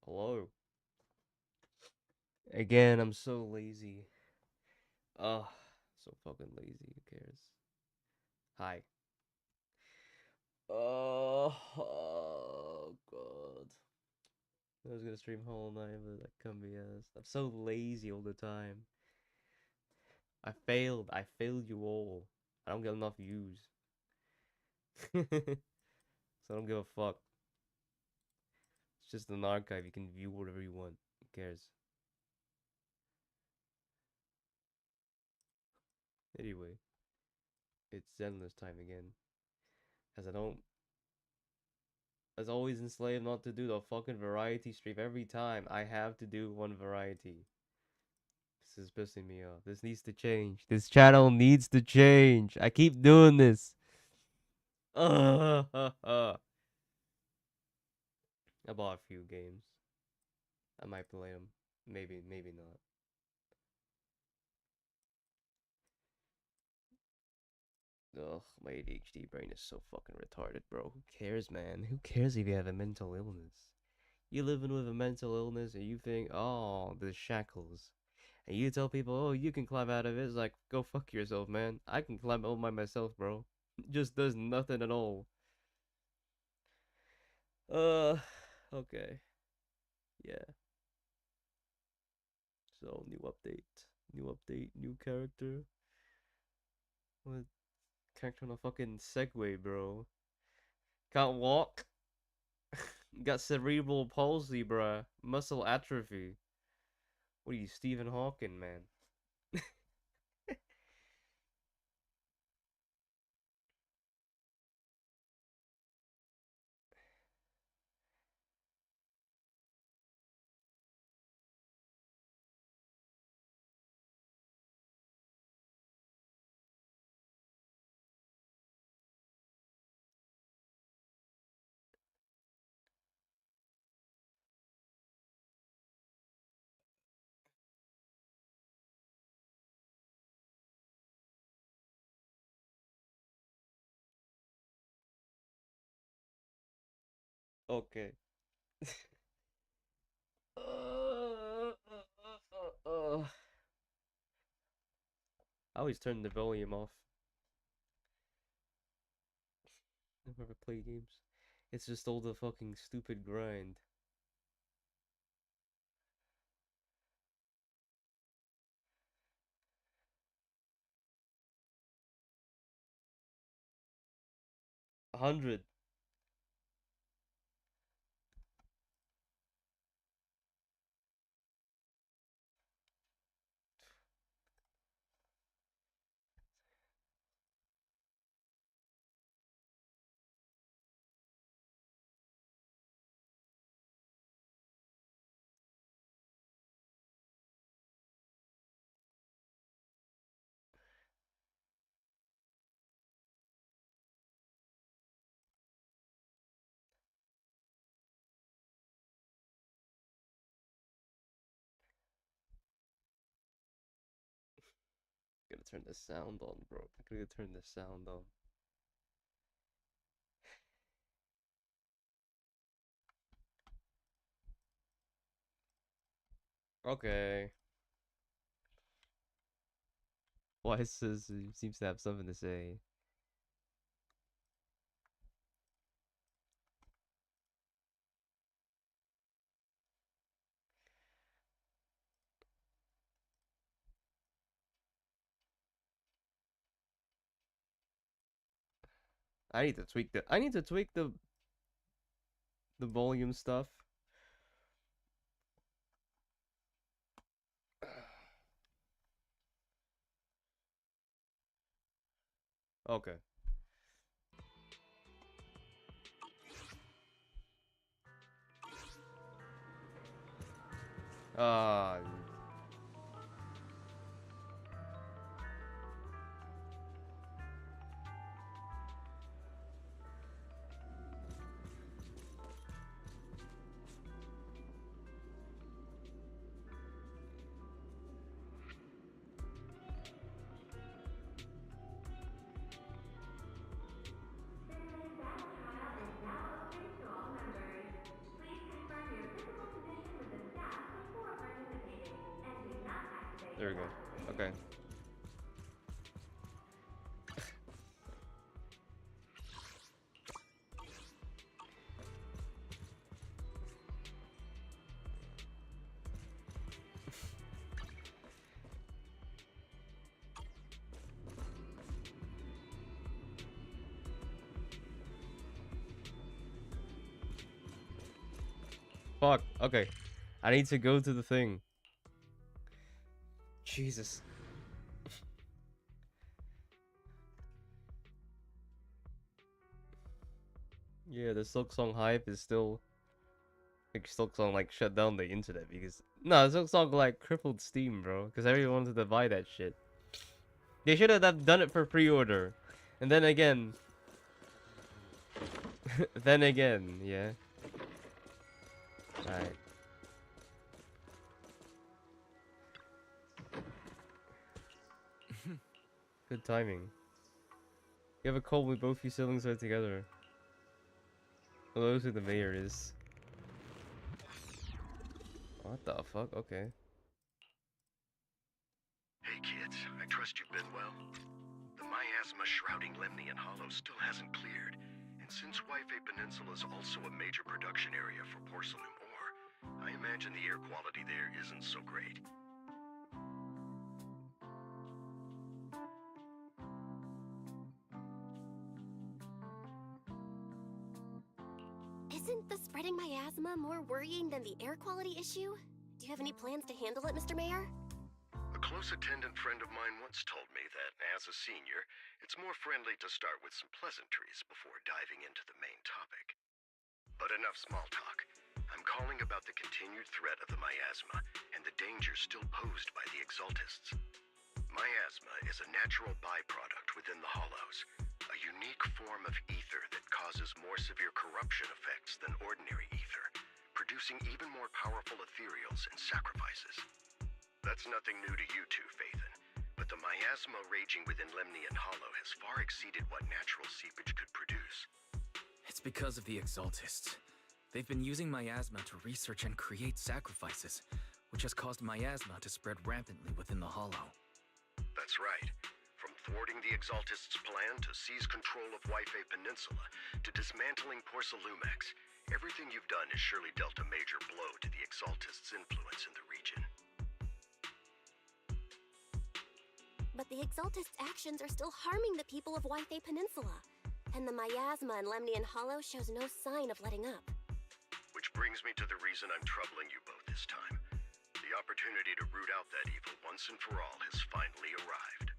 Hello. Again, I'm so lazy. Ugh, so fucking lazy. Who cares? Hi. Oh god. I was gonna stream whole night, but that can't be asked. I'm so lazy all the time. I failed. I failed you all. I don't get enough views. So I don't give a fuck. It's just an archive. You can view whatever you want. Who cares? Anyway, it's zenless time again. As I don't as always enslaved not to do the fucking variety stream every time. I have to do one variety. This is pissing me off. This needs to change. This channel needs to change. I keep doing this. I bought a few games. I might play them. Maybe, maybe not. Ugh, my ADHD brain is so fucking retarded, bro. Who cares, man? Who cares if you have a mental illness? You living with a mental illness and you think, oh, the shackles. And you tell people, oh, you can climb out of it. It's like, go fuck yourself, man. I can climb out by myself, bro. Just does nothing at all. Uh, okay. Yeah. So, new update. New update, new character. What? Character on a fucking Segway, bro. Can't walk. Got cerebral palsy, bruh. Muscle atrophy. What are you, Stephen Hawking, man? Okay. I always turn the volume off. Never play games. It's just all the fucking stupid grind. 100. Gotta turn the sound on, bro. I gotta turn the sound on. Okay. Why says he seems to have something to say. I need to tweak the volume stuff. Okay. Uh There we go. Okay. Fuck. Okay. I need to go to the thing. Jesus. Yeah, the silksong hype is still. I think silksong like shut down the internet because no, silksong like crippled Steam, bro. Because everyone wanted to buy that shit. They should have done it for pre-order, and then again, yeah. Alright. Good timing. You have a call with both you siblings are together. Well, those who the mayor is. What the fuck? Okay. Hey kids, I trust you've been well. The miasma shrouding Lemnian Hollow still hasn't cleared, and since Wi-Fi Peninsula is also a major production area for porcelain ore, I imagine the air quality there isn't so great. Isn't the spreading miasma more worrying than the air quality issue? Do you have any plans to handle it, Mr. Mayor? A close attendant friend of mine once told me that, as a senior, it's more friendly to start with some pleasantries before diving into the main topic. But enough small talk. I'm calling about the continued threat of the miasma and the dangers still posed by the exaltists. Miasma is a natural byproduct within the hollows, a unique form of ether that causes more severe corruption effects than ordinary ether, producing even more powerful ethereals and sacrifices. That's nothing new to you two, Phaethon, but the miasma raging within Lemnian Hollow has far exceeded what natural seepage could produce. It's because of the exaltists. They've been using miasma to research and create sacrifices, which has caused miasma to spread rampantly within the hollow. That's right. From thwarting the exaltists' plan to seize control of Wi-Fi Peninsula to dismantling Porcelumex, everything you've done has surely dealt a major blow to the exaltists' influence in the region. But the Exaltists' actions are still harming the people of Wi-Fi Peninsula, and the miasma in Lemnian Hollow shows no sign of letting up. Which brings me to the reason I'm troubling you both this time. The opportunity to root out that evil once and for all has finally arrived.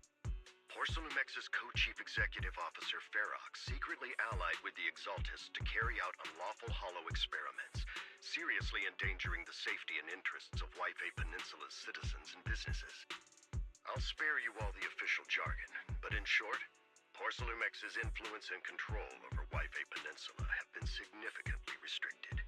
Porcelumex's co-chief executive officer Ferox secretly allied with the Exaltists to carry out unlawful hollow experiments, seriously endangering the safety and interests of Wi-Fi Peninsula's citizens and businesses. I'll spare you all the official jargon, but in short, Porcelumex's influence and control over Wi-Fi Peninsula have been significantly restricted.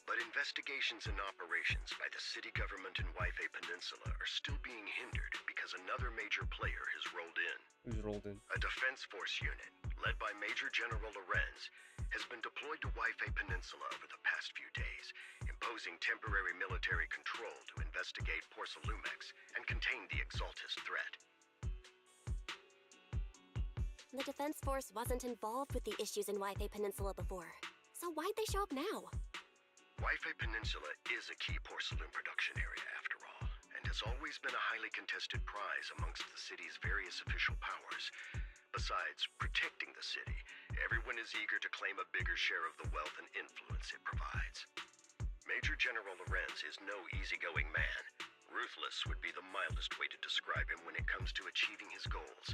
But investigations and operations by the city government in Wi-Fi Peninsula are still being hindered because another major player has rolled in. Who's rolled in? A defense force unit, led by Major General Lorenz, has been deployed to Wi-Fi Peninsula over the past few days, imposing temporary military control to investigate Porcelumex and contain the Exaltist threat. The Defense Force wasn't involved with the issues in Wi-Fi Peninsula before, so why'd they show up now? Wi-Fi Peninsula is a key porcelain production area, after all, and has always been a highly contested prize amongst the city's various official powers. Besides protecting the city, everyone is eager to claim a bigger share of the wealth and influence it provides. Major General Lorenz is no easygoing man. Ruthless would be the mildest way to describe him when it comes to achieving his goals.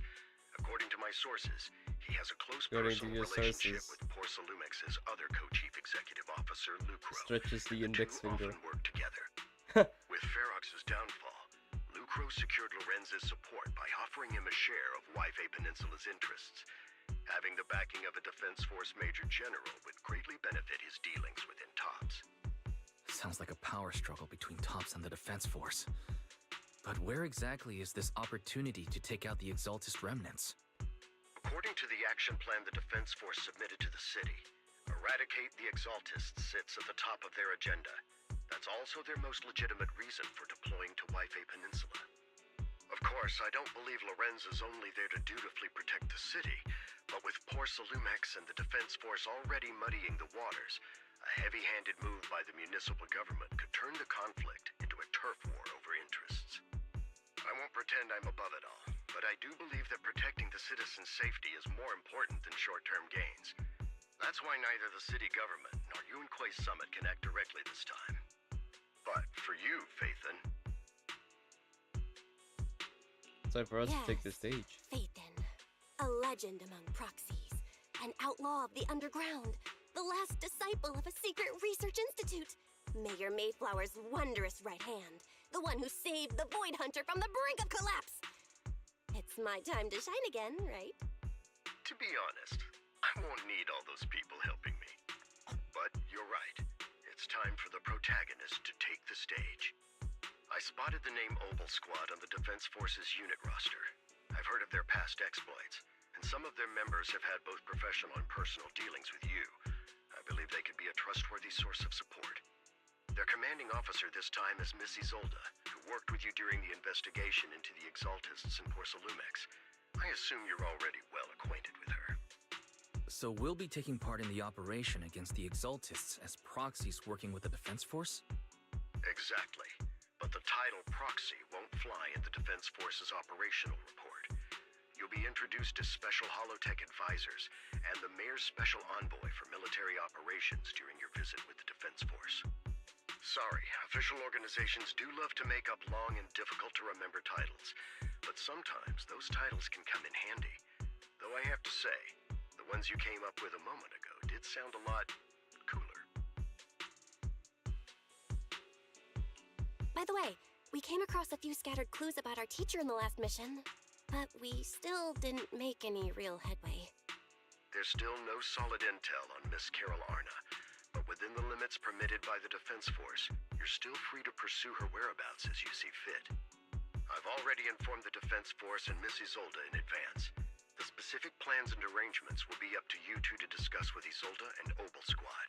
According to my sources, he has a close personal relationship with Porcelumex's other co-chief executive officer, Lucro. Stretches the index finger. Often work together. With Ferox's downfall, Lucro secured Lorenz's support by offering him a share of Wi-Fi Peninsula's interests. Having the backing of a Defense Force Major General would greatly benefit his dealings within TOPS. Sounds like a power struggle between TOPS and the Defense Force. But where exactly is this opportunity to take out the Exaltist remnants? According to the action plan the Defense Force submitted to the city, eradicate the Exaltists sits at the top of their agenda. That's also their most legitimate reason for deploying to Wi-Fi Peninsula. Of course, I don't believe Lorenz is only there to dutifully protect the city, but with Porsalumex and the defense force already muddying the waters, a heavy-handed move by the municipal government could turn the conflict into a turf war over interests. I won't pretend I'm above it all, but I do believe that protecting the citizens' safety is more important than short-term gains. That's why neither the city government nor Yunquay Summit can act directly this time. But for you, Phaethon... It's time for us to Yes, take the stage. Phaethon, a legend among proxies, an outlaw of the underground, the last disciple of a secret research institute, Mayor Mayflower's wondrous right hand, the one who saved the Void Hunter from the brink of collapse. It's my time to shine again, right? To be honest, I won't need all those people helping me. But you're right. It's time for the protagonist to take the stage. I spotted the name Obel Squad on the Defense Forces unit roster. I've heard of their past exploits, and some of their members have had both professional and personal dealings with you. I believe they could be a trustworthy source of support. Their commanding officer this time is Miss Isolde, who worked with you during the investigation into the Exaltists in Porsalumex. I assume you're already well acquainted with her. So we'll be taking part in the operation against the Exaltists as proxies working with the Defense Force? Exactly. But the title proxy won't fly in the Defense Force's operational report. You'll be introduced as Special Holotech Advisors and the Mayor's Special Envoy for Military Operations during your visit with the Defense Force. Sorry, official organizations do love to make up long and difficult-to-remember titles, but sometimes those titles can come in handy. Though I have to say, the ones you came up with a moment ago did sound a lot cooler. By the way, we came across a few scattered clues about our teacher in the last mission, but we still didn't make any real headway. There's still no solid intel on Miss Carol Arna, but within the limits permitted by the Defense Force, you're still free to pursue her whereabouts as you see fit. I've already informed the Defense Force and Miss Isolde in advance. The specific plans and arrangements will be up to you two to discuss with Isolde and Obel Squad.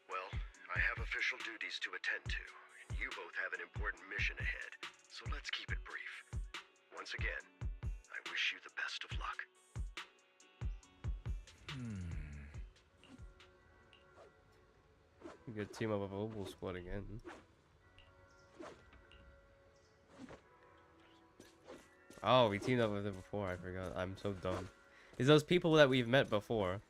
Well, I have official duties to attend to. You both have an important mission ahead, so let's keep it brief. Once again, I wish you the best of luck. We could team up with Obel Squad again. Oh, we teamed up with it before, I forgot. I'm so dumb. It's those people that we've met before.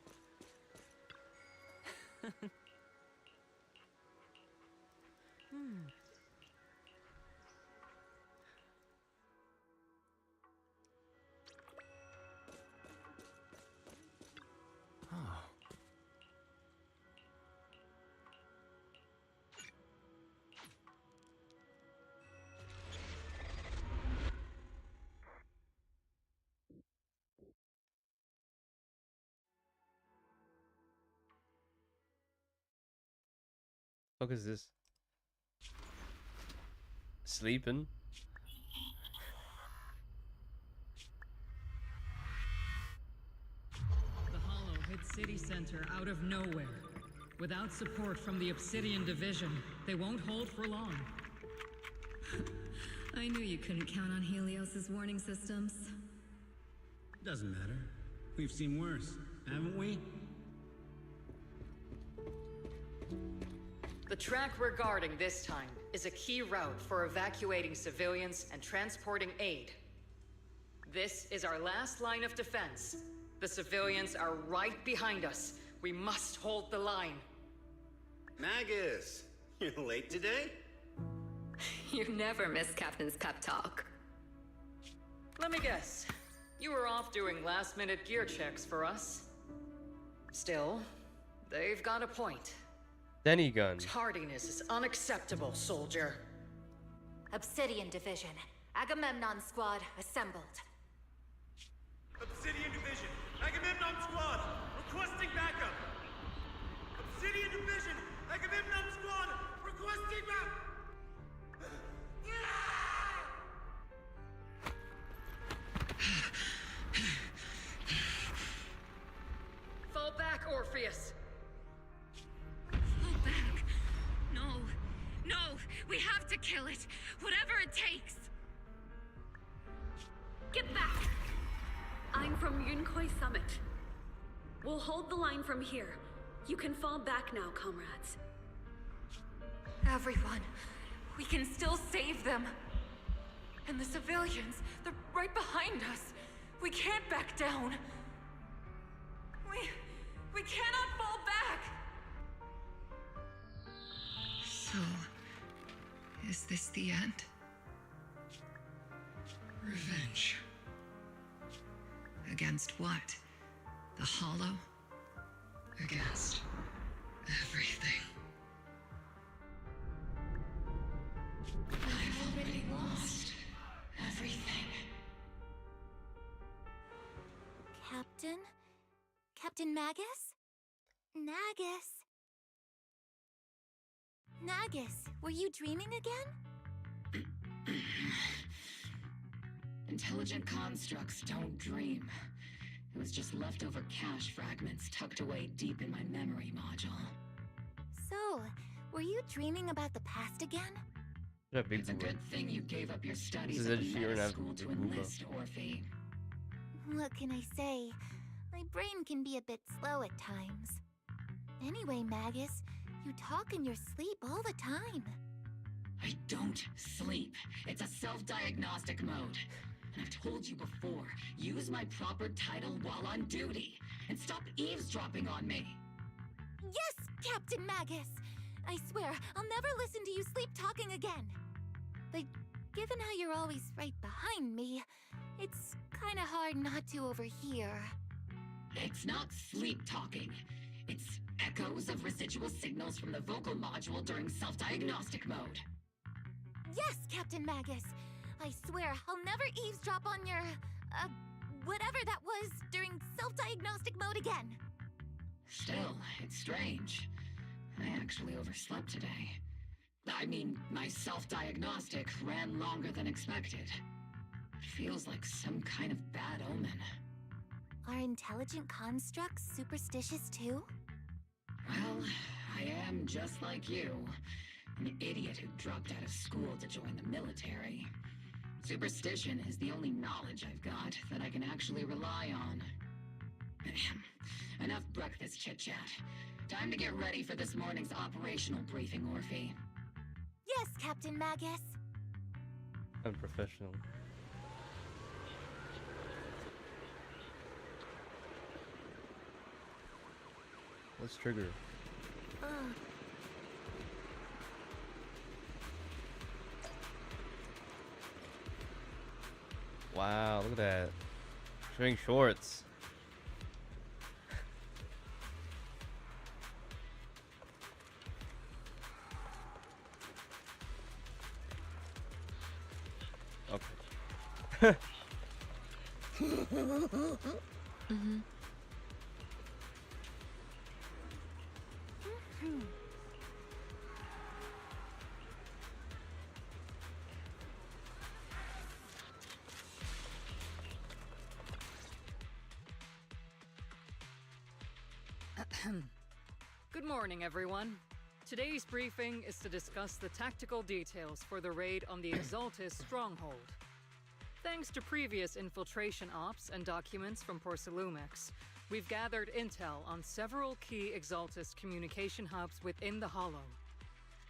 What is this? Sleeping? The Hollow hit City Center out of nowhere. Without support from the Obsidian Division, they won't hold for long. I knew you couldn't count on Helios's warning systems. Doesn't matter. We've seen worse, haven't we? The track we're guarding this time is a key route for evacuating civilians and transporting aid. This is our last line of defense. The civilians are right behind us. We must hold the line. Magus, you're late today? You never miss Captain's pep talk. Let me guess. You were off doing last-minute gear checks for us. Still, they've got a point. Denny gun. Tardiness is unacceptable, soldier. Obsidian Division. Agamemnon Squad assembled. Obsidian Division. Agamemnon Squad. Requesting backup. Obsidian Division. Agamemnon Squad. Requesting backup. Fall back, Orpheus. Fall back. No, we have to kill it. Whatever it takes. Get back! I'm from Yunkoi Summit. We'll hold the line from here. You can fall back now, comrades. Everyone, we can still save them. And the civilians, they're right behind us. We can't back down. We cannot fall back! So, is this the end? Revenge. Against what? The Hollow? Against everything. I've already lost everything. Captain? Captain Magus? Nagus, were you dreaming again? Intelligent constructs don't dream. It was just leftover cache fragments tucked away deep in my memory module. So, were you dreaming about the past again? It's a good thing you gave up your studies This at is the Ed Sheeran med as school to Big Booba. enlist, Orphe. What can I say? My brain can be a bit slow at times. Anyway, Magus, you talk in your sleep all the time. I don't sleep. It's a self-diagnostic mode. And I've told you before, use my proper title while on duty, and stop eavesdropping on me. Yes, Captain Magus! I swear, I'll never listen to you sleep talking again. But given how you're always right behind me, it's kinda hard not to overhear. It's not sleep talking. It's echoes of residual signals from the vocal module during self-diagnostic mode. Yes, Captain Magus! I swear, I'll never eavesdrop on your, whatever that was during self-diagnostic mode again. Still, it's strange. I actually overslept today. I mean, my self-diagnostic ran longer than expected. It feels like some kind of bad omen. Are intelligent constructs superstitious too? Well, I am just like you. An idiot who dropped out of school to join the military. Superstition is the only knowledge I've got that I can actually rely on. Enough breakfast chit-chat. Time to get ready for this morning's operational briefing, Orphe. Yes, Captain Magus. Unprofessional. Let's trigger. Wow, look at that. She's wearing shorts. Okay. Mm-hmm. Good morning, everyone. Today's briefing is to discuss the tactical details for the raid on the Exaltis stronghold. Thanks to previous infiltration ops and documents from Porcelumex, we've gathered intel on several key Exaltis communication hubs within the Hollow.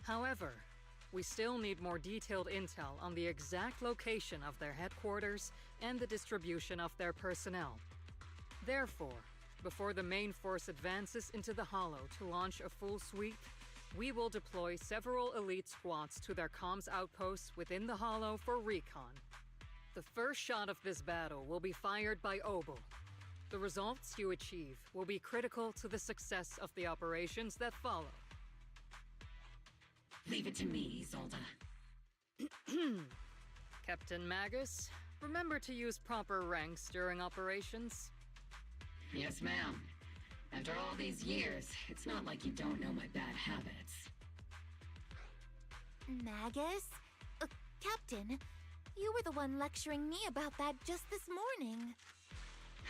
However, we still need more detailed intel on the exact location of their headquarters and the distribution of their personnel. Therefore, before the main force advances into the Hollow to launch a full sweep, we will deploy several elite squads to their comms outposts within the Hollow for recon. The first shot of this battle will be fired by Obel. The results you achieve will be critical to the success of the operations that follow. Leave it to me, Isolde. Captain Magus, remember to use proper ranks during operations. Yes, ma'am. After all these years, it's not like you don't know my bad habits. Magus? Captain, you were the one lecturing me about that just this morning.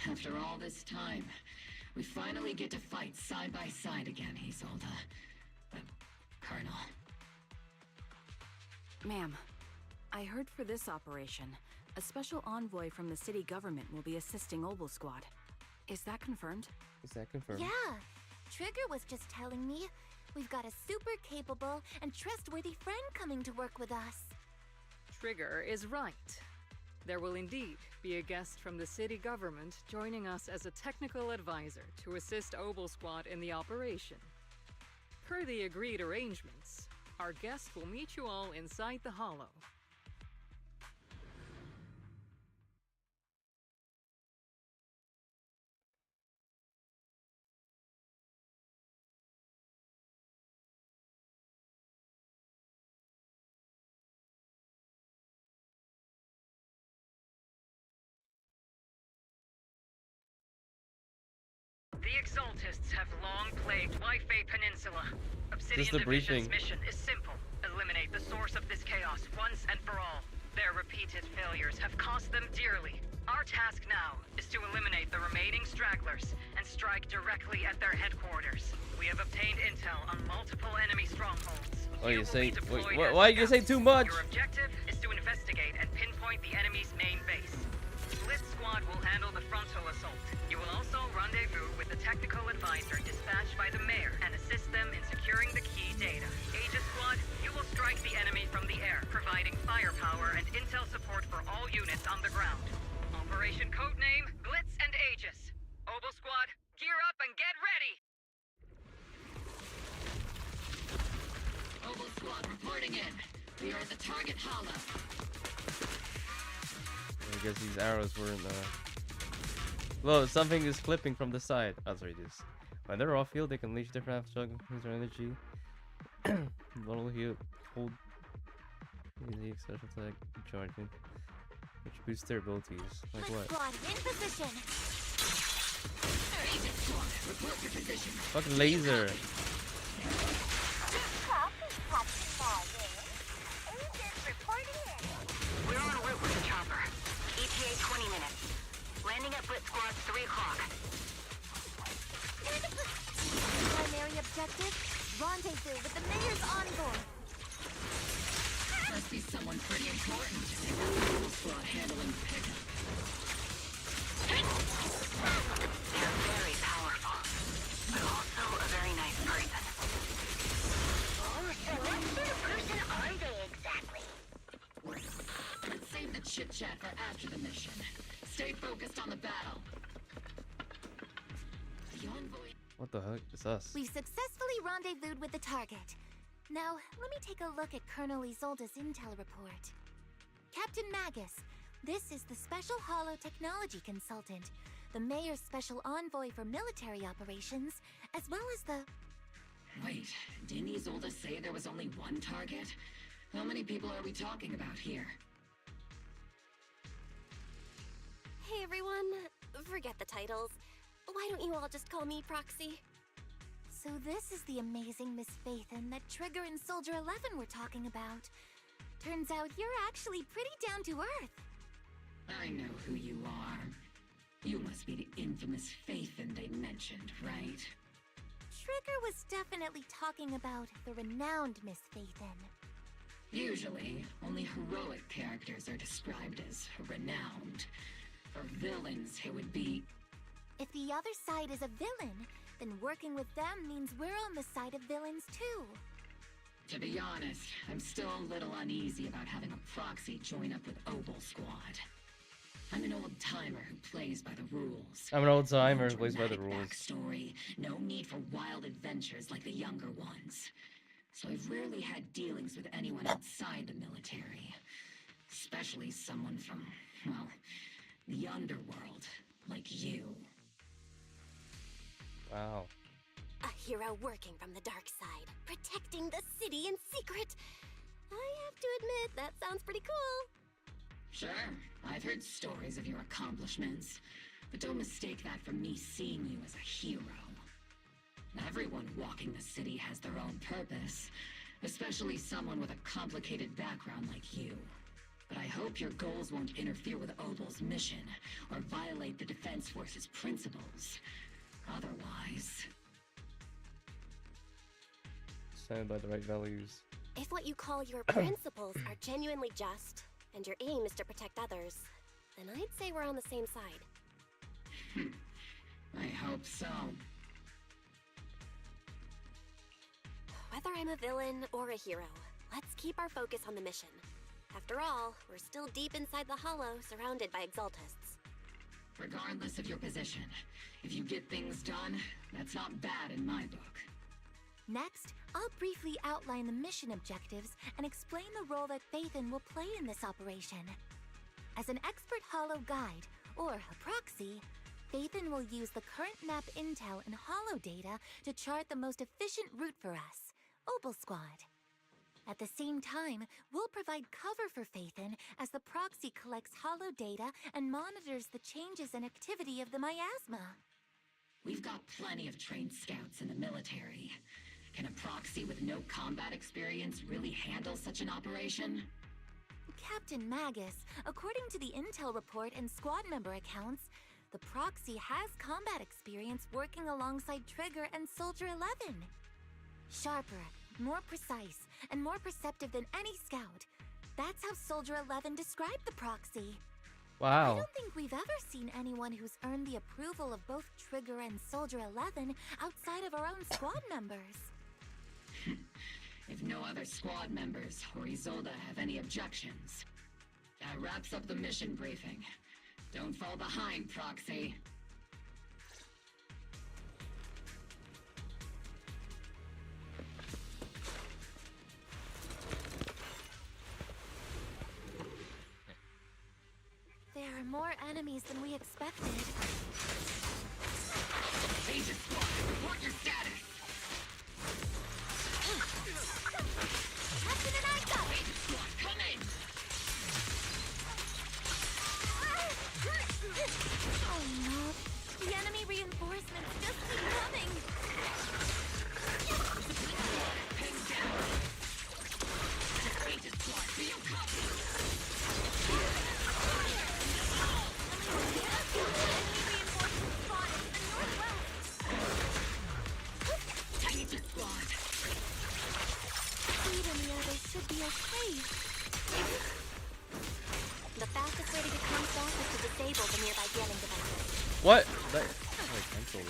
After all this time, we finally get to fight side by side again, Isolde. Colonel. Ma'am, I heard for this operation, A special envoy from the city government will be assisting Obel Squad. Is that confirmed? Is that confirmed? Yeah. Trigger was just telling me we've got a super capable and trustworthy friend coming to work with us. Trigger is right. There will indeed be a guest from the city government joining us as a technical advisor to assist Obel Squad in the operation. Per the agreed arrangements, our guest will meet you all inside the Hollow. The Exaltists have long plagued Wi-Fi Peninsula. Obsidian Division's mission is simple. Eliminate the source of this chaos once and for all. Their repeated failures have cost them dearly. Our task now is to eliminate the remaining stragglers and strike directly at their headquarters. We have obtained intel on multiple enemy strongholds. Oh, you say... Wait, why you say too much? Your objective is to investigate and pinpoint the enemy's main base. Blitz Squad will handle the frontal assault. You will also rendezvous with the technical advisor dispatched by the mayor and assist them in securing the key data. Aegis Squad, you will strike the enemy from the air, providing firepower and intel support for all units on the ground. Operation codename Blitz and Aegis. Obel Squad, gear up and get ready! Obel Squad reporting in. We are at the target hollow. I guess these arrows weren't Whoa, something is clipping from the side. Oh, sorry, this. When they're off field, they can unleash different struggles their energy. Model heal, hold easy special attack, charging, which boosts their abilities. Like what? Squad in position. Report your position. Fucking laser. We're en route with the chopper. ETA 20 minutes. Landing at Blitz Squad's 3 o'clock. Primary objective, rendezvous with the mayor's envoy. Must be someone pretty important. Obel Squad handling pickup. They're very powerful, but also a very nice person. Oh, so what sort of person are they exactly? Let's save the chit-chat for after the mission. Stay focused on the battle. The envoy... What the heck is us? We've successfully rendezvoused with the target. Now, let me take a look at Colonel Isolde's intel report. Captain Magus, this is the Special Hollow Technology Consultant, the Mayor's Special Envoy for Military Operations, as well as the... Wait, didn't Isolde say there was only one target? How many people are we talking about here? Hey everyone, forget the titles. Why don't you all just call me Proxy? So this is the amazing Miss Phaethon that Trigger and Soldier 11 were talking about. Turns out you're actually pretty down to earth. I know who you are. You must be the infamous Phaethon they mentioned, right? Trigger was definitely talking about the renowned Miss Phaethon. Usually, only heroic characters are described as renowned. For villains, it would be... If the other side is a villain, then working with them means we're on the side of villains too. To be honest, I'm still a little uneasy about having a proxy join up with Obel Squad. I'm an old-timer who plays by the rules. I'm an old-timer who plays by the rules. Backstory, no need for wild adventures like the younger ones. So I've rarely had dealings with anyone outside the military. Especially someone from, well, the underworld, like you. Wow. A hero working from the dark side, protecting the city in secret. I have to admit, that sounds pretty cool. Sure, I've heard stories of your accomplishments, but don't mistake that for me seeing you as a hero. Everyone walking the city has their own purpose, especially someone with a complicated background like you. But I hope your goals won't interfere with Obel's mission, or violate the Defense Force's principles. Otherwise... Stand by the right values. If what you call your principles are genuinely just, and your aim is to protect others, then I'd say we're on the same side. I hope so. Whether I'm a villain or a hero, let's keep our focus on the mission. After all, we're still deep inside the Hollow, surrounded by Exaltists. Regardless of your position, if you get things done, that's not bad in my book. Next, I'll briefly outline the mission objectives and explain the role that Phaethon will play in this operation. As an expert Hollow guide, or a proxy, Phaethon will use the current map intel and Hollow data to chart the most efficient route for us, Opal Squad. At the same time, we'll provide cover for Phaethon as the proxy collects Hollow data and monitors the changes and activity of the miasma. We've got plenty of trained scouts in the military. Can a proxy with no combat experience really handle such an operation? Captain Magus, according to the intel report and squad member accounts, the proxy has combat experience working alongside Trigger and Soldier 11. Sharper, more precise, and more perceptive than any scout. That's how Soldier 11 described the proxy. Wow. I don't think we've ever seen anyone who's earned the approval of both Trigger and Soldier 11 outside of our own squad members. If no other squad members or Isolde have any objections, that wraps up the mission briefing. Don't fall behind, Proxy. There are more enemies than we expected. Agent Squad, report your status! Captain and I go! Agent Squad, come in! Oh no, the enemy reinforcements just keep coming! Pinned down! Agent Squad, do you copy? Agent Squad! Speed and the others should be okay. The fastest way to get comes back is to disable the nearby jamming devices. What? That cancel it.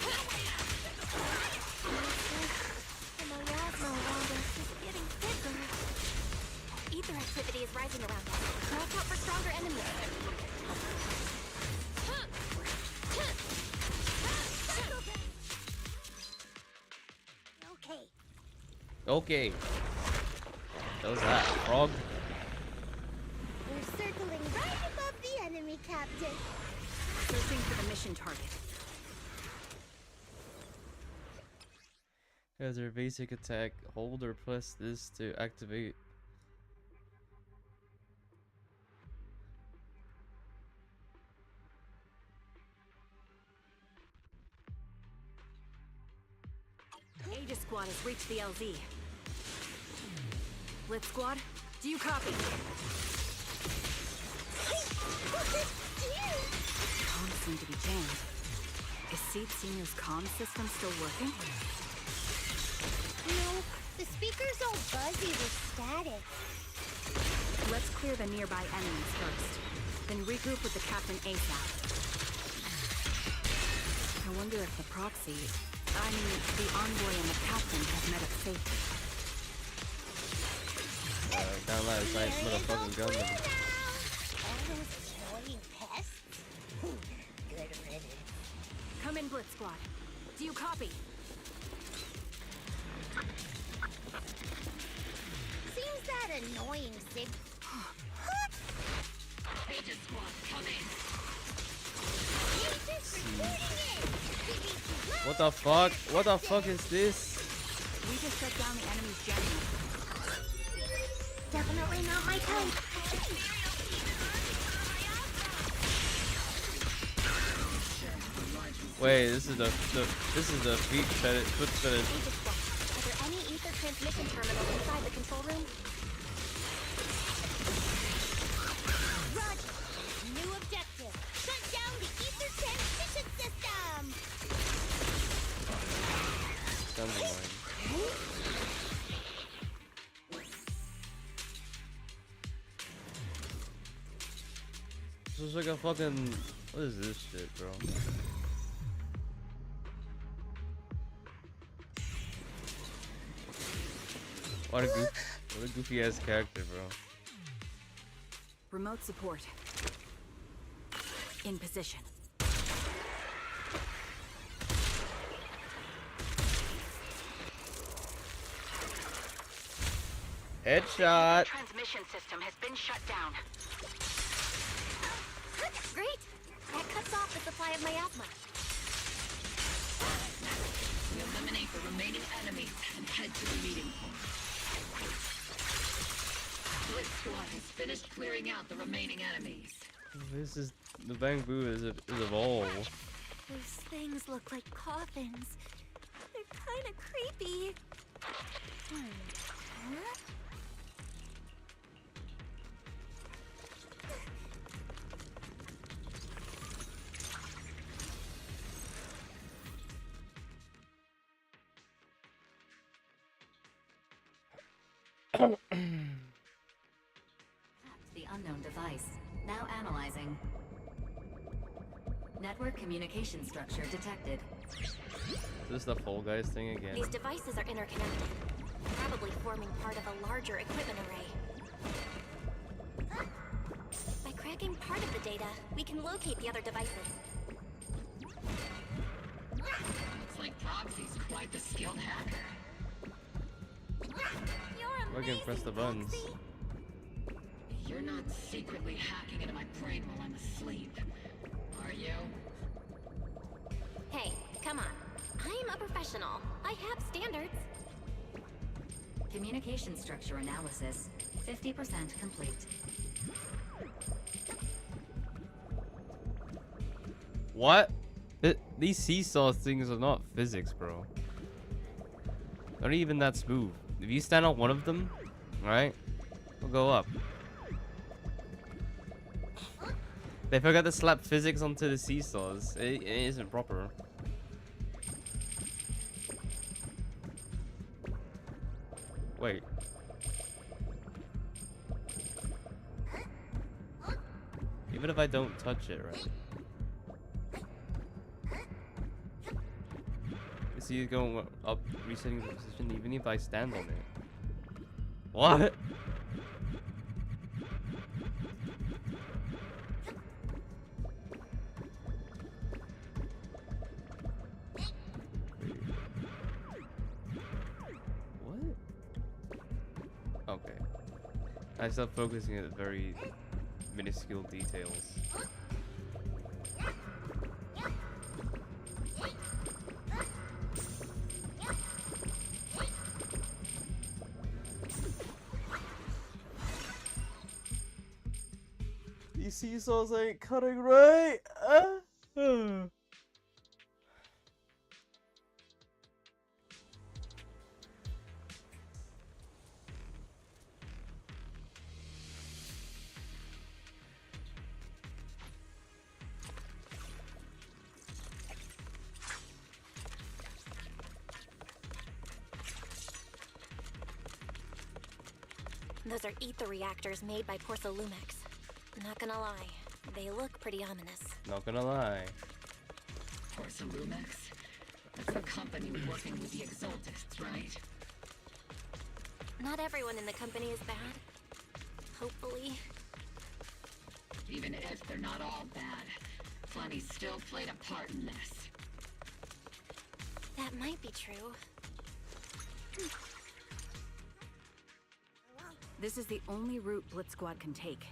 The miasma around us is getting thicker. Ether activity is rising around us. Watch out for stronger enemies. Okay. Okay. What was that? Frog? We're circling right above the enemy, Captain. Searching for the mission target. As our basic attack, hold or press this to activate. Aegis Squad has reached the LZ. Blitz Squad, do you copy? Comms seem to be jammed. Is Seed Senior's comm system still working? No, the speaker's all buzzy with static. Let's clear the nearby enemies first, then regroup with the Captain ASAP. I wonder if the proxy, the envoy and the Captain have met up safely. Down loud, it's like motherfucking gun. All those annoying pests? Good riddance. Come in, Blitz Squad. Do you copy? Seems that annoying, Sig. Agent Squad, come in! Agents reporting in! What the fuck? What the fuck is this? We just shut down the enemy's jamming. Definitely not my type. Wait, this is the feet fetish, foot fetish. Aegis Squad, are there any ether transmission terminals inside the control room? Roger. New objective. Shut down the ether transmission system. Sounds annoying. This is like a fucking... What is this shit, bro? What a goofy ass character, bro. Remote support. In position. Headshot. Transmission system has been shut down. Great! That cuts off the supply of miasma. We eliminate the remaining enemies and head to the meeting point. Blitz Squad has finished clearing out the remaining enemies. This is the Bangbu is evolved. Those things look like coffins. They're kind of creepy. Huh? The unknown device. Now analyzing. Network communication structure detected. Is this the Fall Guys thing again? These devices are interconnected, probably forming part of a larger equipment array. By cracking part of the data, we can locate the other devices. Looks like Proxy's quite the skilled hacker. I can press the buttons. You're not secretly hacking into my brain while I'm asleep, are you? Hey, come on. I'm a professional. I have standards. Communication structure analysis. 50% complete. What? These seesaw things are not physics, bro. They're not even that smooth. If you stand on one of them, right, it'll go up. They forgot to slap physics onto the seesaws. It isn't proper. Wait. Even if I don't touch it, right? You see it going up, resetting the position, even if I stand on it. What? Okay. I stopped focusing at very minuscule details. These seesaws ain't cutting right. Those are ether reactors made by Porcelumex. Not gonna lie, they look pretty ominous. Not gonna lie. Porcelumex? That's a company working with the Exaltists, right? Not everyone in the company is bad. Hopefully. Even if they're not all bad, Funny still played a part in this. That might be true. This is the only route Blitz Squad can take.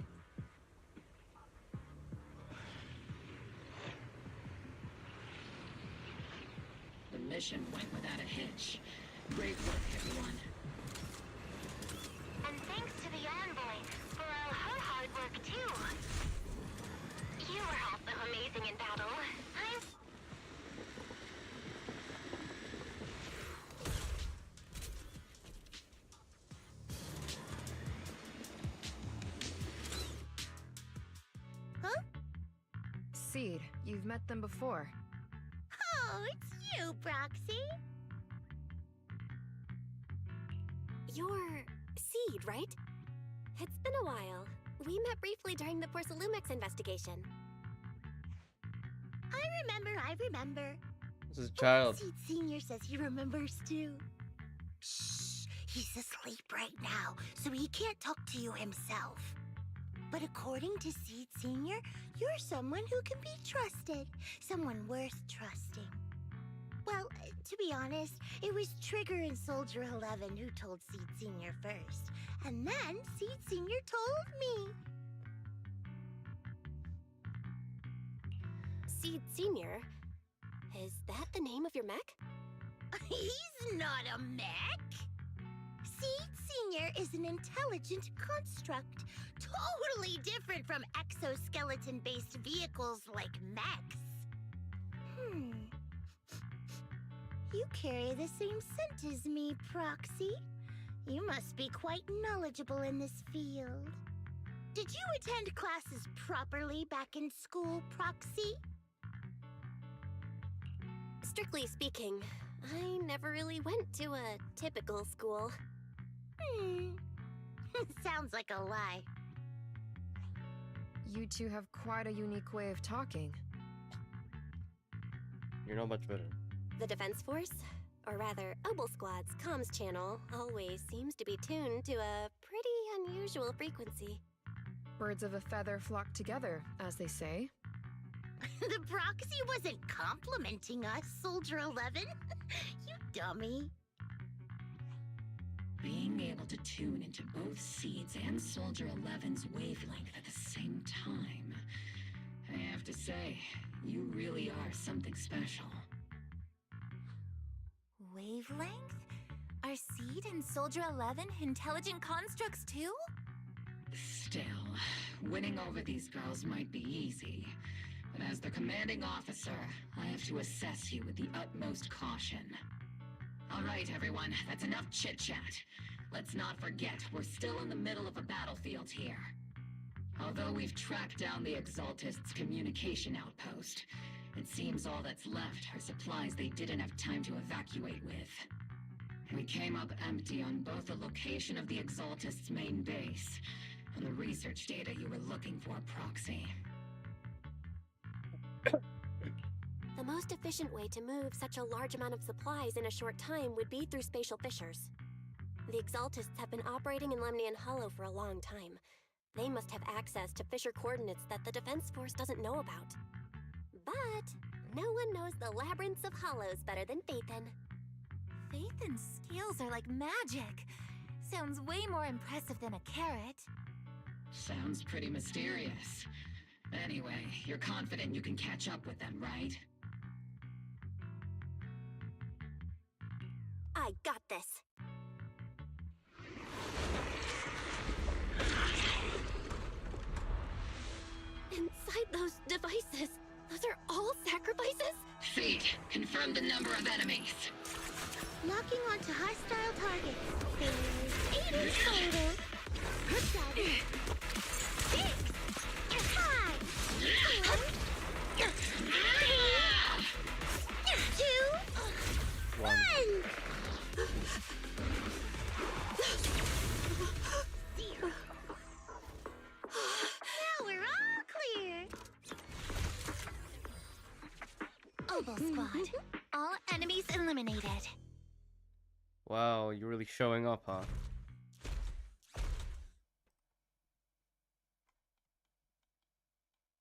The mission went without a hitch. Great work, everyone. And thanks to the envoy for all her hard work, too. You were also amazing in battle. Huh? Seed, you've met them before. Oh, it's you, Proxy. You're Seed, right? It's been a while. We met briefly during the Porcelumix investigation. I remember. This is a child. Seed Senior says he remembers too. Shh, he's asleep right now, so he can't talk to you himself. But according to Seed Senior, you're someone who can be trusted. Someone worth trusting. Well, to be honest, it was Trigger and Soldier 11 who told Seed Senior first. And then Seed Senior told me. Seed Senior? Is that the name of your mech? He's not a mech. Seed Senior is an intelligent construct, totally different from exoskeleton-based vehicles like mechs. You carry the same scent as me, Proxy. You must be quite knowledgeable in this field. Did you attend classes properly back in school, Proxy? Strictly speaking, I never really went to a typical school. Sounds like a lie. You two have quite a unique way of talking. You're not much better. The Defense Force, or rather, Obel Squad's comms channel, always seems to be tuned to a pretty unusual frequency. Birds of a feather flock together, as they say. The Proxy wasn't complimenting us, Soldier 11. You dummy. Being able to tune into both Seeds and Soldier 11's wavelength at the same time. I have to say, you really are something special. Wavelength? Are Seed and Soldier 11 intelligent constructs too? Still, winning over these girls might be easy. But as the commanding officer, I have to assess you with the utmost caution. All right, everyone, that's enough chit-chat. Let's not forget, we're still in the middle of a battlefield here. Although we've tracked down the Exaltists' communication outpost, it seems all that's left are supplies they didn't have time to evacuate with. We came up empty on both the location of the Exaltists' main base and the research data you were looking for, Proxy. The most efficient way to move such a large amount of supplies in a short time would be through spatial fissures. The Exaltists have been operating in Lemnian Hollow for a long time. They must have access to fissure coordinates that the Defense Force doesn't know about. But no one knows the labyrinths of hollows better than Phaethon. Phaethon's skills are like magic. Sounds way more impressive than a carrot. Sounds pretty mysterious. Anyway, you're confident you can catch up with them, right? I got this. Inside those devices, those are all sacrifices? Seed, confirm the number of enemies. Locking onto hostile targets. There's 8 in total. 7, 6, 5, 4, 3, 2, 1. 0. Now we're all clear. Obel Squad. All enemies eliminated. Wow, you're really showing up, huh?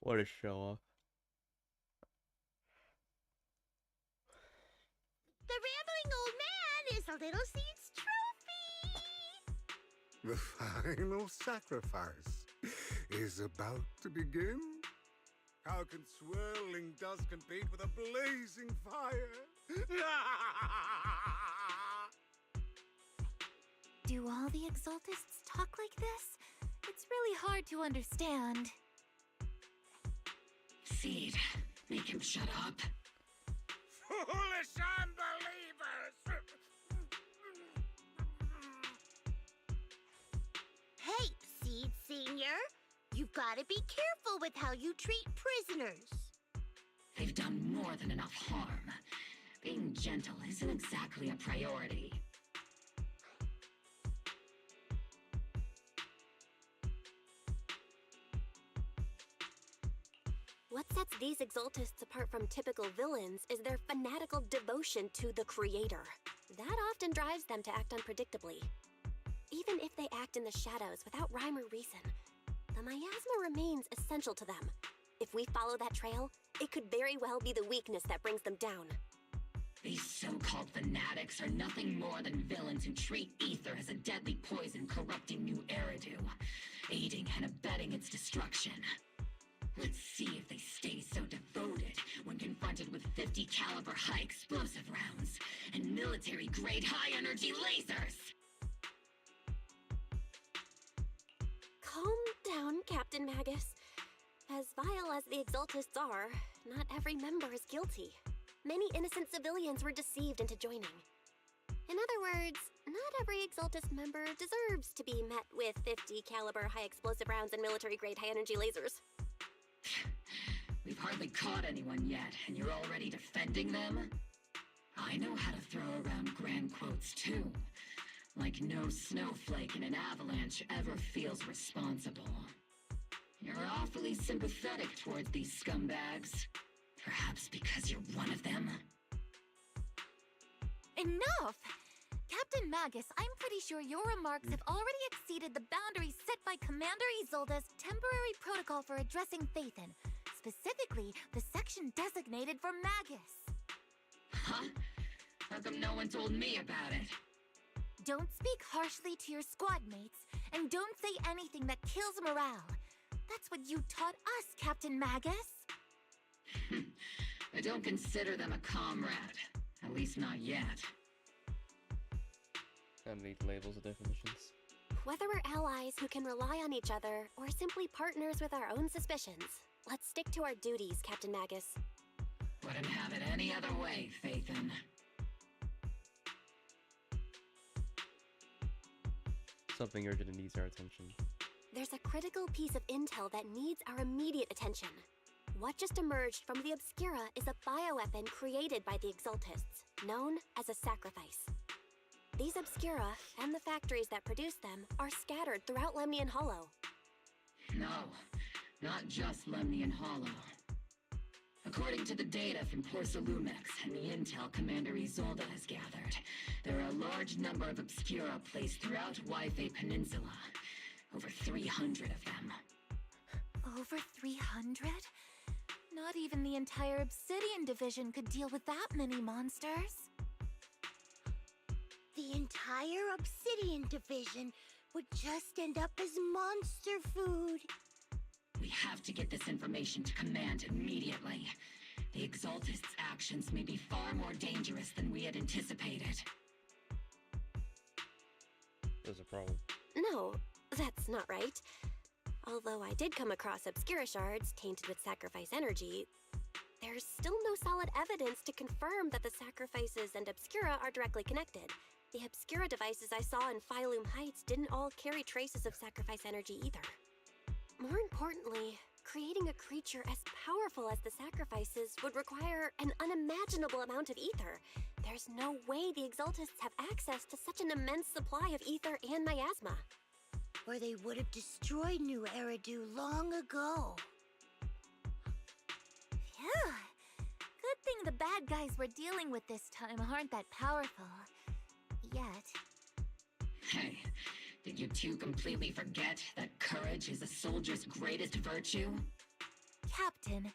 What a show off. The rambling old man is a little Seed's trophy. The final sacrifice is about to begin. How can swirling dust compete with a blazing fire? Do all the Exaltists talk like this? It's really hard to understand. Seed, make him shut up. Foolish unbelievers! Hey, Seed Senior. You've got to be careful with how you treat prisoners. They've done more than enough harm. Being gentle isn't exactly a priority. What sets these exaltists apart from typical villains is their fanatical devotion to the Creator. That often drives them to act unpredictably. Even if they act in the shadows without rhyme or reason, the miasma remains essential to them. If we follow that trail, it could very well be the weakness that brings them down. These so-called fanatics are nothing more than villains who treat ether as a deadly poison corrupting new Eridu, aiding and abetting its destruction. Let's see if they stay so devoted when confronted with 50 caliber high explosive rounds and military-grade high-energy lasers! Calm down, Captain Magus. As vile as the Exaltists are, not every member is guilty. Many innocent civilians were deceived into joining. In other words, not every Exaltist member deserves to be met with 50 caliber high explosive rounds and military-grade high-energy lasers. We've hardly caught anyone yet, and you're already defending them? I know how to throw around grand quotes too. Like no snowflake in an avalanche ever feels responsible. You're awfully sympathetic towards these scumbags. Perhaps because you're one of them? Enough! Captain Magus, I'm pretty sure your remarks have already exceeded the boundaries set by Commander Isolde's temporary protocol for addressing Phaethon, specifically the section designated for Magus. Huh? How come no one told me about it? Don't speak harshly to your squad mates, and don't say anything that kills morale. That's what you taught us, Captain Magus. I don't consider them a comrade. At least not yet. I need labels of definitions. Whether we're allies who can rely on each other, or simply partners with our own suspicions, let's stick to our duties, Captain Magus. Wouldn't have it any other way, Phaethon. Something urgent needs our attention. There's a critical piece of intel that needs our immediate attention. What just emerged from the Obscura is a bioweapon created by the Exaltists, known as a sacrifice. These Obscura, and the factories that produce them, are scattered throughout Lemnian Hollow. No, not just Lemnian Hollow. According to the data from Porcelumex and the intel Commander Isolde has gathered, there are a large number of Obscura placed throughout Yphae Peninsula. Over 300 of them. Over 300? Not even the entire Obsidian Division could deal with that many monsters. The entire Obsidian Division would just end up as monster food. We have to get this information to Command immediately. The Exaltists' actions may be far more dangerous than we had anticipated. There's a problem. No, that's not right. Although I did come across Obscura shards tainted with sacrifice energy, there's still no solid evidence to confirm that the sacrifices and Obscura are directly connected. The Obscura devices I saw in Phylum Heights didn't all carry traces of sacrifice energy either. More importantly, creating a creature as powerful as the sacrifices would require an unimaginable amount of ether. There's no way the Exaltists have access to such an immense supply of ether and miasma. Or they would have destroyed New Eridu long ago. Phew. Good thing the bad guys we're dealing with this time aren't that powerful. Yet. Hey, did you two completely forget that courage is a soldier's greatest virtue? Captain,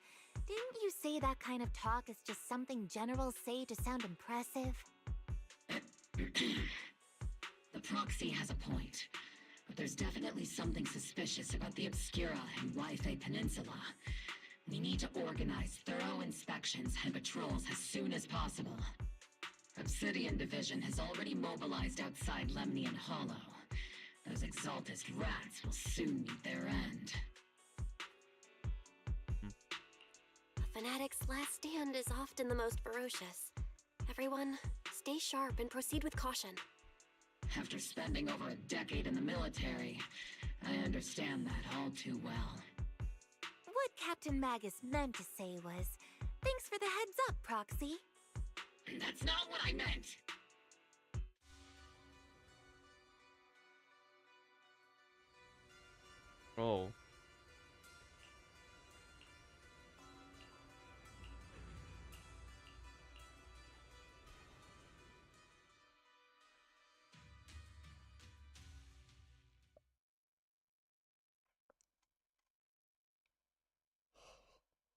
didn't you say that kind of talk is just something generals say to sound impressive? The proxy has a point, but there's definitely something suspicious about the Obscura and Yphae Peninsula. We need to organize thorough inspections and patrols as soon as possible. Obsidian Division has already mobilized outside Lemnian Hollow. Those Exaltist rats will soon meet their end. A fanatic's last stand is often the most ferocious. Everyone, stay sharp and proceed with caution. After spending over a decade in the military, I understand that all too well. What Captain Magus meant to say was, thanks for the heads up, Proxy. That's not what I meant! Oh.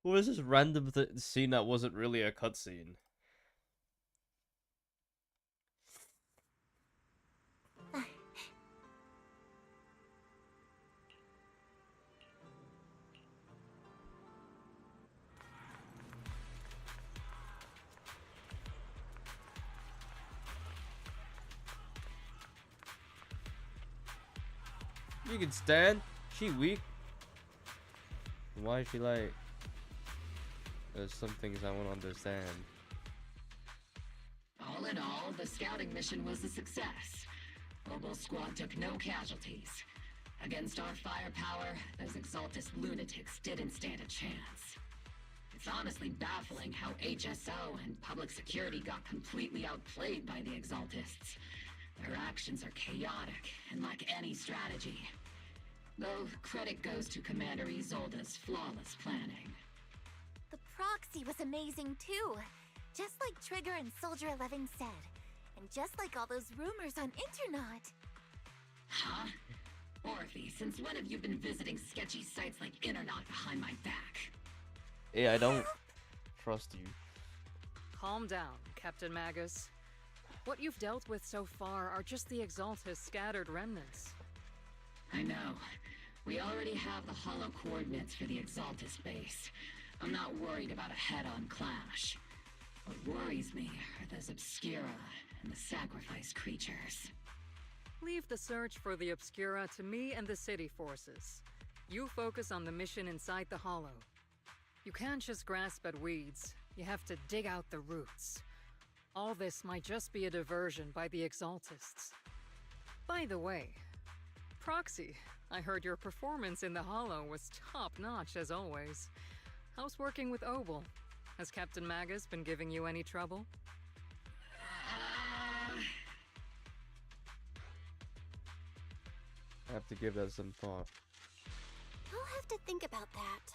What was this random scene that wasn't really a cutscene? You can stand. She weak. Why is she like? There's some things I want to understand. All in all, the scouting mission was a success. Mobile Squad took no casualties. Against our firepower, those Exaltus lunatics didn't stand a chance. It's honestly baffling how HSO and public security got completely outplayed by the Exaltists. Their actions are chaotic and lack any strategy. Though credit goes to Commander Isolde's flawless planning. The proxy was amazing too. Just like Trigger and Soldier 11 said. And just like all those rumors on Internet. Huh? Orphe, since when have you been visiting sketchy sites like Internet behind my back? Yeah, I don't trust you. Calm down, Captain Magus. What you've dealt with so far are just the Exaltus scattered remnants. I know. We already have the hollow coordinates for the Exaltus base. I'm not worried about a head-on clash. What worries me are those Obscura and the sacrifice creatures. Leave the search for the Obscura to me and the city forces. You focus on the mission inside the Hollow. You can't just grasp at weeds. You have to dig out the roots. All this might just be a diversion by the Exaltists. By the way, Proxy, I heard your performance in the Hollow was top-notch as always. How's working with Obel? Has Captain Magus been giving you any trouble? I have to give that some thought. I'll have to think about that.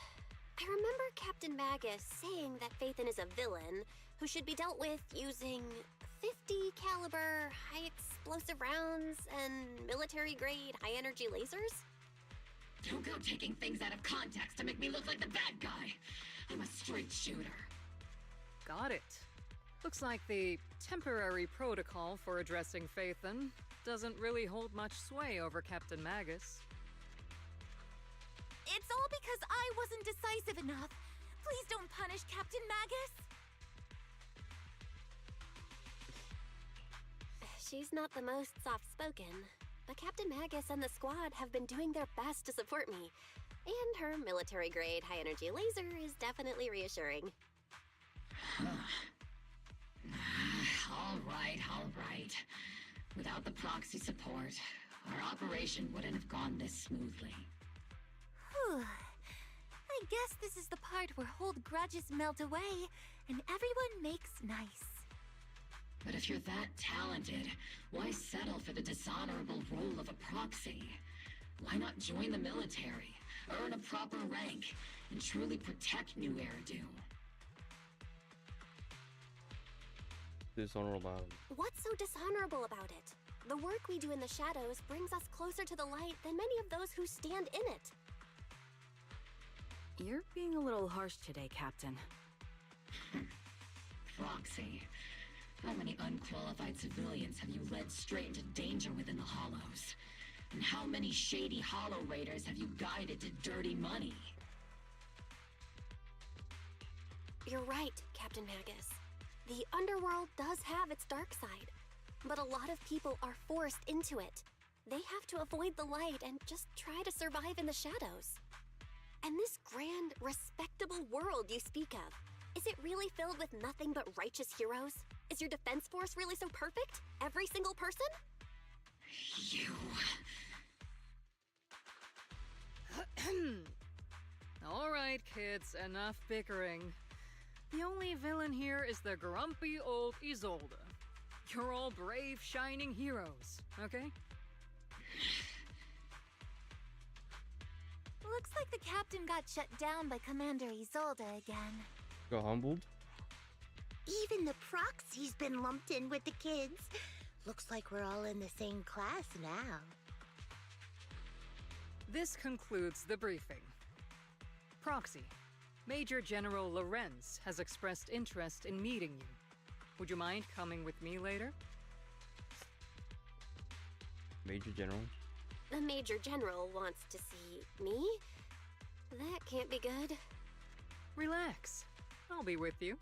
I remember Captain Magus saying that Phaethon is a villain who should be dealt with using 50 caliber high explosive rounds and military grade high energy lasers. Don't go taking things out of context to make me look like the bad guy. I'm a straight shooter. Got it. Looks like the temporary protocol for addressing Phaethon doesn't really hold much sway over Captain Magus. It's all because I wasn't decisive enough. Please don't punish Captain Magus. She's not the most soft-spoken, but Captain Magus and the squad have been doing their best to support me. And her military-grade high-energy laser is definitely reassuring. All right. Without the proxy support, our operation wouldn't have gone this smoothly. Whew. I guess this is the part where old grudges melt away and everyone makes nice. But if you're that talented, why settle for the dishonorable role of a proxy? Why not join the military, earn a proper rank, and truly protect New Eridu? Dishonorable about it. What's so dishonorable about it? The work we do in the shadows brings us closer to the light than many of those who stand in it. You're being a little harsh today, Captain. Proxy. How many unqualified civilians have you led straight into danger within the Hollows? And how many shady Hollow Raiders have you guided to dirty money? You're right, Captain Magus. The underworld does have its dark side, but a lot of people are forced into it. They have to avoid the light and just try to survive in the shadows. And this grand, respectable world you speak of, is it really filled with nothing but righteous heroes? Is your defense force really so perfect? Every single person? You... All right, kids, enough bickering. The only villain here is the grumpy old Isolde. You're all brave, shining heroes, okay? Looks like the captain got shut down by Commander Isolde again. Got humbled? Even the proxy's been lumped in with the kids. Looks like we're all in the same class now. This concludes the briefing. Proxy, Major General Lorenz has expressed interest in meeting you. Would you mind coming with me later? Major General? The Major General wants to see me? That can't be good. Relax. I'll be with you.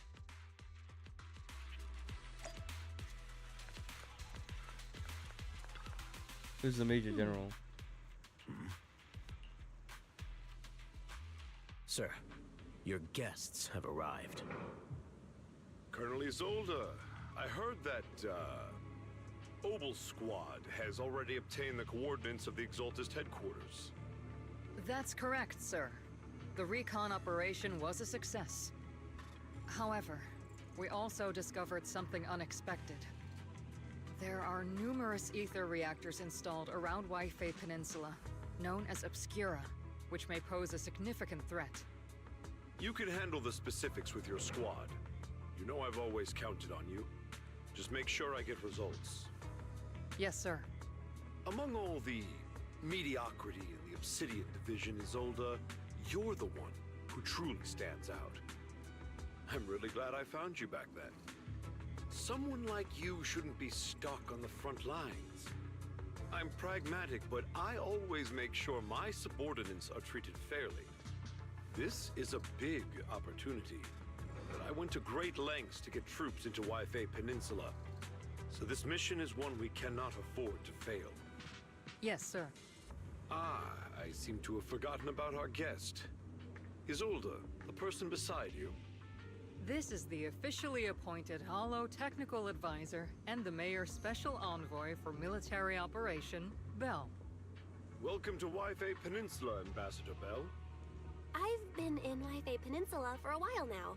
Who's the Major General? Sir, your guests have arrived. Colonel Isolde, I heard that, Obel Squad has already obtained the coordinates of the Exaltist headquarters. That's correct, sir. The recon operation was a success. However, we also discovered something unexpected. There are numerous ether reactors installed around Waifei Peninsula, known as Obscura, which may pose a significant threat. You can handle the specifics with your squad. You know I've always counted on you. Just make sure I get results. Yes, sir. Among all the mediocrity in the Obsidian Division, Isolde, you're the one who truly stands out. I'm really glad I found you back then. Someone like you shouldn't be stuck on the front lines. I'm pragmatic, but I always make sure my subordinates are treated fairly. This is a big opportunity, but I went to great lengths to get troops into Waifei Peninsula. So this mission is one we cannot afford to fail. Yes, sir. Ah, I seem to have forgotten about our guest. Isolde, the person beside you. This is the officially appointed Hollow Technical Advisor and the Mayor's Special Envoy for Military Operation, Bell. Welcome to Waifei Peninsula, Ambassador Bell. I've been in Waifei Peninsula for a while now.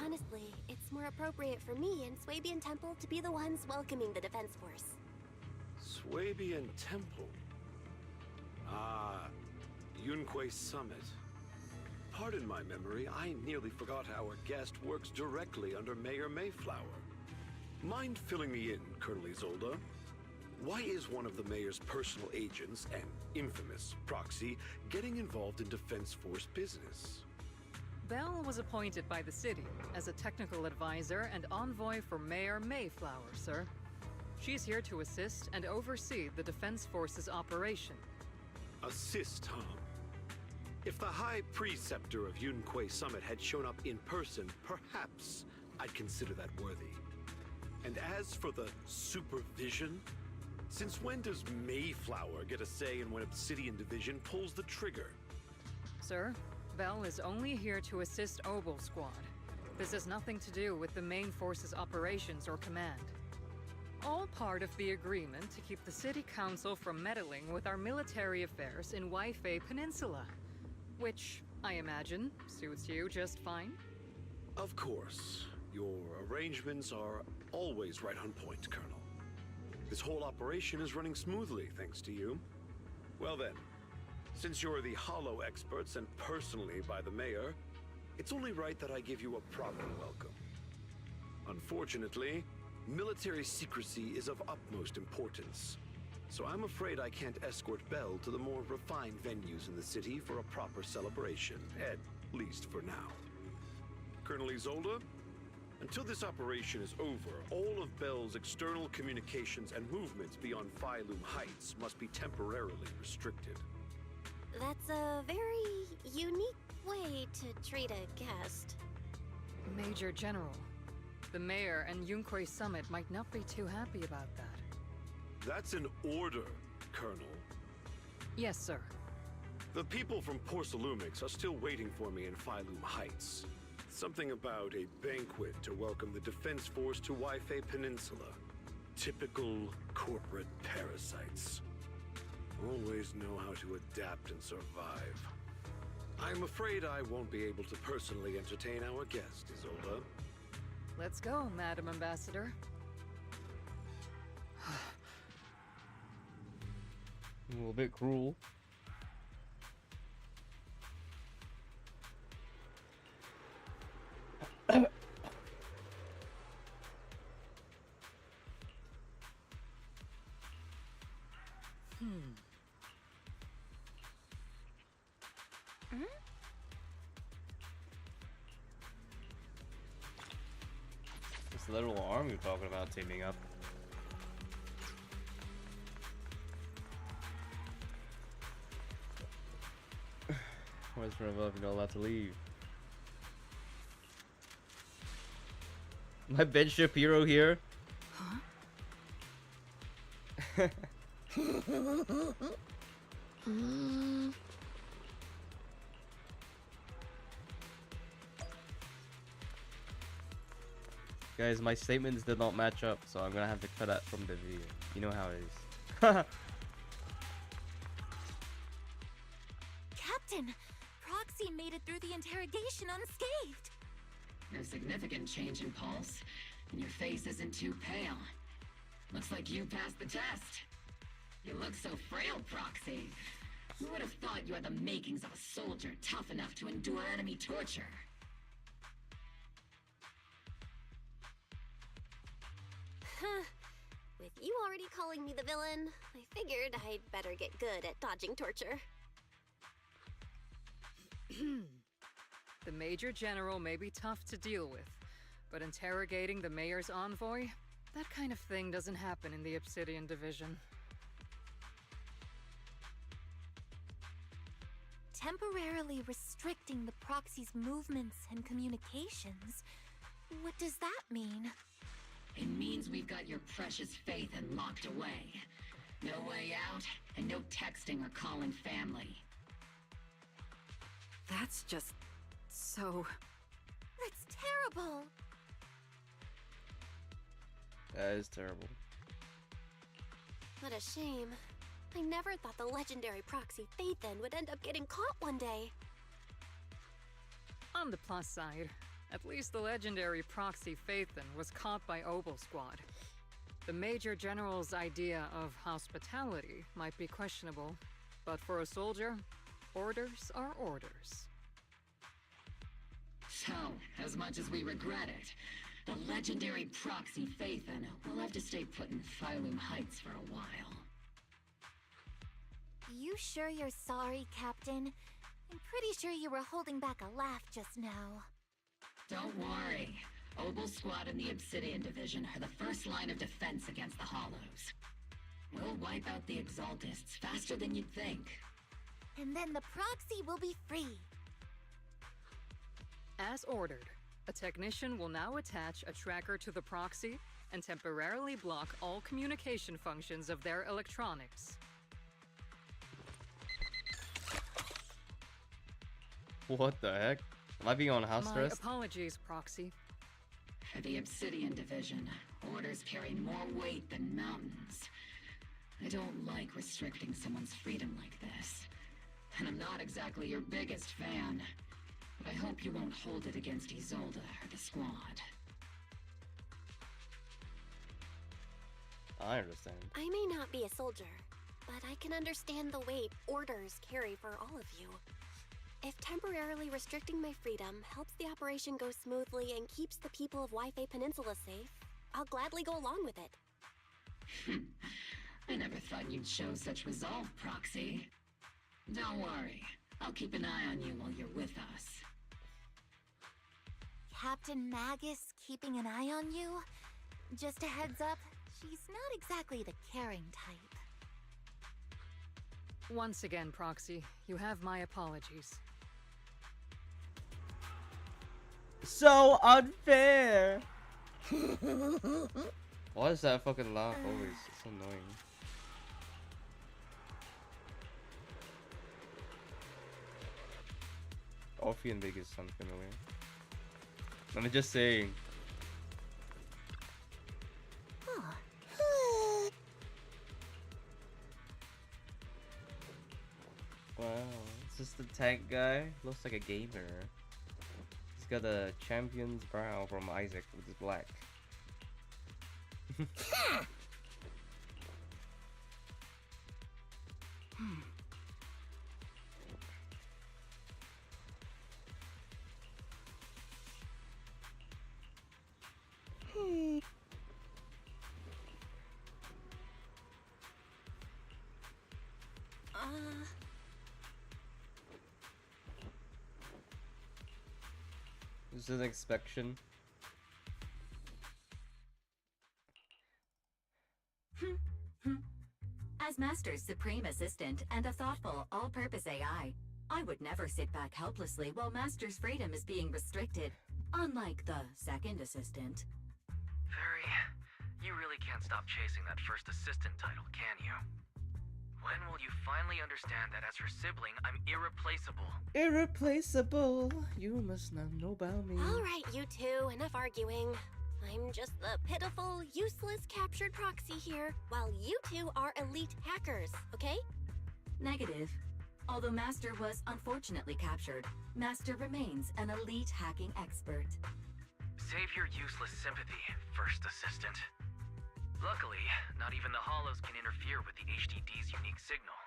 Honestly, it's more appropriate for me and Swabian Temple to be the ones welcoming the Defense Force. Swabian Temple? Ah, Yunquei Summit. Pardon my memory, I nearly forgot our guest works directly under Mayor Mayflower. Mind filling me in, Colonel Isolde? Why is one of the mayor's personal agents, an infamous proxy, getting involved in Defense Force business? Bell was appointed by the city as a technical advisor and envoy for Mayor Mayflower, sir. She's here to assist and oversee the Defense Force's operation. Assist, huh? If the High Preceptor of Yunquei Summit had shown up in person, perhaps I'd consider that worthy. And as for the supervision, since when does Mayflower get a say in when Obsidian Division pulls the trigger? Sir, Bell is only here to assist Obel Squad. This has nothing to do with the main force's operations or command. All part of the agreement to keep the City Council from meddling with our military affairs in Waifei Peninsula. Which, I imagine, suits you just fine? Of course. Your arrangements are always right on point, Colonel. This whole operation is running smoothly, thanks to you. Well then, since you're the Hollow experts and personally by the Mayor, it's only right that I give you a proper welcome. Unfortunately, military secrecy is of utmost importance. So I'm afraid I can't escort Bell to the more refined venues in the city for a proper celebration, at least for now. Colonel Isolde, until this operation is over, all of Bell's external communications and movements beyond Phylum Heights must be temporarily restricted. That's a very unique way to treat a guest. Major General, the Mayor and Yunquei Summit might not be too happy about that. That's an order, Colonel. Yes, sir. The people from Porcelumix are still waiting for me in Phylum Heights. Something about a banquet to welcome the Defense Force to Waifei Peninsula. Typical corporate parasites. Always know how to adapt and survive. I'm afraid I won't be able to personally entertain our guest, Isolde. Let's go, Madam Ambassador. A little bit cruel. this little army you're talking about teaming up. Where's from above? You're not allowed to leave. My Ben Shapiro here. Huh? Guys, my statements did not match up, so I'm gonna have to cut that from the video. You know how it is. Captain, Proxy made it through the interrogation unscathed. No significant change in pulse, and your face isn't too pale. Looks like you passed the test. You look so frail, Proxy. Who would have thought you had the makings of a soldier tough enough to endure enemy torture? With you already calling me the villain, I figured I'd better get good at dodging torture. The Major General may be tough to deal with, but interrogating the Mayor's envoy? That kind of thing doesn't happen in the Obsidian Division. Temporarily restricting the Proxy's movements and communications. What does that mean? It means we've got your precious Phaethon locked away. No way out, and no texting or calling family. That's just so... That's terrible! That is terrible. What a shame. I never thought the legendary proxy Phaethon would end up getting caught one day. On the plus side, at least the legendary proxy Phaethon was caught by Obel Squad. The Major General's idea of hospitality might be questionable, but for a soldier, orders are orders. So, as much as we regret it, the legendary proxy Phaethon will have to stay put in Phylum Heights for a while. You sure you're sorry, Captain? I'm pretty sure you were holding back a laugh just now. Don't worry. Obel Squad and the Obsidian Division are the first line of defense against the Hollows. We'll wipe out the Exaltists faster than you'd think. And then the proxy will be free. As ordered, a technician will now attach a tracker to the proxy and temporarily block all communication functions of their electronics. What the heck? Am I being on house My arrest? apologies, Proxy. For the Obsidian Division, orders carry more weight than mountains. I don't like restricting someone's freedom like this. And I'm not exactly your biggest fan. But I hope you won't hold it against Isolde or the squad. I understand. I may not be a soldier, but I can understand the weight orders carry for all of you. If temporarily restricting my freedom helps the operation go smoothly and keeps the people of Wi-Fi Peninsula safe, I'll gladly go along with it. I never thought you'd show such resolve, Proxy. Don't worry. I'll keep an eye on you while you're with us. Captain Magus keeping an eye on you? Just a heads up, she's not exactly the caring type. Once again, Proxy, you have my apologies. So unfair! Why is that fucking laugh always? It's annoying. Offie and Vegas sound familiar. I'm just saying. Wow, it's just the tank guy. Looks like a gamer. He's got a champion's brow from Isaac, which is black. This is an inspection. Master's supreme assistant and a thoughtful, all-purpose AI. I would never sit back helplessly while Master's freedom is being restricted, unlike the second assistant. Fairy, you really can't stop chasing that first assistant title, can you? When will you finally understand that as her sibling, I'm irreplaceable? Irreplaceable. You must not know about me. All right, you two, enough arguing. I'm just the pitiful, useless captured proxy here, while you two are elite hackers, okay? Negative. Although Master was unfortunately captured, Master remains an elite hacking expert. Save your useless sympathy, first assistant. Luckily, not even the Hollows can interfere with the HDD's unique signal,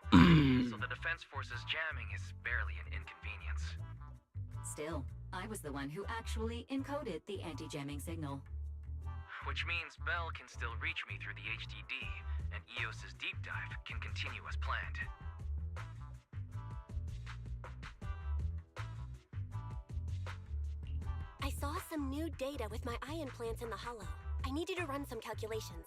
so the Defense Force's jamming is barely an inconvenience. Still, I was the one who actually encoded the anti-jamming signal. Which means Bell can still reach me through the HDD, and EOS's deep dive can continue as planned. I saw some new data with my eye implants in the Hollow. I need you to run some calculations.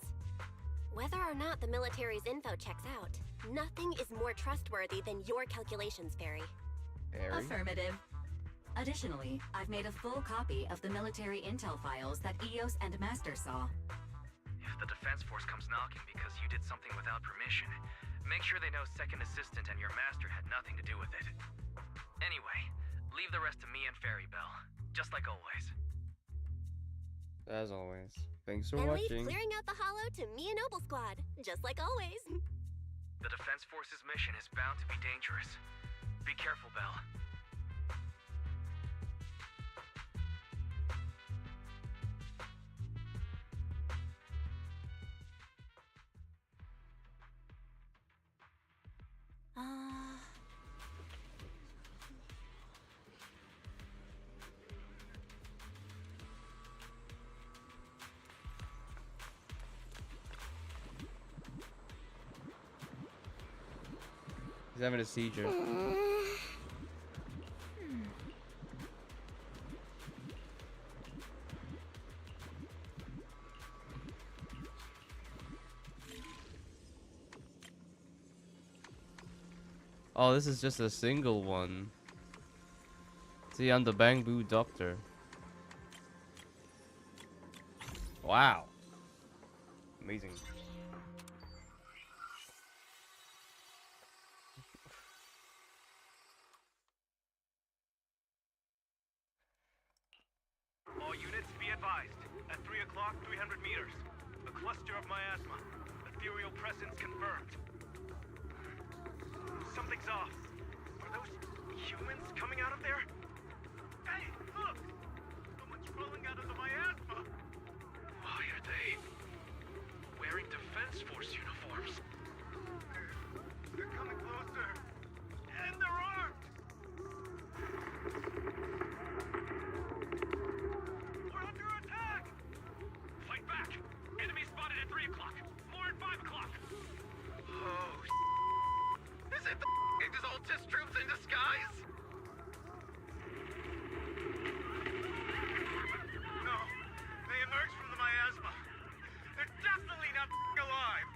Whether or not the military's info checks out, nothing is more trustworthy than your calculations, Fairy. Affirmative. Additionally, I've made a full copy of the military intel files that EOS and Master saw. If the Defense Force comes knocking because you did something without permission, make sure they know Second Assistant and your Master had nothing to do with it. Anyway, leave the rest to me and Fairy Bell, just like always. As always. Thanks for And watching. leave clearing out the Hollow to me and Noble Squad, just like always. The Defense Force's mission is bound to be dangerous. Be careful, Bell. He's having a seizure. Oh, this is just a single one. See, I'm the Bamboo Doctor. Wow. Amazing. All units be advised. At 3 o'clock, 300 meters. A cluster of miasma. Ethereal presence confirmed. Something's off. Are those humans coming out of there? Hey, look! Someone's crawling out of the miasma! Why are they wearing Defense Force uniforms? They're coming closer. And they're armed! We're under attack! Fight back! Enemy spotted at 3 o'clock. More at 5 o'clock. Oh, is it the Exaltus troops in disguise? No, they emerged from the miasma. They're definitely not alive.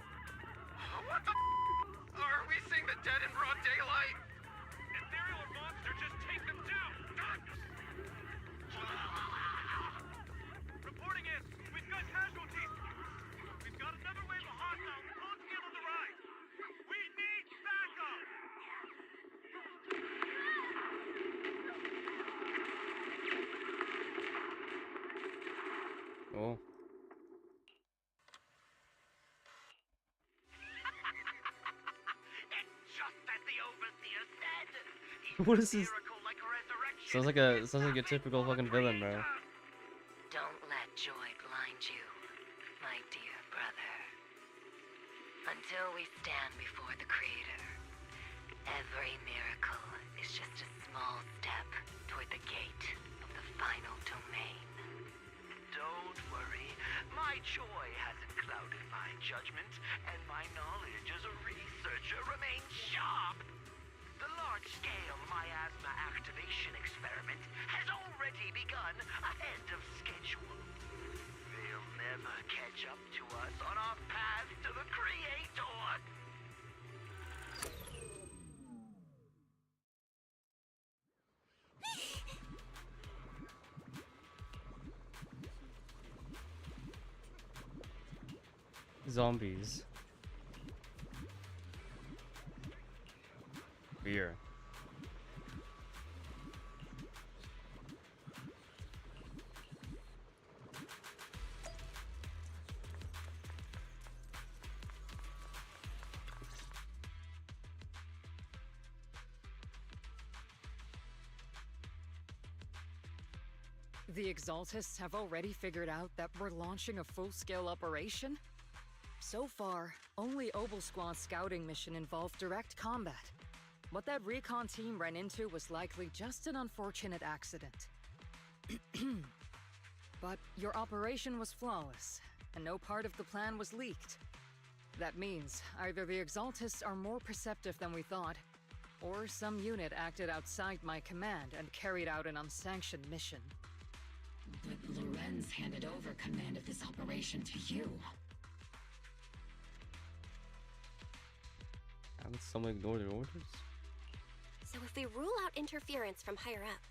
What the are we seeing the dead in broad daylight? Ethereal or monster, just take them down. Reporting in. We've got casualties. We've got another wave of hostiles closing in on the right. We need backup. Oh. It's just as the overseer said. What is this? Sounds like a typical fucking villain, bro. Don't let joy blind you, my dear brother. Until we stand before the Creator, every miracle is just a small step toward the gate of the final domain. Don't worry. My joy hasn't clouded my judgment, and my knowledge as a researcher remains sharp. The large-scale miasma activation experiment has already begun ahead zombies. Beer. The Exaltists have already figured out that we're launching a full-scale operation? So far, only Obel Squad's scouting mission involved direct combat. What that recon team ran into was likely just an unfortunate accident. But your operation was flawless, and no part of the plan was leaked. That means either the Exaltists are more perceptive than we thought, or some unit acted outside my command and carried out an unsanctioned mission. But Lorenz handed over command of this operation to you. Haven't someone ignored their orders? So if we rule out interference from higher up,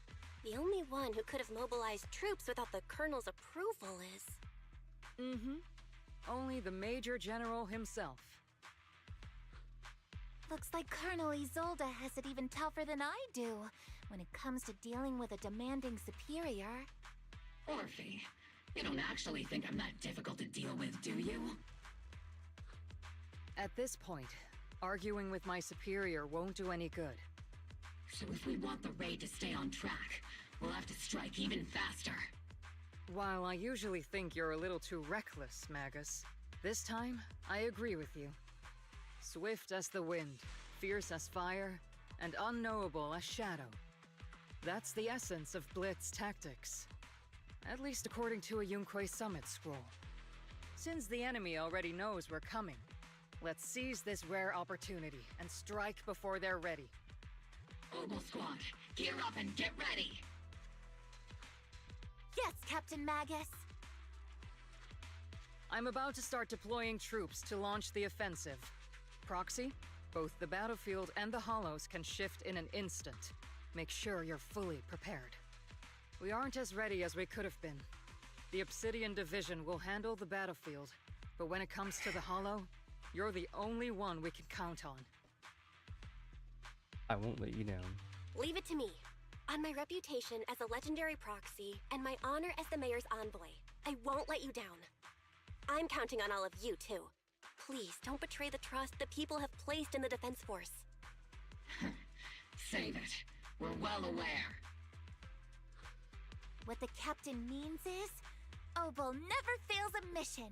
the only one who could have mobilized troops without the Colonel's approval is... Mm-hmm. Only the Major General himself. Looks like Colonel Isolde has it even tougher than I do when it comes to dealing with a demanding superior. Orphe, you don't actually think I'm that difficult to deal with, do you? At this point, arguing with my superior won't do any good. So if we want the raid to stay on track, we'll have to strike even faster. While I usually think you're a little too reckless, Magus, this time, I agree with you. Swift as the wind, fierce as fire, and unknowable as shadow. That's the essence of Blitz tactics. At least according to a Yunquay Summit scroll. Since the enemy already knows we're coming, let's seize this rare opportunity and strike before they're ready. Obel Squad, gear up and get ready! Yes, Captain Magus! I'm about to start deploying troops to launch the offensive. Proxy, both the battlefield and the hollows can shift in an instant. Make sure you're fully prepared. We aren't as ready as we could have been. The Obsidian Division will handle the battlefield, but when it comes to the hollow, you're the only one we can count on. I won't let you down. Leave it to me. On my reputation as a legendary proxy and my honor as the mayor's envoy, I won't let you down. I'm counting on all of you, too. Please don't betray the trust the people have placed in the Defense Force. Save it. We're well aware. What the captain means is, Obel never fails a mission.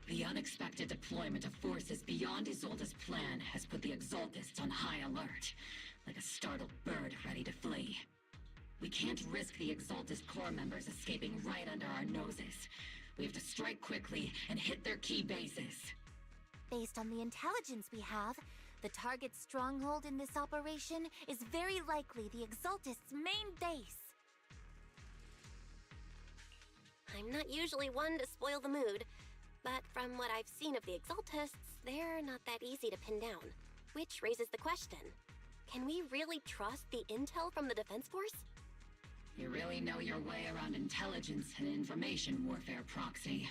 The unexpected deployment of forces beyond Isolde's plan has put the Exaltists on high alert, like a startled bird ready to flee. We can't risk the Exaltist Corps members escaping right under our noses. We have to strike quickly and hit their key bases. Based on the intelligence we have, the target's stronghold in this operation is very likely the Exaltists' main base. I'm not usually one to spoil the mood, but from what I've seen of the Exaltists, they're not that easy to pin down. Which raises the question, can we really trust the intel from the Defense Force? You really know your way around intelligence and information warfare, Proxy.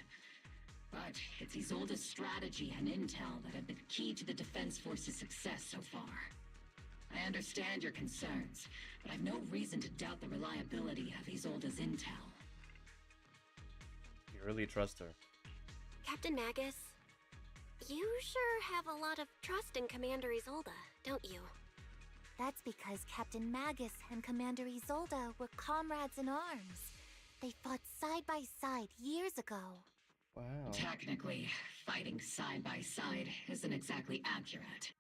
But it's Isolde's strategy and intel that have been key to the Defense Force's success so far. I understand your concerns, but I've no reason to doubt the reliability of Isolde's intel. You really trust her. Captain Magus, you sure have a lot of trust in Commander Isolde, don't you? That's because Captain Magus and Commander Isolde were comrades in arms. They fought side by side years ago. Wow. Technically, fighting side by side isn't exactly accurate.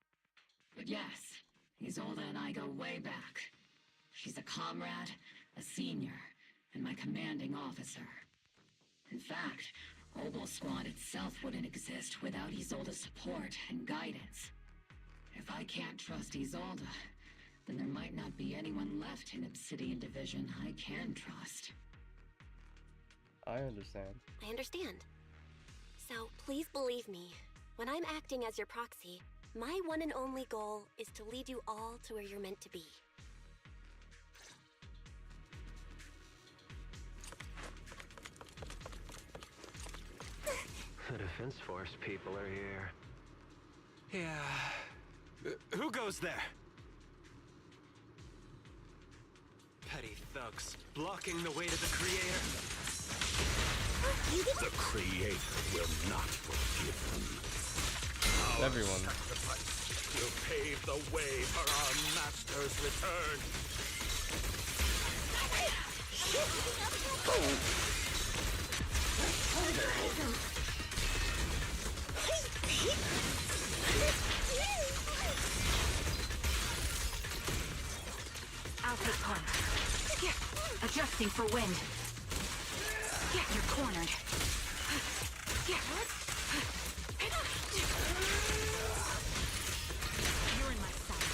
But yes, Isolde and I go way back. She's a comrade, a senior, and my commanding officer. In fact, Obel Squad itself wouldn't exist without Isolda's support and guidance. If I can't trust Isolda, then there might not be anyone left in Obsidian Division I can trust. I understand. I understand. So please believe me, when I'm acting as your proxy, my one and only goal is to lead you all to where you're meant to be. The Defense Force people are here. Yeah. Who goes there? Petty thugs, blocking the way to the Creator. The Creator will not forgive them. Our Everyone. sacrifice will pave the way for our master's return. I'll take point. Adjusting for wind. You're cornered. You're in my sight.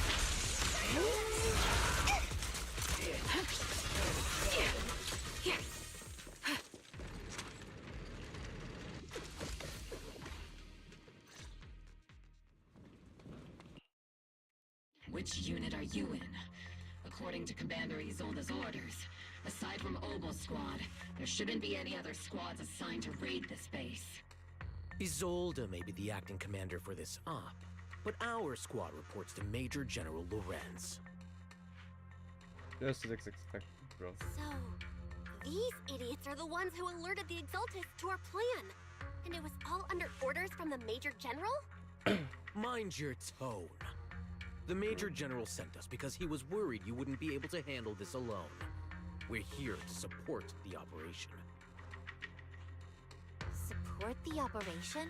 Which unit are you in? According to Commander Isolda's orders, aside from Obel Squad, there shouldn't be any other squads assigned to raid this base. Isolda may be the acting commander for this op, but our squad reports to Major General Lorenz. Just as expected, bro. So, these idiots are the ones who alerted the Exaltists to our plan. And it was all under orders from the Major General? Mind your tone. The Major General sent us because he was worried you wouldn't be able to handle this alone. We're here to support the operation. Support the operation?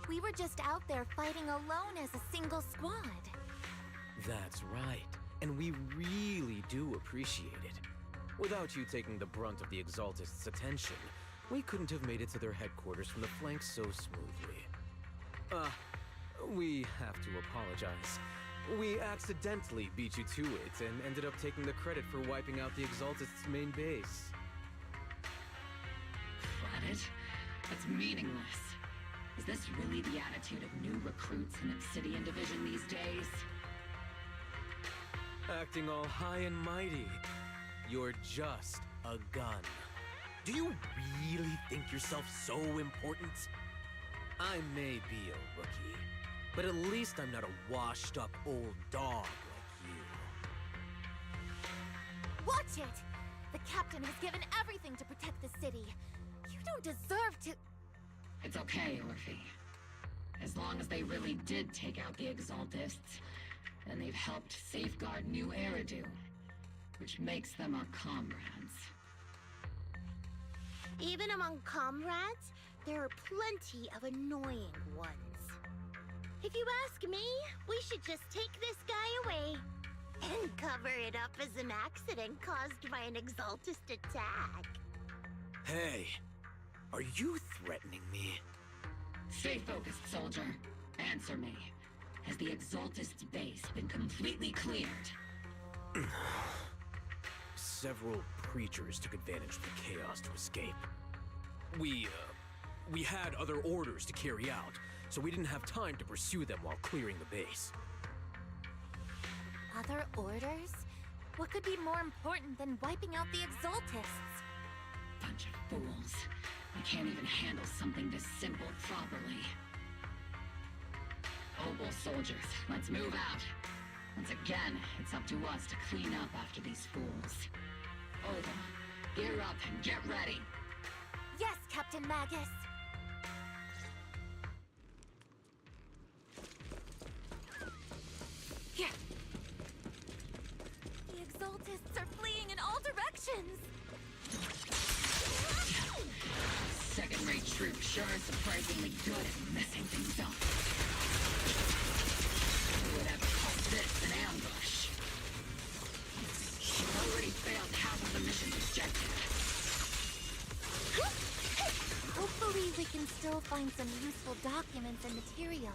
We were just out there fighting alone as a single squad. That's right, and we really do appreciate it. Without you taking the brunt of the Exaltists' attention, we couldn't have made it to their headquarters from the flank so smoothly. We have to apologize. We accidentally beat you to it and ended up taking the credit for wiping out the Exaltists' main base. Credit? That's meaningless. Is this really the attitude of new recruits in Obsidian Division these days? Acting all high and mighty. You're just a gun. Do you really think yourself so important? I may be a rookie, but at least I'm not a washed-up old dog like you. Watch it! The captain has given everything to protect the city. You don't deserve to... It's okay, Orphe. As long as they really did take out the Exaltists, and they've helped safeguard New Eridu, which makes them our comrades. Even among comrades, there are plenty of annoying ones. If you ask me, we should just take this guy away and cover it up as an accident caused by an Exaltist attack. Hey, are you threatening me? Stay focused, soldier. Answer me. Has the Exaltist's base been completely cleared? Several creatures took advantage of the chaos to escape. We had other orders to carry out, so we didn't have time to pursue them while clearing the base. Other orders? What could be more important than wiping out the Exaltists? Bunch of fools. We can't even handle something this simple properly. Obel soldiers, let's move out. Once again, it's up to us to clean up after these fools. Obel, gear up and get ready. Yes, Captain Magus. Yeah. The Exaltists are fleeing in all directions. Second-rate troops sure are surprisingly good at messing things up. Who would ever call this an ambush? You've already failed half of the mission's objective. Hopefully Hopefully we can still find some useful documents and materials.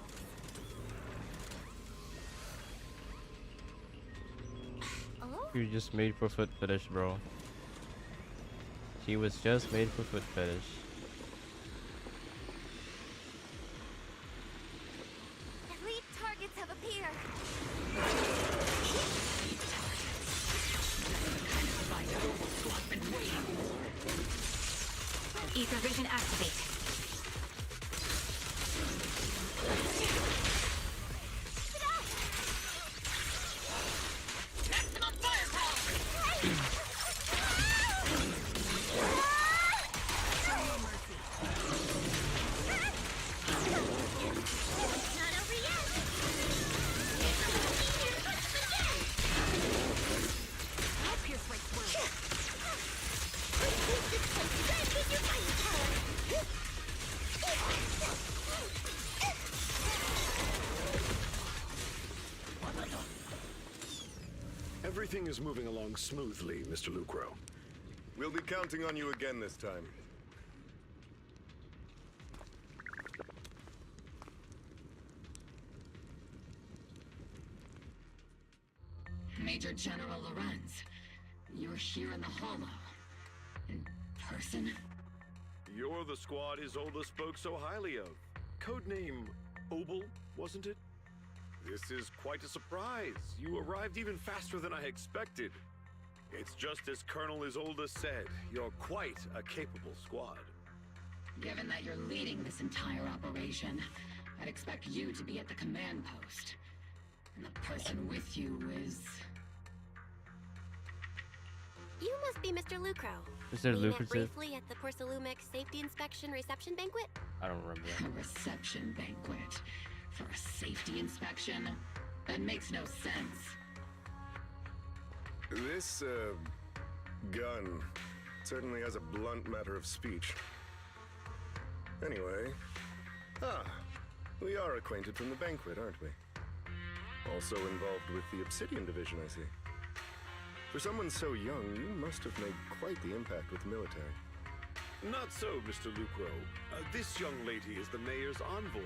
Oh? You're just made for foot fetish, bro. She was just made for foot fetish. Elite targets have appeared. Ether vision activate. Maximum firepower! Not over yet! I'll pierce right through. Everything is moving along smoothly, Mr. Lucro. We'll be counting on you again this time. Major General Lorenz, you're here in the Hollow. In person? You're the squad Isolde spoke so highly of. Codename Obel, wasn't it? This is quite a surprise. You arrived even faster than I expected. It's just as Colonel Isolde said, you're quite a capable squad. Given that you're leading this entire operation, I'd expect you to be at the command post. And the person with you is... You must be Mr. Lucro. Mr. We met Lucrative? briefly at the Porcelumex Safety Inspection Reception Banquet. I don't remember that. A reception banquet for a safety inspection? That makes no sense. This, gun certainly has a blunt matter of speech. Anyway, we are acquainted from the banquet, aren't we? Also involved with the Obsidian Division, I see. For someone so young, you must have made quite the impact with the military. Not so, Mr. Lucro. This young lady is the mayor's envoy,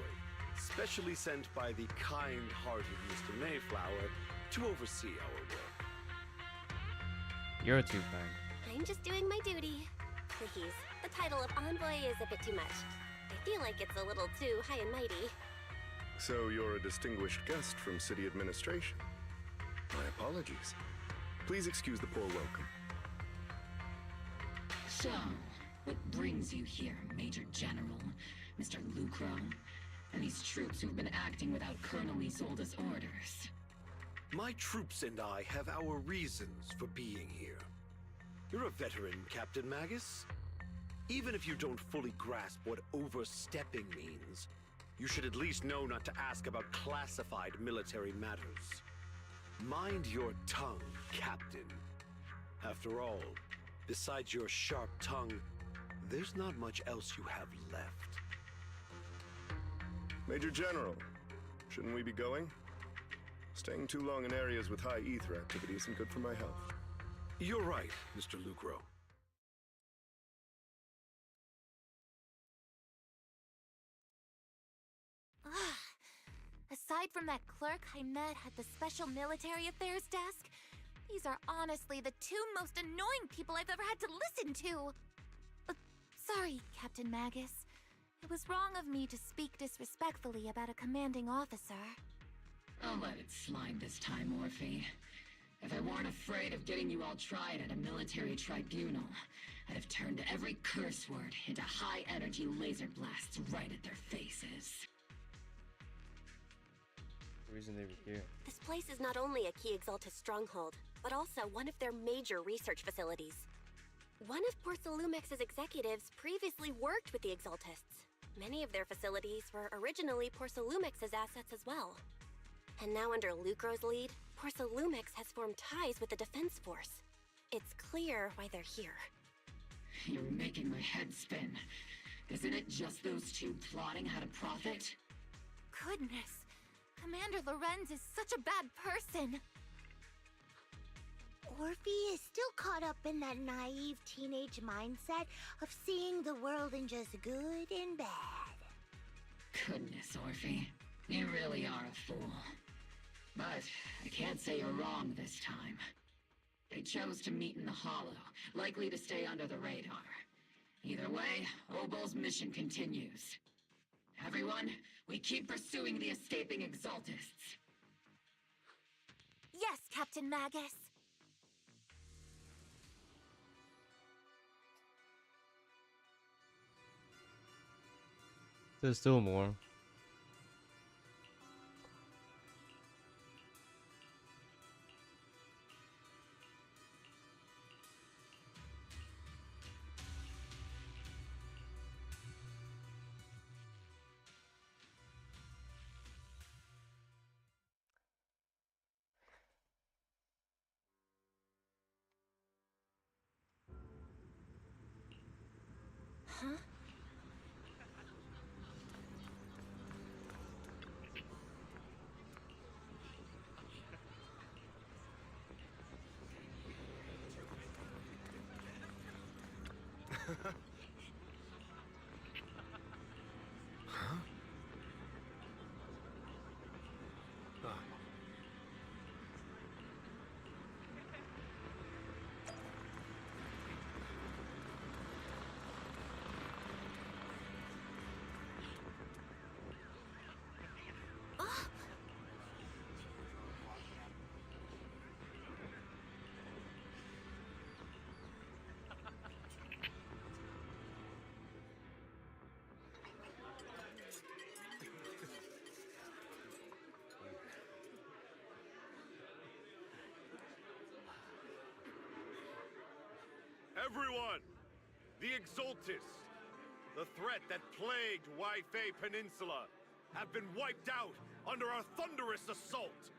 specially sent by the kind-hearted Mr. Mayflower to oversee our work. You're too kind. I'm just doing my duty. Please, the title of envoy is a bit too much. I feel like it's a little too high and mighty. So you're a distinguished guest from city administration. My apologies. Please excuse the poor welcome. So, what brings you here, Major General, Mr. Lucro, and these troops who've been acting without Colonel Isolde's orders? My troops and I have our reasons for being here. You're a veteran, Captain Magus. Even if you don't fully grasp what overstepping means, you should at least know not to ask about classified military matters. Mind your tongue, Captain. After all, besides your sharp tongue, there's not much else you have left. Major General, shouldn't we be going? Staying too long in areas with high ether activity isn't good for my health. You're right, Mr. Lucro. Aside from that clerk I met at the Special Military Affairs desk, these are honestly the two most annoying people I've ever had to listen to. Sorry, Captain Magus. It was wrong of me to speak disrespectfully about a commanding officer. I'll let it slide this time, Morphe. If I weren't afraid of getting you all tried at a military tribunal, I'd have turned every curse word into high-energy laser blasts right at their faces. The reason they were here. This place is not only a key Exaltus stronghold, but also one of their major research facilities. One of Porcelumex's executives previously worked with the Exaltists. Many of their facilities were originally Porcelumex's assets as well. And now under Lucro's lead, Porcelumex has formed ties with the Defense Force. It's clear why they're here. You're making my head spin. Isn't it just those two plotting how to profit? Goodness, Commander Lorenz is such a bad person. Orphe is still caught up in that naive teenage mindset of seeing the world in just good and bad. Goodness, Orphe. You really are a fool. But I can't say you're wrong this time. They chose to meet in the Hollow, likely to stay under the radar. Either way, Obol's mission continues. Everyone, we keep pursuing the escaping Exaltists. Yes, Captain Magus. There's still more. Huh? Huh? Ah. Everyone! The Exaltists, the threat that plagued Waifei Peninsula, have been wiped out under our thunderous assault.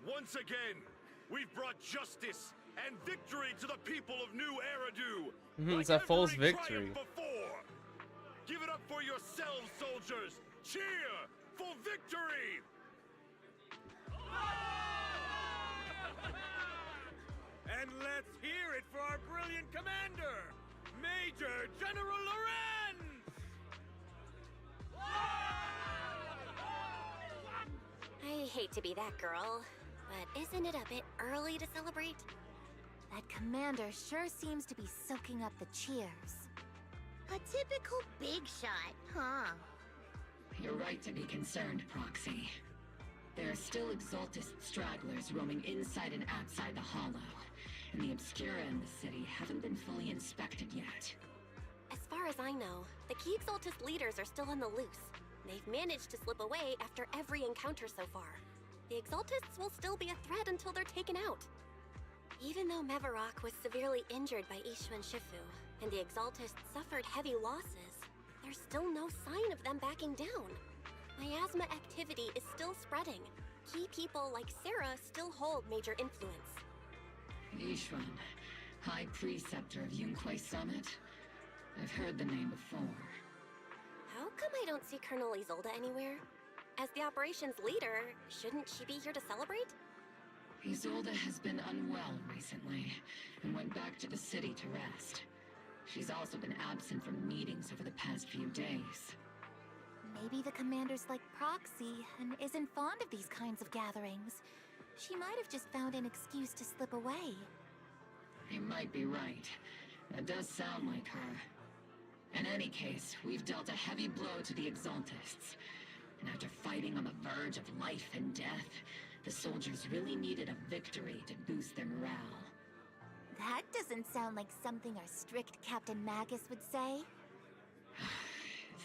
Once again, we've brought justice and victory to the people of New Eridu. It's a false victory. Before. Give it up for yourselves, soldiers! Cheer for victory! And let's hear it for our brilliant commander, Major General Lorenz! I hate to be that girl, but isn't it a bit early to celebrate? That commander sure seems to be soaking up the cheers. A typical big shot, huh? You're right to be concerned, Proxy. There are still Exaltist stragglers roaming inside and outside the Hollow, and the Obscura in the city haven't been fully inspected yet. As far as I know, the key Exaltist leaders are still on the loose. They've managed to slip away after every encounter so far. The Exaltists will still be a threat until they're taken out. Even though Mevarok was severely injured by Ishu and Shifu, and the Exaltists suffered heavy losses, there's still no sign of them backing down. Miasma activity is still spreading. Key people like Sarah still hold major influence. Ishwan, High Preceptor of Yunquay Summit? I've heard the name before. How come I don't see Colonel Isolde anywhere? As the operations leader, shouldn't she be here to celebrate? Isolde has been unwell recently, and went back to the city to rest. She's also been absent from meetings over the past few days. Maybe the commander's like Proxy and isn't fond of these kinds of gatherings. She might have just found an excuse to slip away. You might be right. That does sound like her. In any case, we've dealt a heavy blow to the Exaltists. And after fighting on the verge of life and death, the soldiers really needed a victory to boost their morale. That doesn't sound like something our strict Captain Magus would say.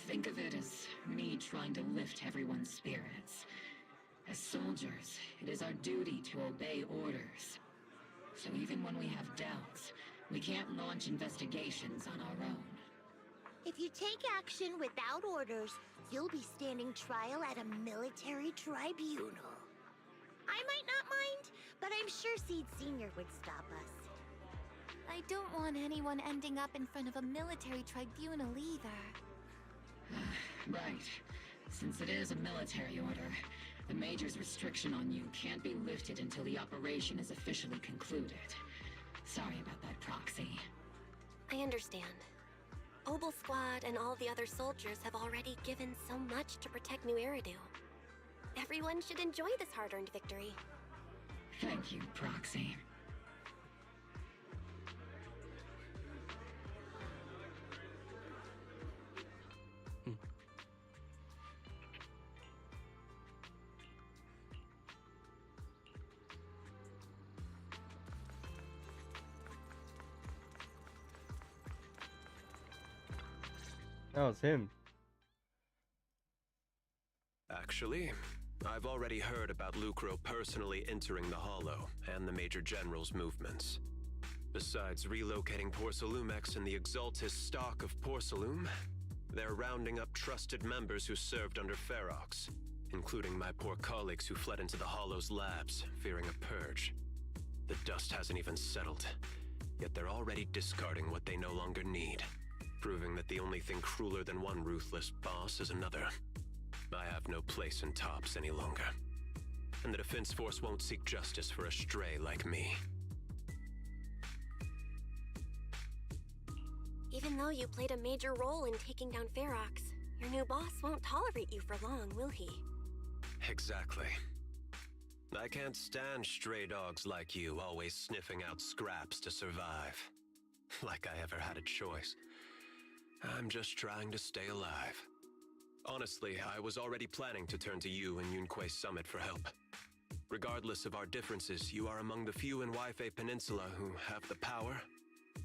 Think of it as me trying to lift everyone's spirits. As soldiers, it is our duty to obey orders. So even when we have doubts, we can't launch investigations on our own. If you take action without orders, you'll be standing trial at a military tribunal. I might not mind, but I'm sure Seed Sr. would stop us. I don't want anyone ending up in front of a military tribunal either. Right. Since it is a military order, the Major's restriction on you can't be lifted until the operation is officially concluded. Sorry about I understand. Obel Squad and all the other soldiers have already given so much to protect New Eridu. Everyone should enjoy this hard-earned victory. Thank you, Proxy. Oh, it's him. Actually, I've already heard about Lucro personally entering the Hollow and the Major General's movements. Besides relocating Porcelumex and the Exaltis stock of Porcelume, they're rounding up trusted members who served under Ferox, including my poor colleagues who fled into the Hollow's labs, fearing a purge. The dust hasn't even settled, yet they're already discarding what they no longer need, proving that the only thing crueler than one ruthless boss is another. I have no place in Tops any longer, and the Defense Force won't seek justice for a stray like me. Even though you played a major role in taking down Ferox, your new boss won't tolerate you for long, will he? Exactly. I can't stand stray dogs like you always sniffing out scraps to survive. Like I ever had a choice. I'm just trying to stay alive. Honestly, I was already planning to turn to you and Yunquay Summit for help. Regardless of our differences, you are among the few in Waifei Peninsula who have the power,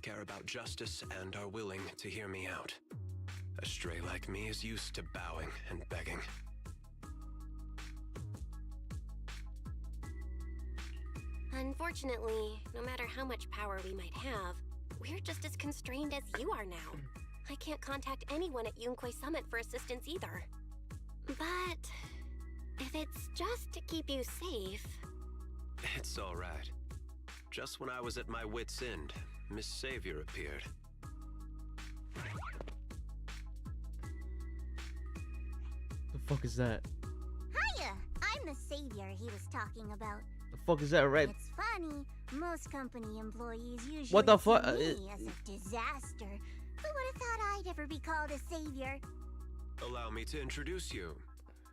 care about justice, and are willing to hear me out. A stray like me is used to bowing and begging. Unfortunately, no matter how much power we might have, we're just as constrained as you are now. I can't contact anyone at Yunquay Summit for assistance either. But if it's just to keep you safe... It's all right. Just when I was at my wit's end, Miss Savior appeared. The fuck is that? Hiya! I'm the savior he was talking about. The fuck is that, right? It's funny. Most company employees usually What the fuck? see me as a disaster. Who would have thought I'd ever be called a savior? Allow me to introduce you.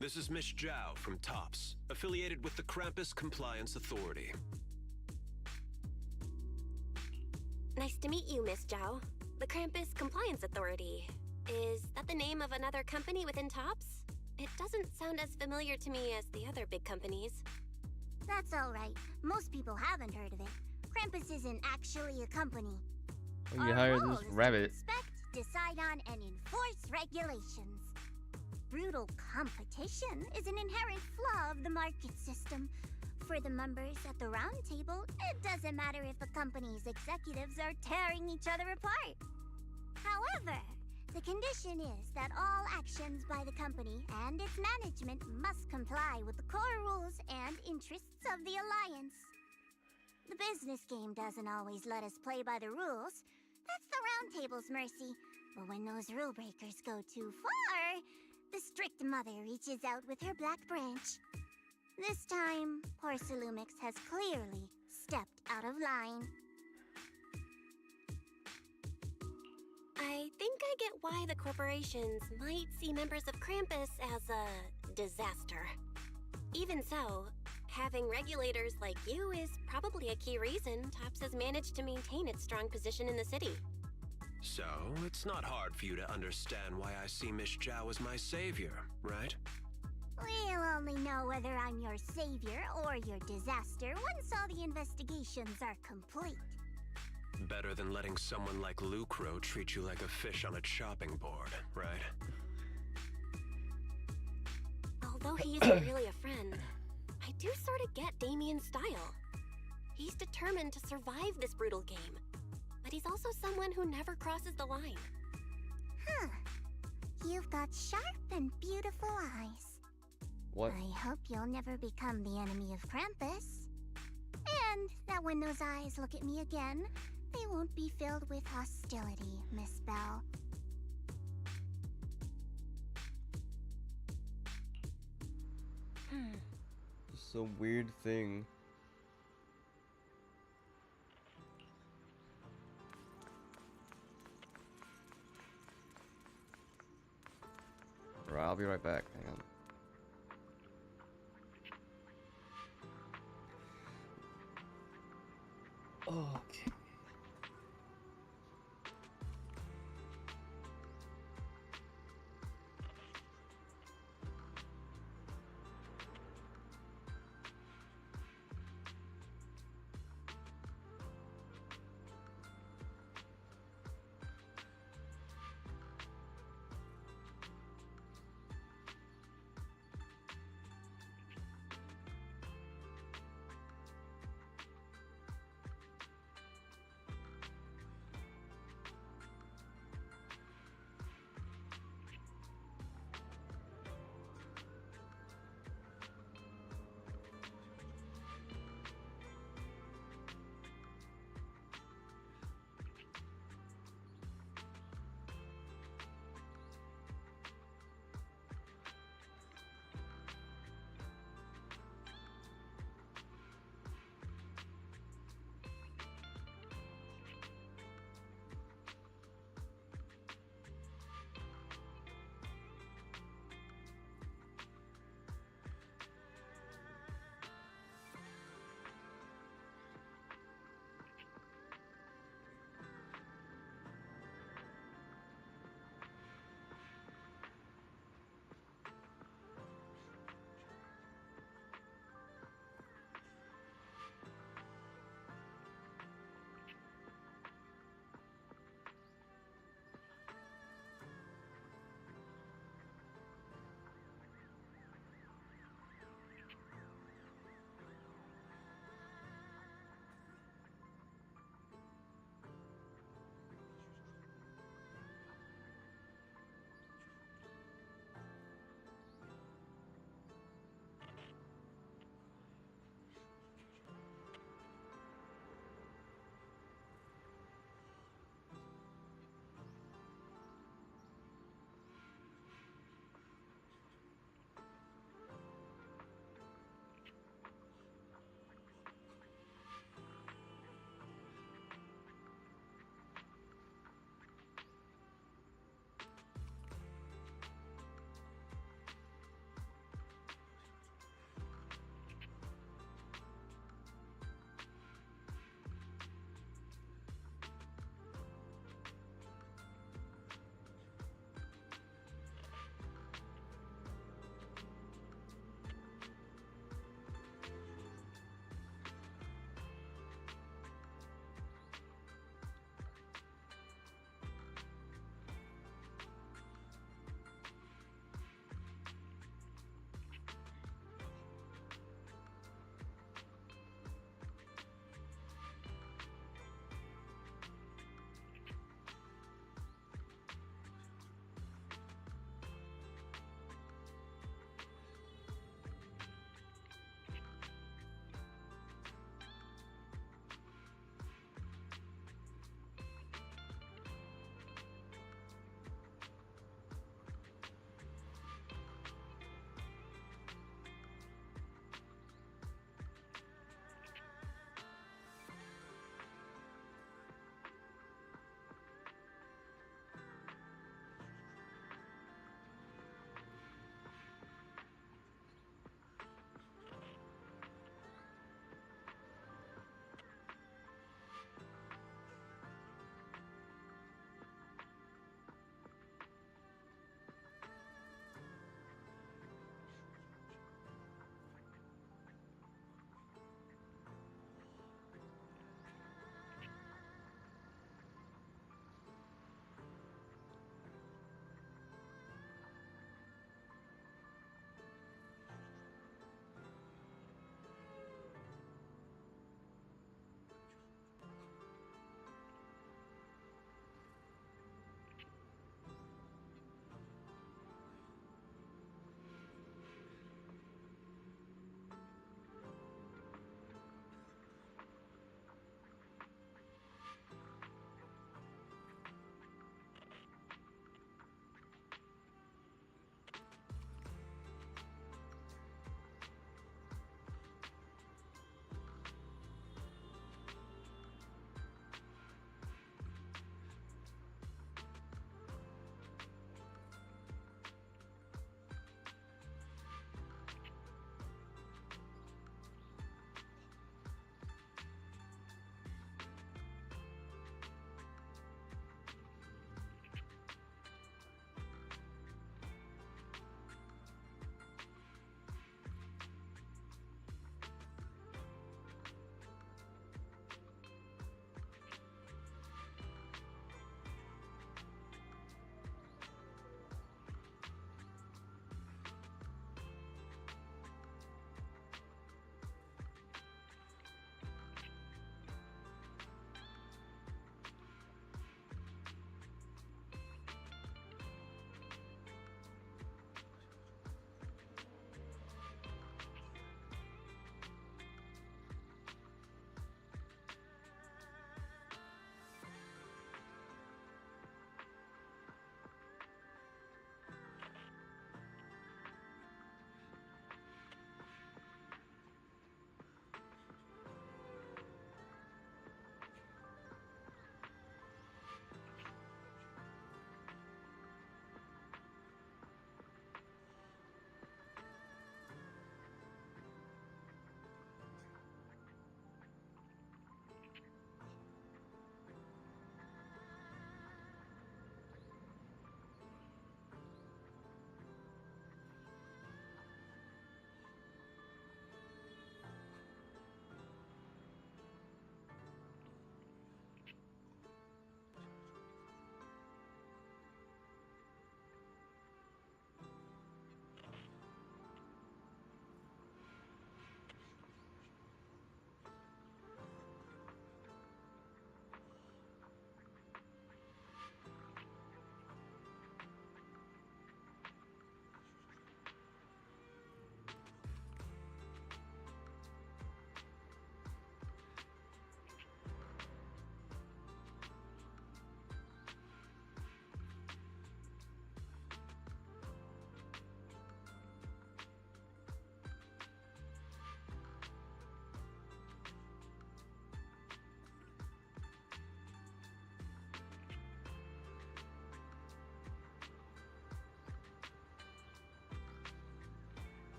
This is Miss Zhao from TOPS, affiliated with the Krampus Compliance Authority. Nice to meet you, Miss Zhao. The Krampus Compliance Authority. Is that the name of another company within TOPS? It doesn't sound as familiar to me as the other big companies. That's all right. Most people haven't heard of it. Krampus isn't actually a company. When you hire this rabbit. Inspect, decide on, and enforce regulations. Brutal competition is an inherent flaw of the market system. For the members at the round table, it doesn't matter if a company's executives are tearing each other apart. However, the condition is that all actions by the company and its management must comply with the core rules and interests of the Alliance. The business game doesn't always let us play by the rules. That's the round table's mercy. But when those rule breakers go too far, the strict mother reaches out with her black branch. This time, Porcelumix has clearly stepped out of line. I think I get why the corporations might see members of Krampus as a disaster. Even so, having regulators like you is probably a key reason TOPS has managed to maintain its strong position in the city. So, it's not hard for you to understand why I see Miss Zhao as my savior, right? We'll only know whether I'm your savior or your disaster once all the investigations are complete. Better than letting someone like Lucro treat you like a fish on a chopping board, right? Although he isn't really a friend, I do sort of get Damien's style. He's determined to survive this brutal game, but he's also someone who never crosses the line. Huh. You've got sharp and beautiful eyes. What? I hope you'll never become the enemy of Krampus. And that when those eyes look at me again, they won't be filled with hostility, Miss Bell. It's a weird thing. I'll be right back. Hang on. Okay.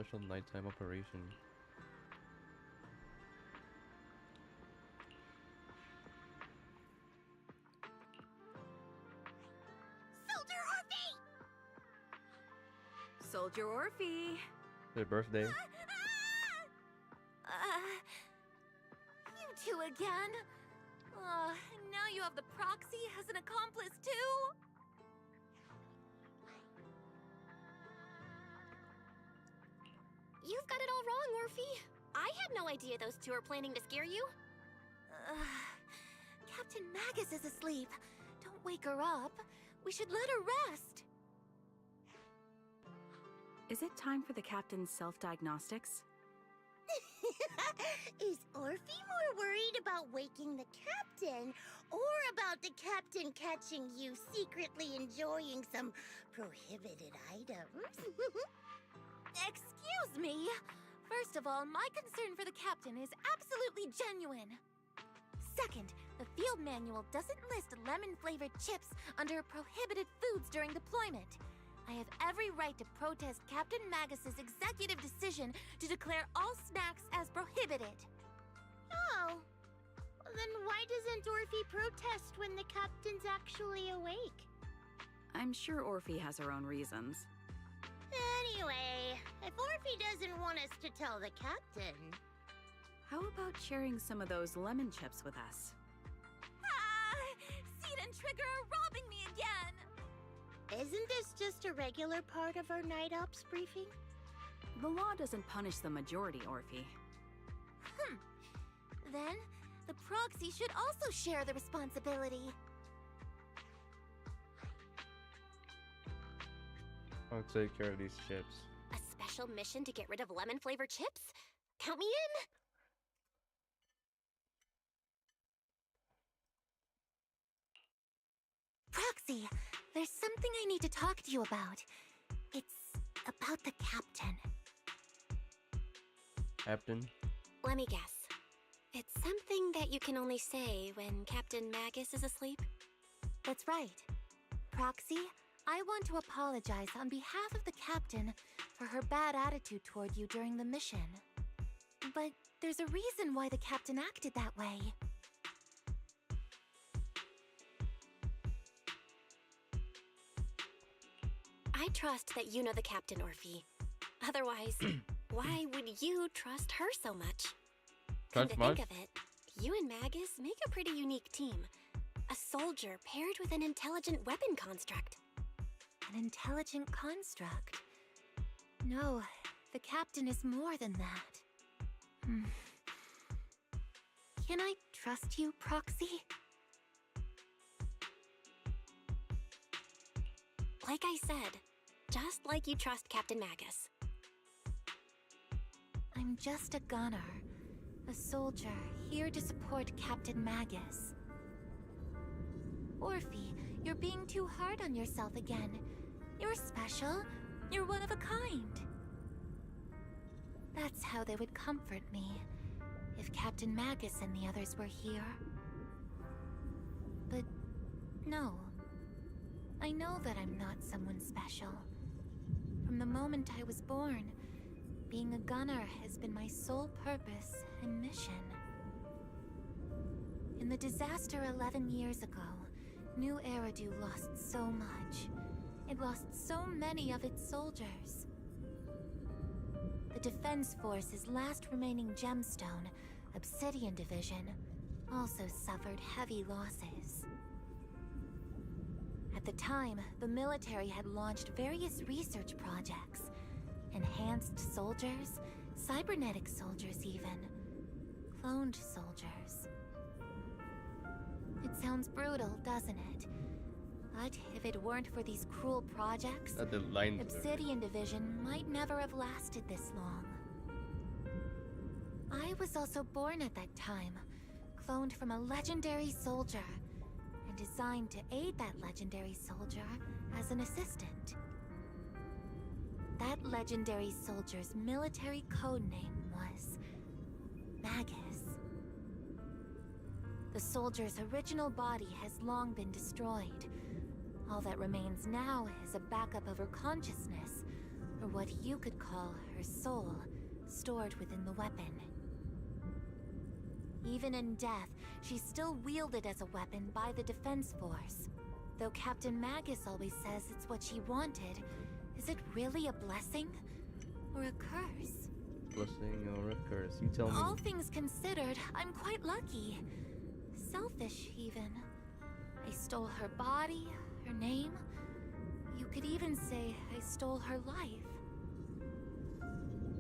Special nighttime operation. Soldier Orphe! Their birthday. You two again? Now you have the proxy as an accomplice too? You've got it all wrong, Orphe. I had no idea those two were planning to scare you. Captain Magus is asleep. Don't wake her up. We should let her rest. Is it time for the captain's self-diagnostics? Is Orphe more worried about waking the captain or about the captain catching you secretly enjoying some prohibited items? Excuse me. First of all, my concern for the captain is absolutely genuine. Second, the field manual doesn't list lemon-flavored chips under prohibited foods during deployment. I have every right to protest Captain Magus's executive decision to declare all snacks as prohibited. Oh. Well, then why doesn't Orphe protest when the captain's actually awake? I'm sure Orphe has her own reasons. Anyway, if Orphe doesn't want us to tell the captain... How about sharing some of those lemon chips with us? Seed and Trigger are robbing me again! Isn't this just a regular part of our night ops briefing? The law doesn't punish the majority, Orphe. Then, the proxy should also share the responsibility. I'll take care of these chips. A special mission to get rid of lemon-flavored chips? Count me in! Proxy, there's something I need to talk to you about. It's about the captain. Captain? Let me guess. It's something that you can only say when Captain Magus is asleep? That's right. Proxy, I want to apologize on behalf of the captain for her bad attitude toward you during the mission. But there's a reason why the captain acted that way. I trust that you know the captain, Orphe. Otherwise, why would you trust her so much? Come to think of it, you and Magus make a pretty unique team. A soldier paired with an intelligent weapon construct. An intelligent construct? No, the captain is more than that. Can I trust you, Proxy? Like I said, just like you trust Captain Magus. I'm just a gunner. A soldier, here to support Captain Magus. Orphe, you're being too hard on yourself again. You're special. You're one of a kind. That's how they would comfort me, if Captain Magus and the others were here. But no. I know that I'm not someone special. From the moment I was born, being a gunner has been my sole purpose and mission. In the disaster 11 years ago, New Eridu lost so much. It lost so many of its soldiers. The Defense Force's last remaining gemstone, Obsidian Division, also suffered heavy losses. At the time, the military had launched various research projects. Enhanced soldiers, cybernetic soldiers even. Cloned soldiers. It sounds brutal, doesn't it? But if it weren't for these cruel projects, Obsidian Division might never have lasted this long. I was also born at that time, cloned from a legendary soldier, and designed to aid that legendary soldier as an assistant. That legendary soldier's military codename was Magus. The soldier's original body has long been destroyed. All that remains now is a backup of her consciousness, or what you could call her soul, stored within the weapon. Even in death, she's still wielded as a weapon by the Defense Force. Though Captain Magus always says it's what she wanted, is it really a blessing or a curse? Blessing or a curse? You tell me. All things considered, I'm quite lucky. Selfish, even. I stole her body, her name. You could even say I stole her life.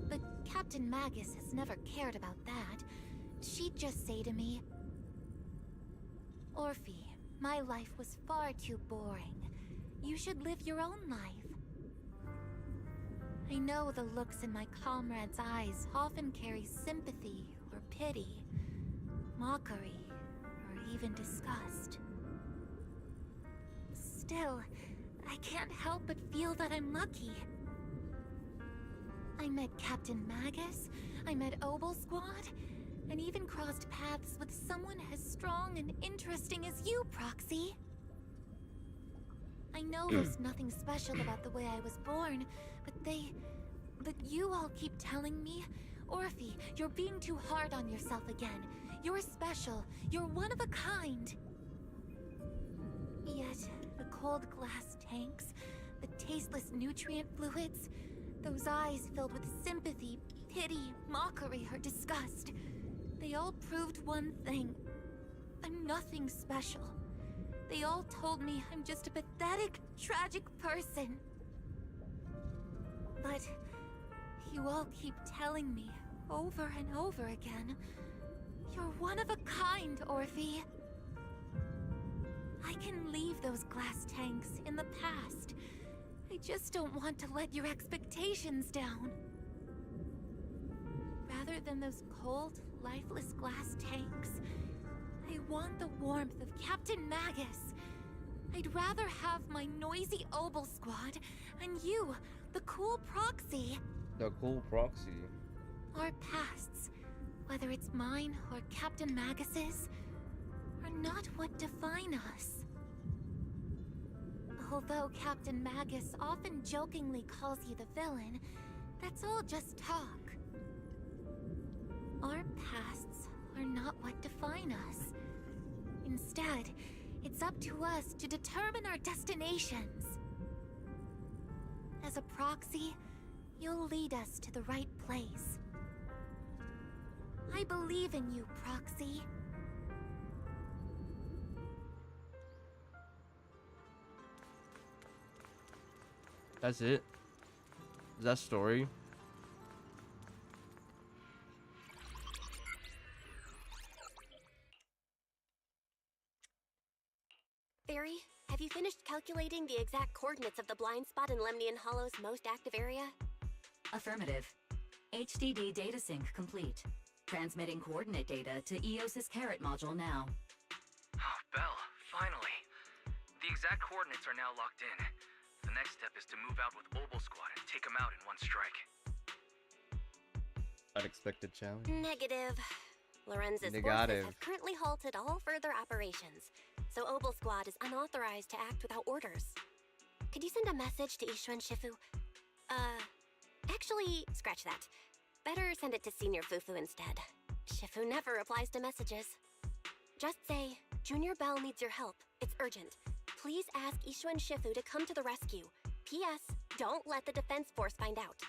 But Captain Magus has never cared about that. She'd just say to me, Orphe, my life was far too boring. You should live your own life. I know the looks in my comrades' eyes often carry sympathy or pity, mockery, or even disgust. Still, I can't help but feel that I'm lucky. I met Captain Magus, I met Obel Squad, and even crossed paths with someone as strong and interesting as you, Proxy. I know there's nothing special about the way I was born, but you all keep telling me, Orphe, you're being too hard on yourself again. You're special. You're one of a kind. Yet, the cold glass tanks, the tasteless nutrient fluids, those eyes filled with sympathy, pity, mockery, or disgust, they all proved one thing. I'm nothing special. They all told me I'm just a pathetic, tragic person. But you all keep telling me over and over again, you're one of a kind, Orphe. I can leave those glass tanks in the past. I just don't want to let your expectations down. Rather than those cold, lifeless glass tanks, I want the warmth of Captain Magus. I'd rather have my noisy Obel Squad and you, the cool Proxy. The cool Proxy. Our pasts, whether it's mine or Captain Magus's, are not what define us. Although Captain Magus often jokingly calls you the villain, that's all just talk. Our pasts are not what define us. Instead, it's up to us to determine our destinations. As a Proxy, you'll lead us to the right place. I believe in you, Proxy. That's it? Is that story? Barry, have you finished calculating the exact coordinates of the blind spot in Lemnian Hollow's most active area? Affirmative. HDD data sync complete. Transmitting coordinate data to EOS's Carrot module now. Oh, Belle, finally. The exact coordinates are now locked in. The next step is to move out with Obel Squad and take them out in one strike. Unexpected challenge. Negative. Lorenz's forces have currently halted all further operations, so Obel Squad is unauthorized to act without orders. Could you send a message to Ishu and Shifu? Actually, scratch that. Better send it to Senior Fufu instead. Shifu never replies to messages. Just say, Junior Bell needs your help. It's urgent. Please ask Ishu and Shifu to come to the rescue. P.S. Don't let the Defense Force find out.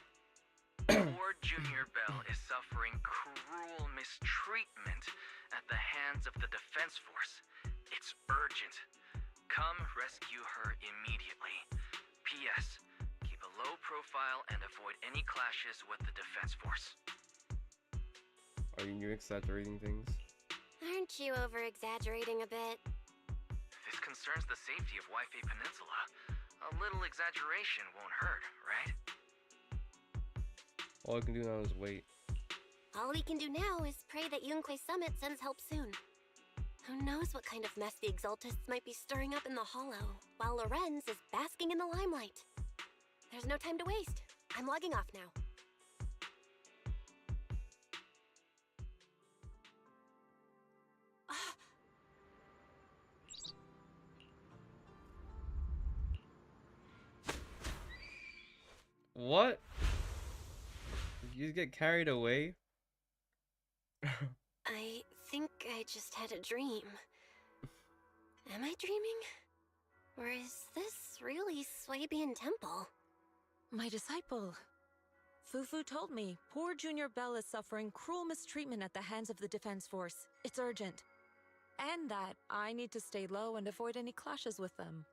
Poor Junior Bell is suffering cruel mistreatment at the hands of the Defense Force. It's urgent. Come rescue her immediately. P.S. Keep a low profile and avoid any clashes with the Defense Force. Are you exaggerating things? Aren't you over-exaggerating a bit? This concerns the safety of Wi-Fi Peninsula. A little exaggeration won't hurt, right? All I can do now is wait. All we can do now is pray that Yunquay Summit sends help soon. Who knows what kind of mess the Exaltists might be stirring up in the Hollow, while Lorenz is basking in the limelight. There's no time to waste. I'm logging off now. What? Did you get carried away? I think I just had a dream. Am I dreaming? Or is this really Swabian Temple? My disciple. Fufu told me poor Junior Bell is suffering cruel mistreatment at the hands of the Defense Force. It's urgent. And that I need to stay low and avoid any clashes with them.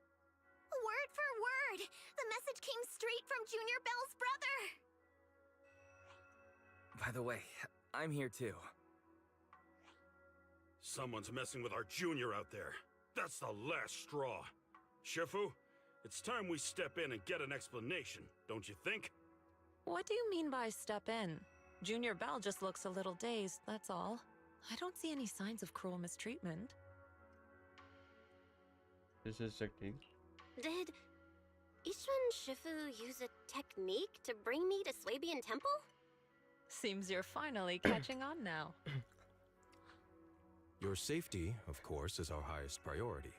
Word for word! The message came straight from Junior Bell's brother! By the way, I'm here too. Someone's messing with our junior out there. That's the last straw. Shifu, it's time we step in and get an explanation, don't you think? What do you mean by step in? Junior Bell just looks a little dazed, that's all. I don't see any signs of cruel mistreatment. This is technique. Did Ishun Shifu use a technique to bring me to Swabian Temple? Seems you're finally catching on now. Your safety, of course, is our highest priority.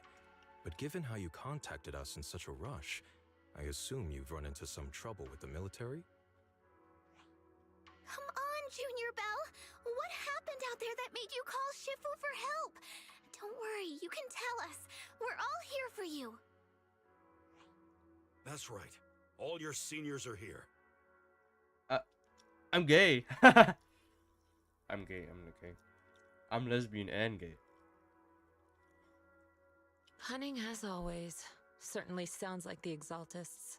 But given how you contacted us in such a rush, I assume you've run into some trouble with the military? Come on, Junior Bell! What happened out there that made you call Shifu for help? Don't worry, you can tell us. We're all here for you. That's right. All your seniors are here. I'm gay. I'm gay. I'm lesbian and gay. Cunning as always. Certainly sounds like the Exaltists.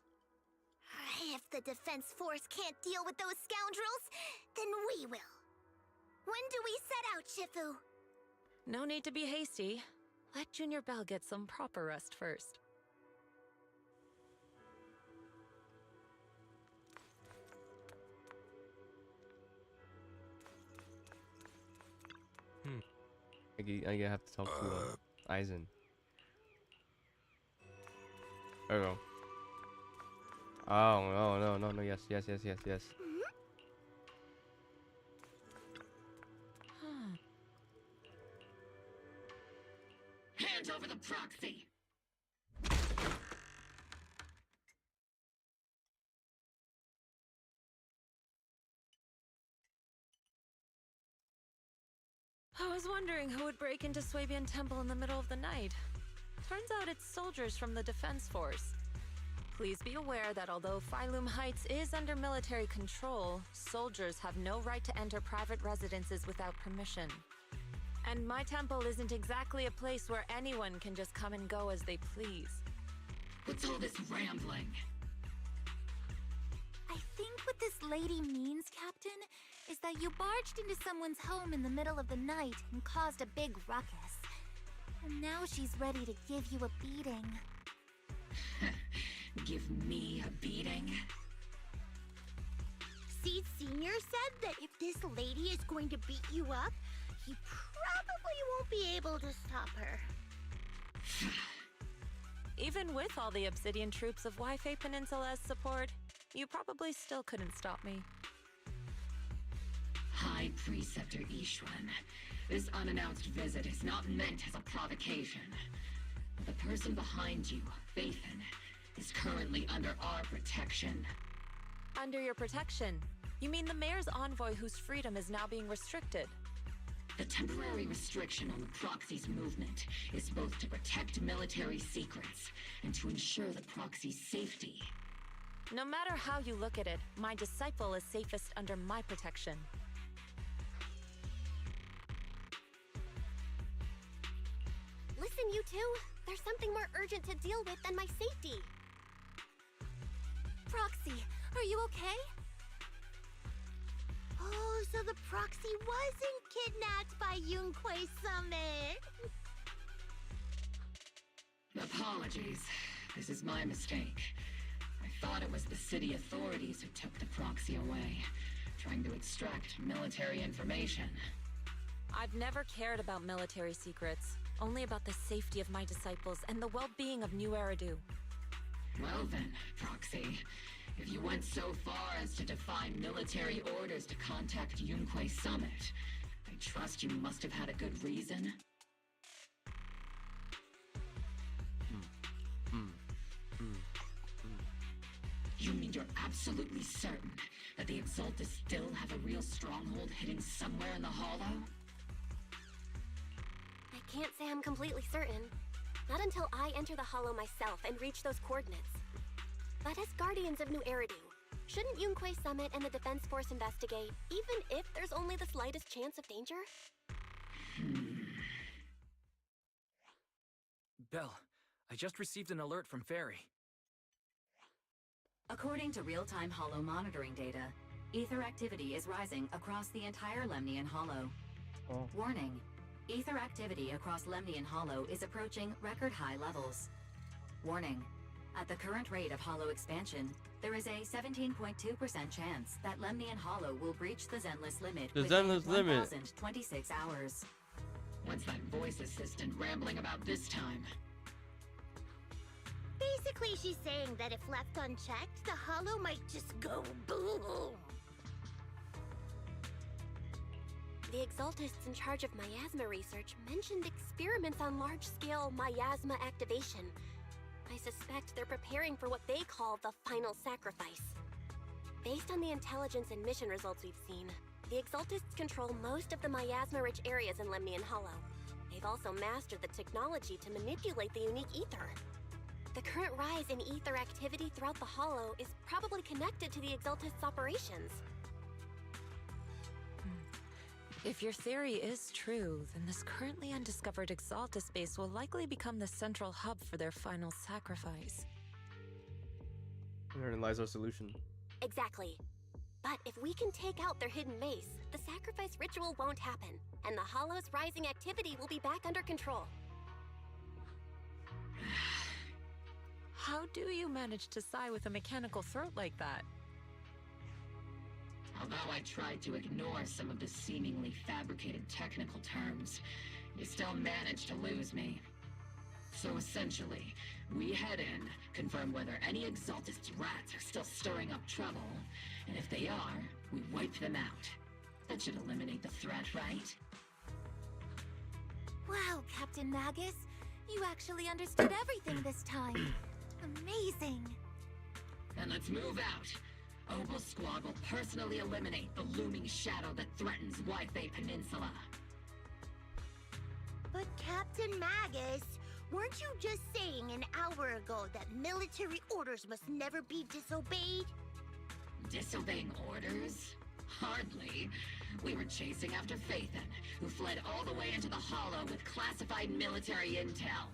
If the Defense Force can't deal with those scoundrels, then we will. When do we set out, Shifu? No need to be hasty. Let Junior Bell get some proper rest first. I have to talk to Aizen. There we go. Oh, no, yes. Hand over the proxy! I was wondering who would break into Swabian Temple in the middle of the night. Turns out it's soldiers from the Defense Force. Please be aware that although Phylum Heights is under military control, soldiers have no right to enter private residences without permission. And my temple isn't exactly a place where anyone can just come and go as they please. What's all this rambling? I think what this lady means, Captain, is that you barged into someone's home in the middle of the night and caused a big ruckus. And now she's ready to give you a beating. Give me a beating? Seed Senior said that if this lady is going to beat you up, he probably won't be able to stop her. Even with all the Obsidian troops of Wi-Fi Peninsula's support, you probably still couldn't stop me. High Preceptor Ishwan, this unannounced visit is not meant as a provocation. The person behind you, Bathan, is currently under our protection. Under your protection? You mean the mayor's envoy whose freedom is now being restricted? The temporary restriction on the proxy's movement is both to protect military secrets and to ensure the proxy's safety. No matter how you look at it, my disciple is safest under my protection. Listen, you two. There's something more urgent to deal with than my safety. Proxy, are you okay? Oh, so the proxy wasn't kidnapped by Yunquei Summit. Apologies. This is my mistake. I thought it was the city authorities who took the proxy away, trying to extract military information. I've never cared about military secrets, only about the safety of my disciples and the well-being of New Eridu. Well then, Proxy, if you went so far as to defy military orders to contact Yunquei Summit, I trust you must have had a good reason. You mean your you're absolutely certain that the Exaltists still have a real stronghold hidden somewhere in the Hollow? I can't say I'm completely certain. Not until I enter the Hollow myself and reach those coordinates. But as Guardians of New Eridu, shouldn't Yunquay Summit and the Defense Force investigate, even if there's only the slightest chance of danger? Belle, I just received an alert from Fairy. According to real-time Hollow monitoring data, ether activity is rising across the entire Lemnian Hollow. Oh. Warning, ether activity across Lemnian Hollow is approaching record-high levels. Warning, at the current rate of Hollow expansion, there is a 17.2% chance that Lemnian Hollow will breach the zenless limit within 1,026 hours. What's that voice assistant rambling about this time? Basically, she's saying that if left unchecked, the Hollow might just go boom. The Exaltists in charge of miasma research mentioned experiments on large-scale miasma activation. I suspect they're preparing for what they call the final sacrifice. Based on the intelligence and mission results we've seen, the Exaltists control most of the miasma-rich areas in Lemnian Hollow. They've also mastered the technology to manipulate the unique ether. The current rise in ether activity throughout the Hollow is probably connected to the Exaltists' operations. If your theory is true, then this currently undiscovered Exaltus base will likely become the central hub for their final sacrifice. Therein lies our solution. Exactly. But if we can take out their hidden base, the sacrifice ritual won't happen, and the Hollow's rising activity will be back under control. How do you manage to sigh with a mechanical throat like that? Although I tried to ignore some of the seemingly fabricated technical terms, you still managed to lose me. So essentially, we head in, confirm whether any Exaltist rats are still stirring up trouble, and if they are, we wipe them out. That should eliminate the threat, right? Wow, Captain Magus. You actually understood everything this time. Amazing. Then let's move out. Opal Squad will personally eliminate the looming shadow that threatens Wi-Fi Peninsula. But Captain Magus, weren't you just saying an hour ago that military orders must never be disobeyed? Disobeying orders? Hardly. We were chasing after Phaethon, who fled all the way into the Hollow with classified military intel.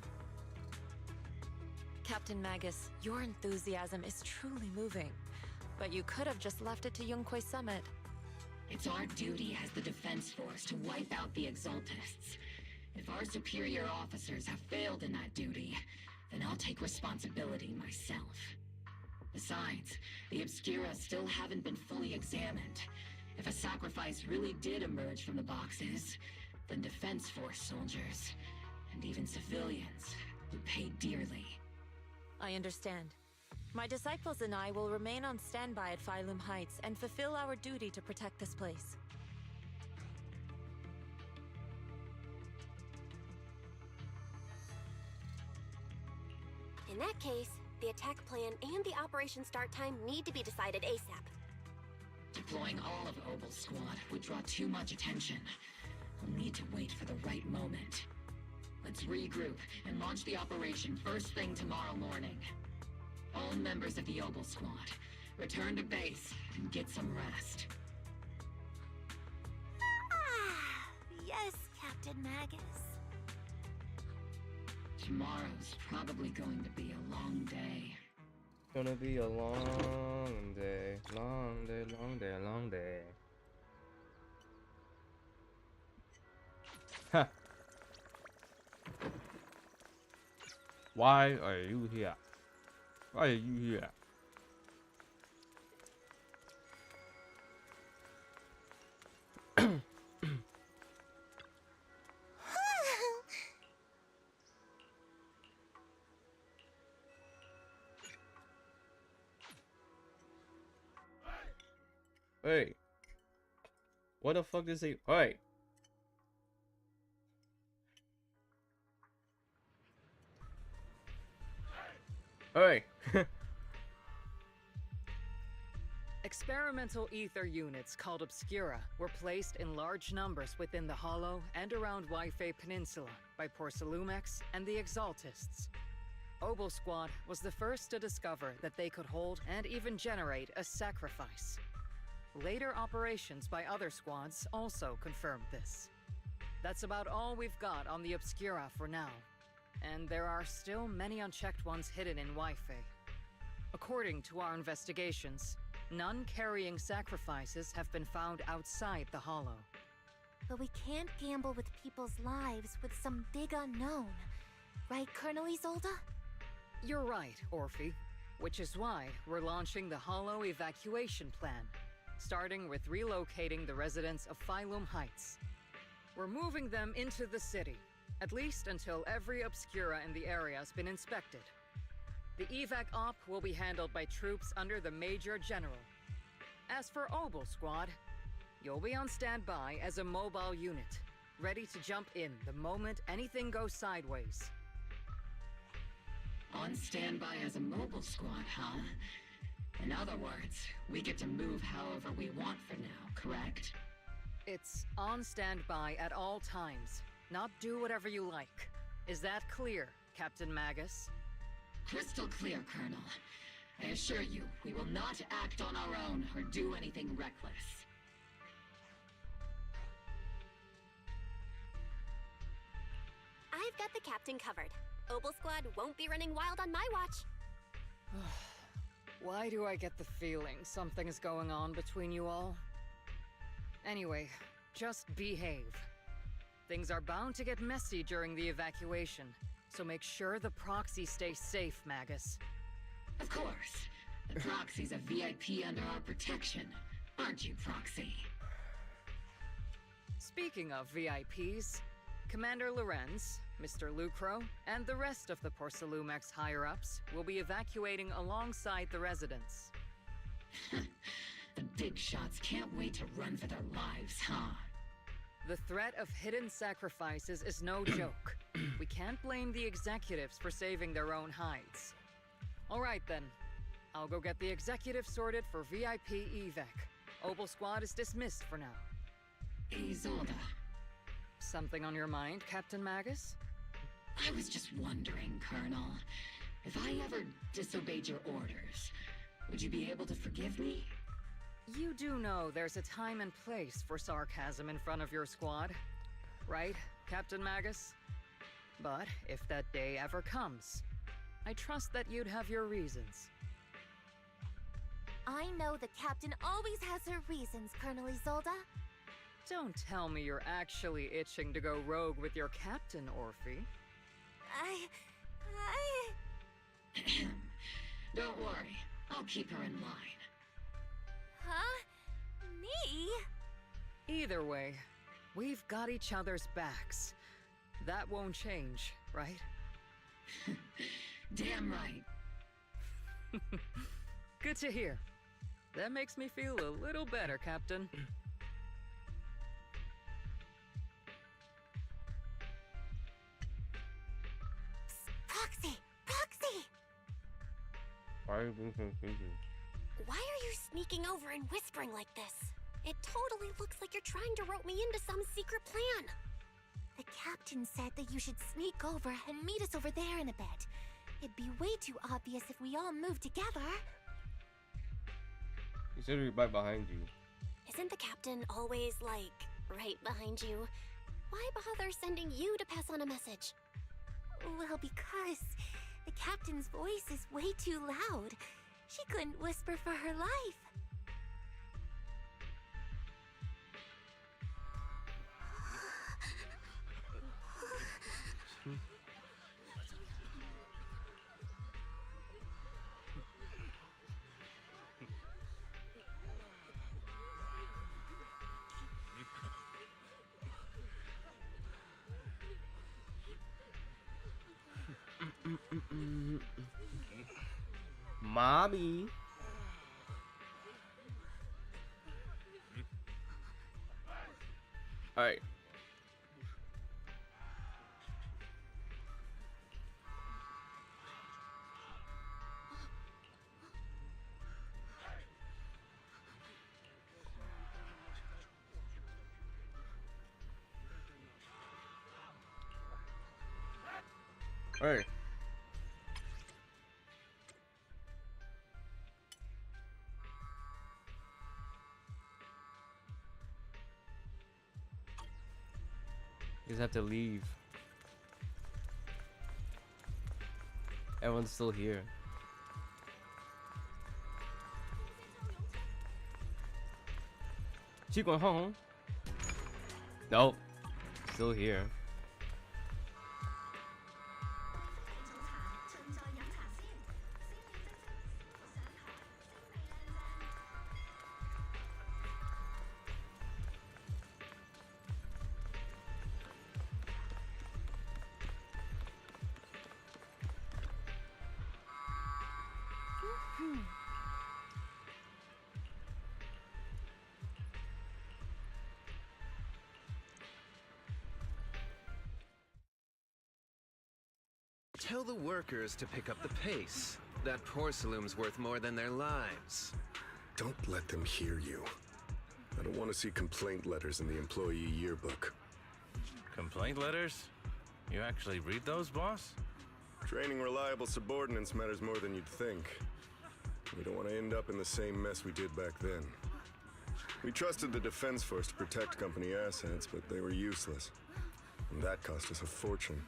Captain Magus, your enthusiasm is truly moving. But you could have just left it to Yunquay Summit. It's our duty as the Defense Force to wipe out the Exaltists. If our superior officers have failed in that duty, then I'll take responsibility myself. Besides, the Obscura still haven't been fully examined. If a sacrifice really did emerge from the boxes, then Defense Force soldiers, and even civilians, would pay dearly. I understand. My disciples and I will remain on standby at Phylum Heights and fulfill our duty to protect this place. In that case, the attack plan and the operation start time need to be decided ASAP. Deploying all of Opal Squad would draw too much attention. We'll need to wait for the right moment. Let's regroup and launch the operation first thing tomorrow morning. All members of the Opal Squad, return to base and get some rest. Ah, yes, Captain Magus. Tomorrow's probably going to be a long day. Gonna be a long day, long day, long day, long day. Ha! Why are you here? Why are you here? Hey, what the fuck is he? Hey, hey. Experimental ether units called Obscura were placed in large numbers within the Hollow and around Waifei Peninsula by Porcelumex and the Exaltists. Obel Squad was the first to discover that they could hold and even generate a sacrifice. Later operations by other squads also confirmed this. That's about all we've got on the Obscura for now, and there are still many unchecked ones hidden in Waifei. According to our investigations, none carrying sacrifices have been found outside the Hollow. But we can't gamble with people's lives with some big unknown. Right, Colonel Isolde? You're right, Orphe. Which is why we're launching the Hollow evacuation plan, starting with relocating the residents of Phylum Heights. We're moving them into the city, at least until every Obscura in the area has been inspected. The evac op will be handled by troops under the Major General. As for Obel Squad, you'll be on standby as a mobile unit, ready to jump in the moment anything goes sideways. On standby as a mobile squad, huh? In other words, we get to move however we want for now, correct? It's on standby at all times, not do whatever you like. Is that clear, Captain Magus? Crystal clear, Colonel. I assure you, we will not act on our own or do anything reckless. I've got the captain covered. Obel Squad won't be running wild on my watch. Why do I get the feeling something's going on between you all? Anyway, just behave. Things are bound to get messy during the evacuation, so make sure the proxy stays safe, Magus. Of course. The Proxy's a VIP under our protection, aren't you, Proxy? Speaking of VIPs, Commander Lorenz, Mr. Lucro, and the rest of the Porcelumex higher-ups will be evacuating alongside the residents. The big shots can't wait to run for their lives, huh? The threat of hidden sacrifices is no joke. We can't blame the executives for saving their own hides. All right then. I'll go get the executives sorted for VIP evac. Obel Squad is dismissed for now. Isolde. Something on your mind, Captain Magus? I was just wondering, Colonel. If I ever disobeyed your orders, would you be able to forgive me? You do know there's a time and place for sarcasm in front of your squad, right, Captain Magus? But if that day ever comes, I trust that you'd have your reasons. I know the captain always has her reasons, Colonel Isolde. Don't tell me you're actually itching to go rogue with your captain, Orphe. Don't worry, I'll keep her in line. Huh? Me? Either way, we've got each other's backs. That won't change, right? Damn right. Good to hear. That makes me feel a little better, Captain. Proxy! Proxy! Why are you being so creepy? Why are you sneaking over and whispering like this? It totally looks like you're trying to rope me into some secret plan. The captain said that you should sneak over and meet us over there in a bit. It'd be way too obvious if we all moved together. He said he'd be right behind you. Isn't the captain always, like, right behind you? Why bother sending you to pass on a message? Well, because the captain's voice is way too loud. She couldn't whisper for her life. Mommy. All right. Alright. You just have to leave. Everyone's still here. She going home? Nope. Still here. Tell the workers to pick up the pace. That porcelain's worth more than their lives. Don't let them hear you. I don't want to see complaint letters in the employee yearbook. Complaint letters? You actually read those, boss? Training reliable subordinates matters more than you'd think. We don't want to end up in the same mess we did back then. We trusted the Defense Force to protect company assets, but they were useless. And that cost us a fortune.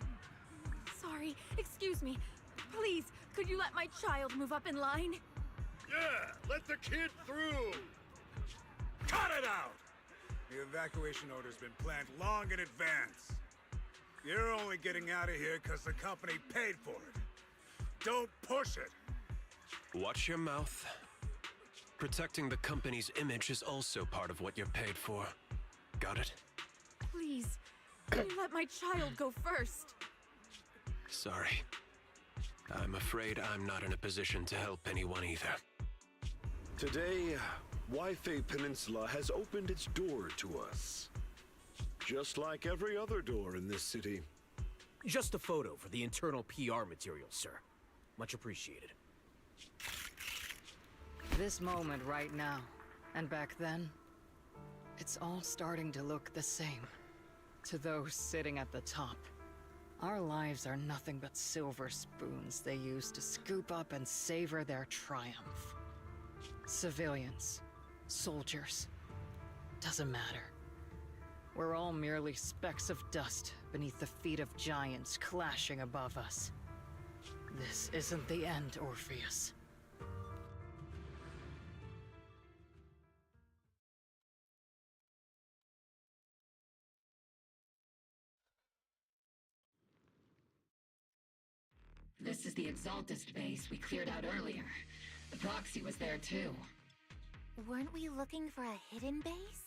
Sorry, excuse me. Please, could you let my child move up in line? Yeah, let the kid through! Cut it out! The evacuation order's been planned long in advance. You're only getting out of here because the company paid for it. Don't push it! Watch your mouth. Protecting the company's image is also part of what you're paid for. Got it? Please, can you let my child go first? Sorry. I'm afraid I'm not in a position to help anyone either. Today, Wi-Fi Peninsula has opened its door to us. Just like every other door in this city. Just a photo for the internal PR material, sir. Much appreciated. This moment right now, and back then, it's all starting to look the same. To those sitting at the top, our lives are nothing but silver spoons they use to scoop up and savor their triumph. Civilians, soldiers, doesn't matter. We're all merely specks of dust beneath the feet of giants clashing above us. This isn't the end, Orpheus. This is the Exaltist base we cleared out earlier. The proxy was there too. Weren't we looking for a hidden base?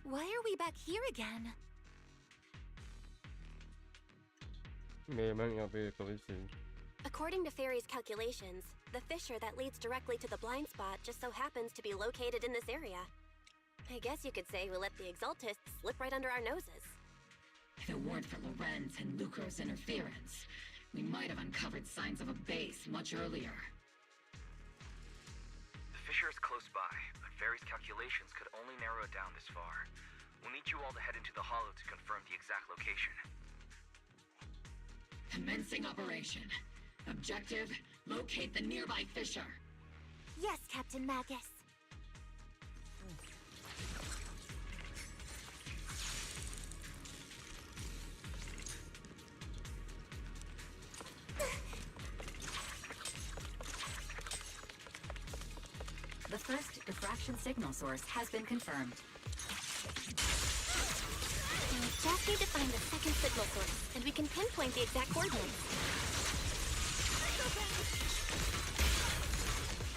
Why are we back here again? According to Fairy's calculations, the fissure that leads directly to the blind spot just so happens to be located in this area. I guess you could say we let the Exaltists slip right under our noses. If it weren't for Lorenz and Lucro's interference, we might have uncovered signs of a base much earlier. The fissure is close by, but Fairy's calculations could only narrow it down this far. We'll need you all to head into the hollow to confirm the exact location. Commencing operation. Objective, locate the nearby fissure. Yes, Captain Magus. The first diffraction signal source has been confirmed. We just need to find the second signal source, and we can pinpoint the exact coordinates.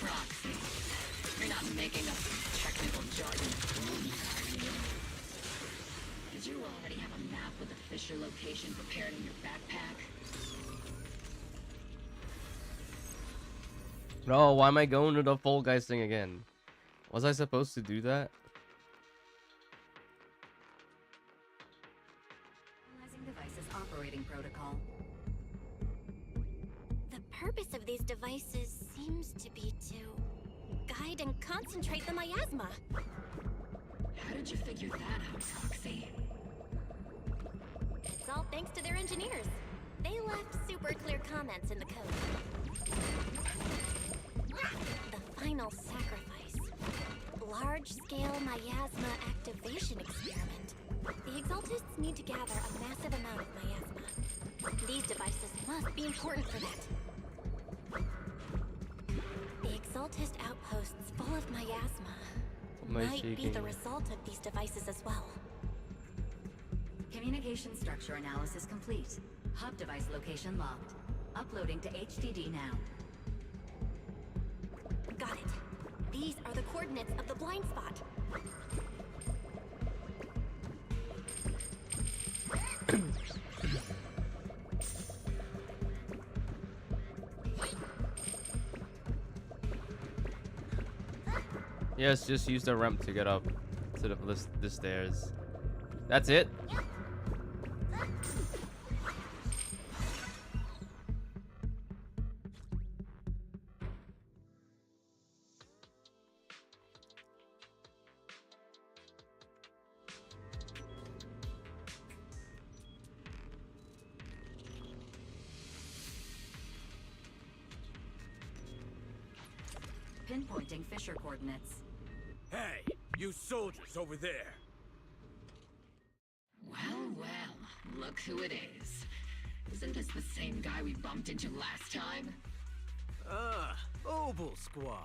Proxy. You're not making up technical jargon, are you? Did you already have a map with the fissure location prepared in your backpack? No, why am I going to the Fall Guys thing again? Was I supposed to do that? Analyzing devices operating protocol. The purpose of these devices seems to be to guide and concentrate the miasma. How did you figure that out, Proxy? It's all thanks to their engineers. They left super clear comments in the code. The final sacrifice. Large-scale miasma activation experiment. The Exaltists need to gather a massive amount of miasma. These devices must be important for that. The Exaltist outposts full of miasma might be the result of these devices as well. Communication structure analysis complete. Hub device location locked. Uploading to HDD now. Got it. These are the coordinates of the blind spot. Yes, just use the ramp to get up to the stairs. That's it? Pinpointing Fisher coordinates. Hey, you soldiers over there! Well, well, look who it is. Isn't this the same guy we bumped into last time? Ah, Obel Squad.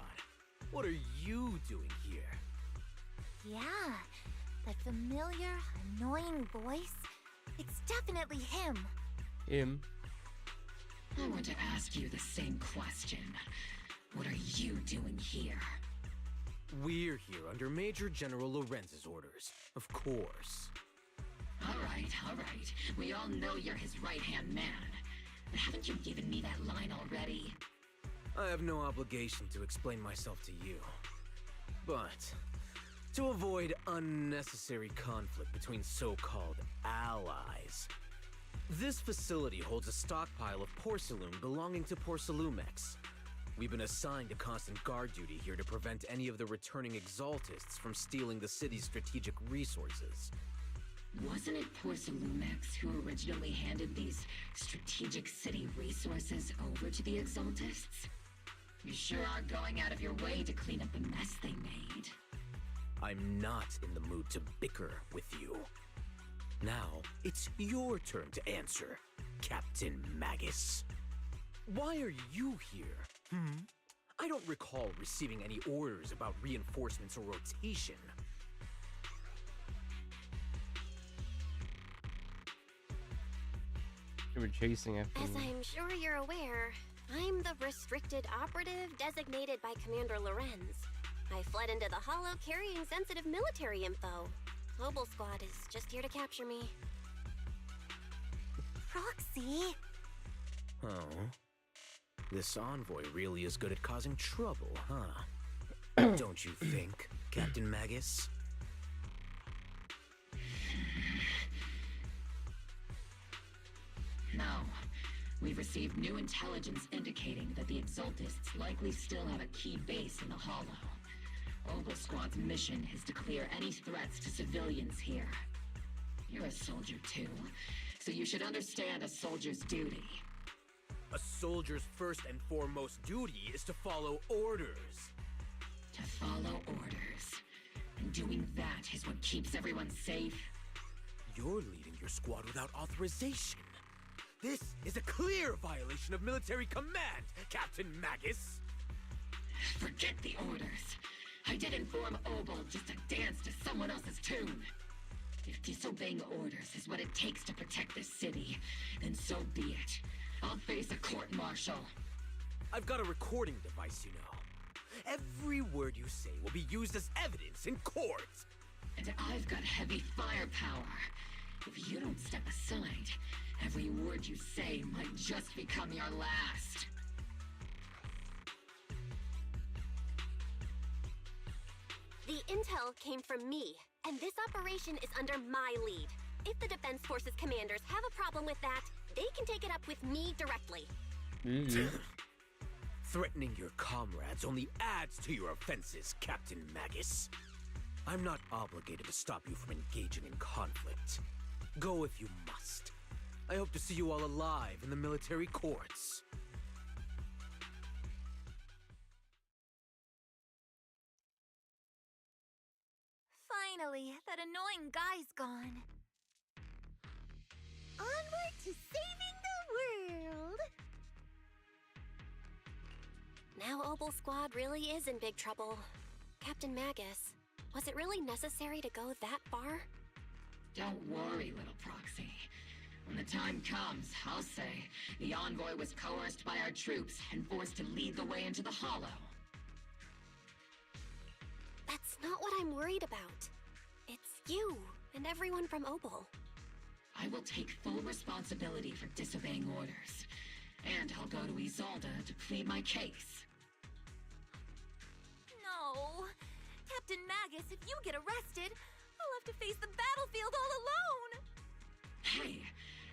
What are you doing here? Yeah, that familiar, annoying voice. It's definitely him. Him? I want to ask you the same question. What are you doing here? We're here under Major General Lorenz's orders, of course. All right. We all know you're his right-hand man. But haven't you given me that line already? I have no obligation to explain myself to you. But, to avoid unnecessary conflict between so-called allies, this facility holds a stockpile of porcelain belonging to Porcelumex. We've been assigned a constant guard duty here to prevent any of the returning Exaltists from stealing the city's strategic resources. Wasn't it Porcelumex who originally handed these strategic city resources over to the Exaltists? You sure are going out of your way to clean up the mess they made. I'm not in the mood to bicker with you. Now, it's your turn to answer, Captain Magus. Why are you here? I don't recall receiving any orders about reinforcements or rotation. You were chasing after As me. I'm sure you're aware, I'm the restricted operative designated by Commander Lorenz. I fled into the Hollow carrying sensitive military info. Obel Squad is just here to capture me. Proxy? Oh. This envoy really is good at causing trouble, huh? Don't you think, Captain Magus? No. We've received new intelligence indicating that the Exaltists likely still have a key base in the Hollow. Obel Squad's mission is to clear any threats to civilians here. You're a soldier too, so you should understand a soldier's duty. A soldier's first and foremost duty is to follow orders. To follow orders. And doing that is what keeps everyone safe. You're leading your squad without authorization. This is a clear violation of military command, Captain Magus. Forget the orders. I did inform Obel just to dance to someone else's tune. If disobeying orders is what it takes to protect this city, then so be it. I'll face a court-martial. I've got a recording device, you know. Every word you say will be used as evidence in court. And I've got heavy firepower. If you don't step aside, every word you say might just become your last. The intel came from me, and this operation is under my lead. If the Defense Forces commanders have a problem with that, they can take it up with me directly. Threatening your comrades only adds to your offenses, Captain Magus. I'm not obligated to stop you from engaging in conflict. Go if you must. I hope to see you all alive in the military courts. Finally, that annoying guy's gone. Onward to saving the world! Now Opal Squad really is in big trouble. Captain Magus, was it really necessary to go that far? Don't worry, little Proxy. When the time comes, I'll say the envoy was coerced by our troops and forced to lead the way into the Hollow. That's not what I'm worried about. It's you and everyone from Opal. I will take full responsibility for disobeying orders. And I'll go to Isolde to plead my case. No! Captain Magus, if you get arrested, I'll have to face the battlefield all alone! Hey,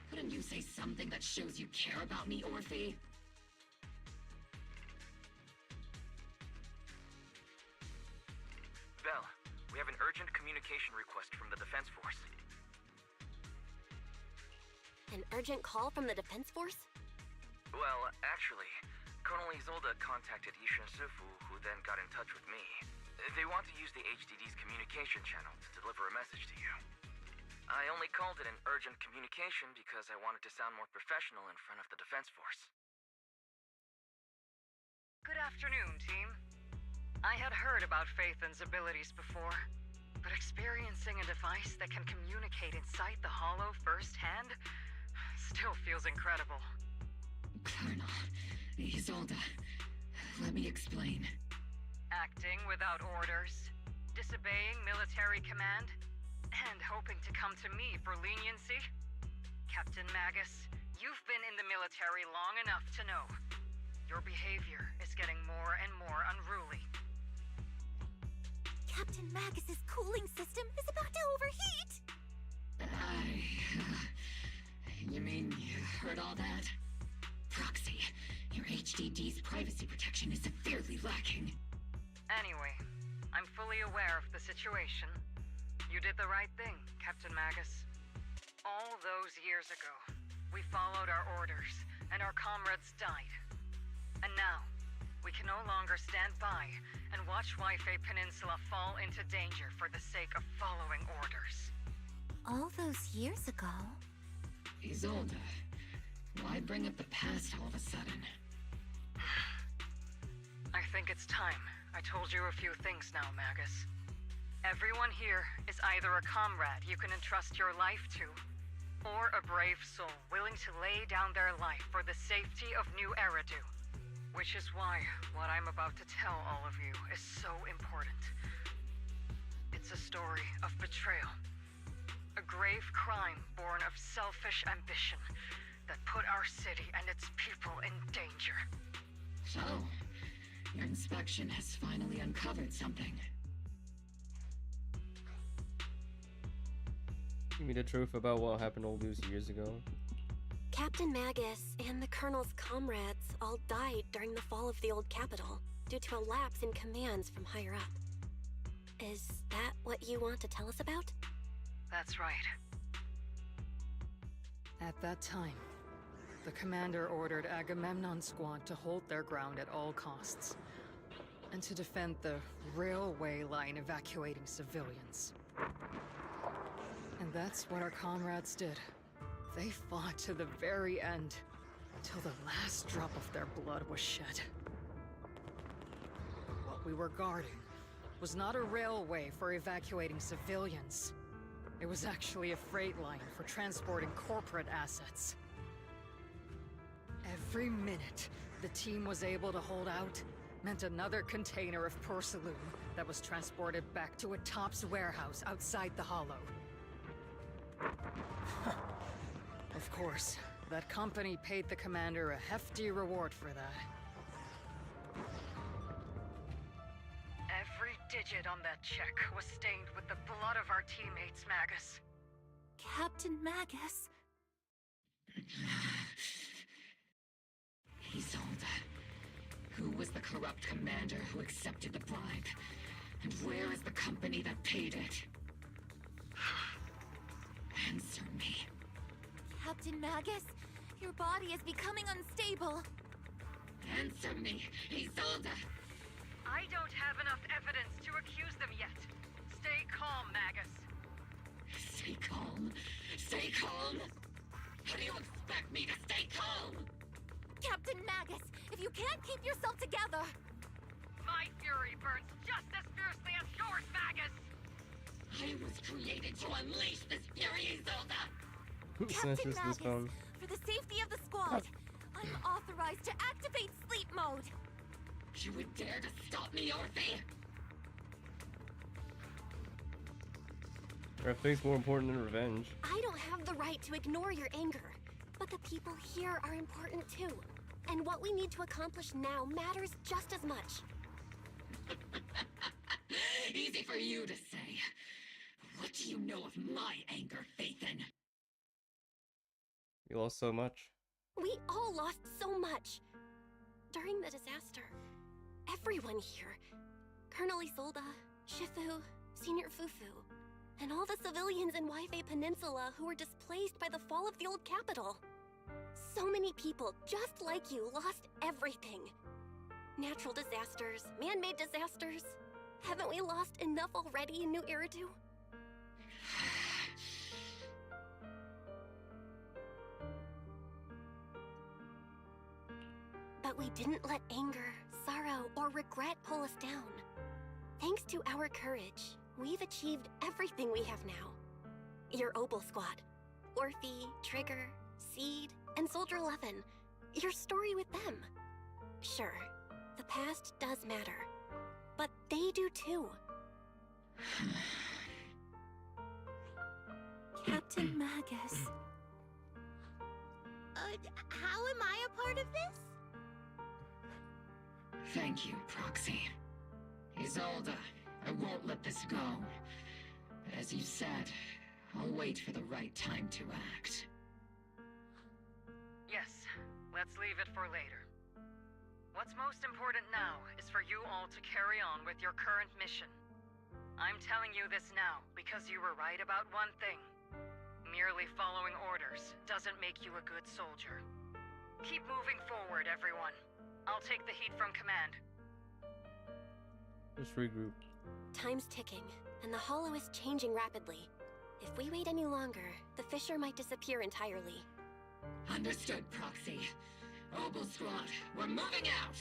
couldn't you say something that shows you care about me, Orphe? Bell, we have an urgent communication request from the Defense Force. An urgent call from the Defense Force? Well, actually, Colonel Isolde contacted Ishin Sifu, who then got in touch with me. They want to use the HDD's communication channel to deliver a message to you. I only called it an urgent communication because I wanted to sound more professional in front of the Defense Force. Good afternoon, team. I had heard about Phaethon's abilities before, but experiencing a device that can communicate inside the Hollow firsthand still feels incredible. Colonel, Isolde, let me explain. Acting without orders, disobeying military command, and hoping to come to me for leniency? Captain Magus, you've been in the military long enough to know. Your behavior is getting more and more unruly. Captain Magus's cooling system is about to overheat! You mean you heard all that? Proxy, your HDD's privacy protection is severely lacking. Anyway, I'm fully aware of the situation. You did the right thing, Captain Magus. All those years ago, we followed our orders, and our comrades died. And now, we can no longer stand by and watch Waifei Peninsula fall into danger for the sake of following orders. All those years ago? Isolde, why bring up the past all of a sudden? I think it's time I told you a few things now, Magus. Everyone here is either a comrade you can entrust your life to, or a brave soul willing to lay down their life for the safety of New Eridu. Which is why what I'm about to tell all of you is so important. It's a story of betrayal. A grave crime born of selfish ambition that put our city and its people in danger. So, your inspection has finally uncovered something. You mean the truth about what happened all those years ago? Captain Magus and the Colonel's comrades all died during the fall of the old capital due to a lapse in commands from higher up. Is that what you want to tell us about? That's right. At that time, the commander ordered Agamemnon's squad to hold their ground at all costs, and to defend the railway line evacuating civilians. And that's what our comrades did. They fought to the very end, till the last drop of their blood was shed. What we were guarding was not a railway for evacuating civilians. It was actually a freight line for transporting corporate assets. Every minute the team was able to hold out meant another container of porcelain that was transported back to a Topps warehouse outside the Hollow. Of course, that company paid the commander a hefty reward for that. Every digit on that check was stained with the blood of our teammates, Magus. Captain Magus? Isolde, who was the corrupt commander who accepted the bribe? And where is the company that paid it? Answer me. Captain Magus? Magus. Your body is becoming unstable. Answer me, Isolde! I don't have enough evidence to accuse them yet. Stay calm, Magus. Stay calm? Stay calm? How do you expect me to stay calm? Captain Magus, if you can't keep yourself together... My fury burns just as fiercely as yours, Magus! I was created to unleash this fury, Isolde! Captain Magus, for the safety of the squad, I'm authorized to activate sleep mode. You would dare to stop me, Orphe? Are things more important than revenge? I don't have the right to ignore your anger, but the people here are important too. And what we need to accomplish now matters just as much. Easy for you to say. What do you know of my anger, Phaethon? You lost so much. We all lost so much. During the disaster, everyone here, Colonel Isolde, Shifu, Senior Fufu, and all the civilians in Waifei Peninsula who were displaced by the fall of the old capital. So many people, just like you, lost everything. Natural disasters, man-made disasters. Haven't we lost enough already in New Eridu? But we didn't let anger, sorrow, or regret pull us down. Thanks to our courage, we've achieved everything we have now. Your Obel Squad, Orphe, Trigger, Seed, and Soldier 11. Your story with them. Sure, the past does matter, but they do too. Captain Magus. How am I a part of this? Thank you, Proxy. Isolde, I won't let this go. But as you said, I'll wait for the right time to act. Yes, let's leave it for later. What's most important now is for you all to carry on with your current mission. I'm telling you this now because you were right about one thing. Merely following orders doesn't make you a good soldier. Keep moving forward, everyone. I'll take the heat from command. Just regroup. Time's ticking, and the Hollow is changing rapidly. If we wait any longer, the fissure might disappear entirely. Understood, Proxy. Obel Squad, we're moving out!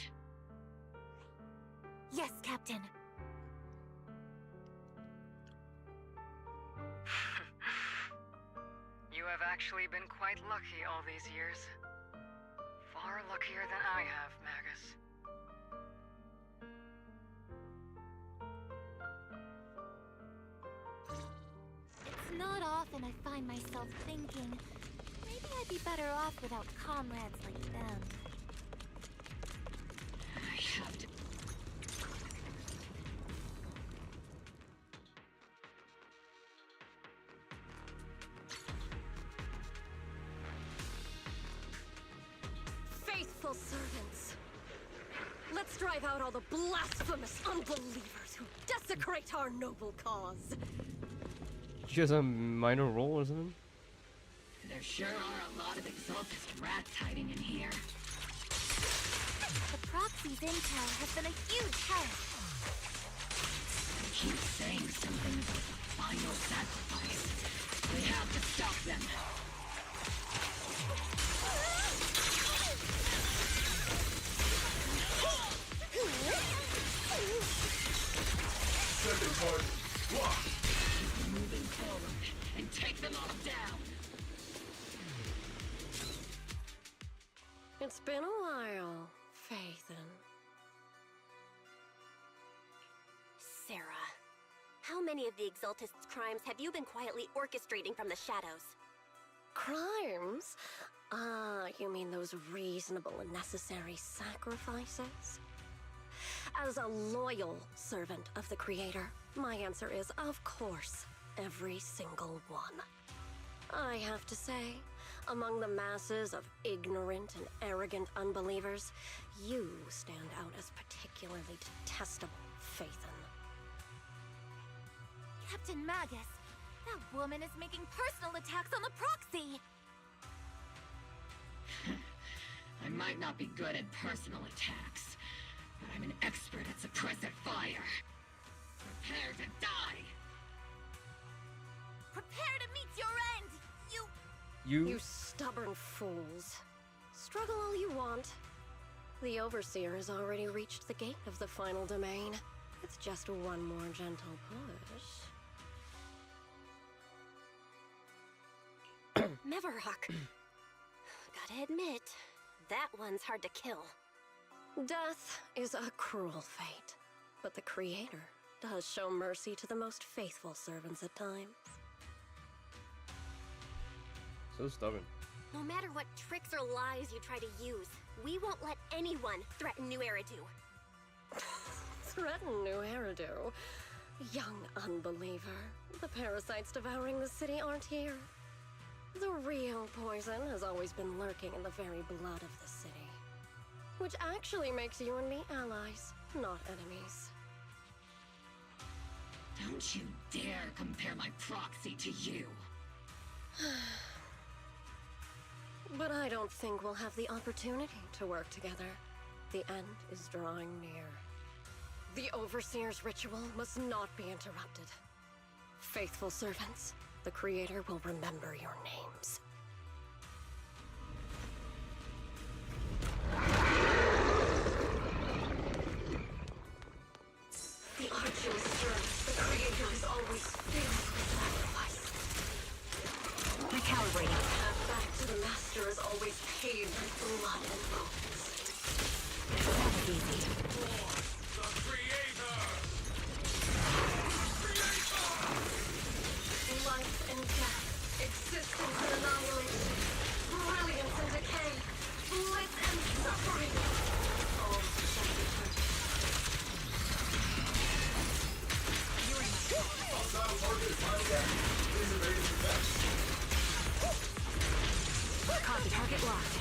Yes, Captain. You have actually been quite lucky all these years. Far luckier than I have, Magus. It's not often I find myself thinking, maybe I'd be better off without comrades like them. I have to... Faithful servants. Let's drive out all the blasphemous unbelievers who desecrate our noble cause. She has a minor role, isn't it? There sure are a lot of exaltist rats hiding in here. The Proxy's intel has been a huge help. They keep saying something about the final sacrifice. We have to stop them. Second part, block! Keep moving forward and take them all down. It's been a while, Phaethon. Sarah, how many of the Exaltists' crimes have you been quietly orchestrating from the shadows? Crimes? Ah, you mean those reasonable and necessary sacrifices? As a loyal servant of the Creator, my answer is, of course, every single one. I have to say, among the masses of ignorant and arrogant unbelievers, you stand out as particularly detestable, Phaethon. Captain Magus, that woman is making personal attacks on the Proxy. might not be good at personal attacks, but I'm an expert at suppressive fire. Prepare to die! Prepare to meet your end, You stubborn fools. Struggle all you want. The Overseer has already reached the gate of the final domain. It's just one more gentle push. Mevarok. Gotta admit, that one's hard to kill. Death is a cruel fate, but the Creator does show mercy to the most faithful servants at times. So stubborn. No matter what tricks or lies you try to use, we won't let anyone threaten New Eridu. Threaten New Eridu? Young unbeliever. The parasites devouring the city aren't here. The real poison has always been lurking in the very blood of the city. Which actually makes you and me allies, not enemies. Don't you dare compare my proxy to you. But I don't think we'll have the opportunity to work together. The end is drawing near. The Overseer's ritual must not be interrupted. Faithful servants, the Creator will remember your names. The arduous service the Creator is always filled with sacrifice. Recalibrating. The path back to the Master is always paved with blood and bones. That was easy. The Creator! Life and death, existence and annihilation, brilliance and decay, bliss and suffering. All shall return. Copy target locked.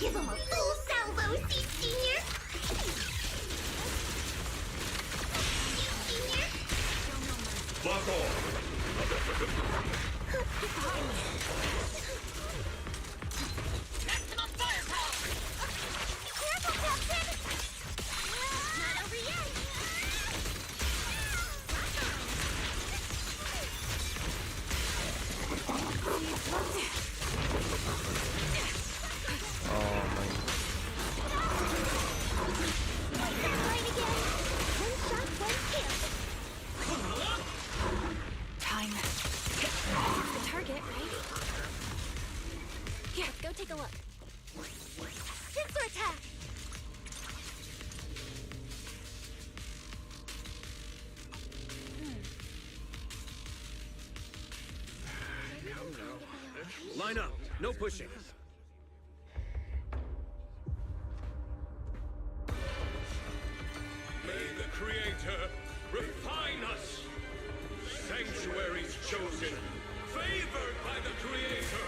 Give him a full salvo, Seed Senior! Senior! Lock on! Maximum firepower! Careful, Captain! Not over yet! Time. The target, right? Here, go take a look. Pincer attack! Line up. No pushing. May the Creator refine us! Sanctuaries chosen, favored by the Creator!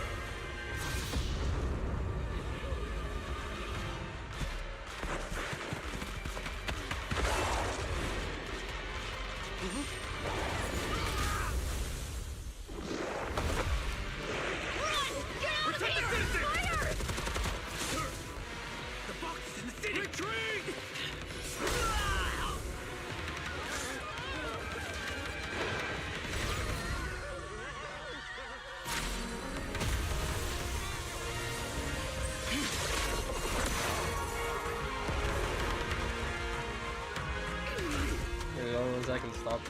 As long as I can stop.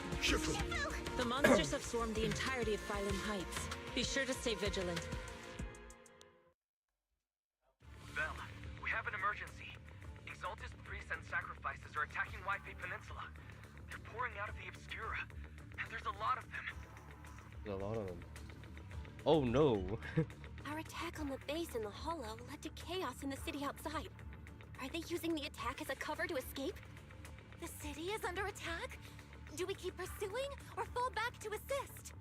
The monsters have swarmed the entirety of Phylum Heights. Be sure to stay vigilant. Bell, we have an emergency. Exalted priests and sacrifices are attacking Wi-Fi Peninsula. They're pouring out of the Obscura, and there's a lot of them. There's a lot of them. Oh no. Our attack on the base in the Hollow led to chaos in the city outside. Are they using the attack as a cover to escape? The city is under attack? Do we keep pursuing or fall back to assist?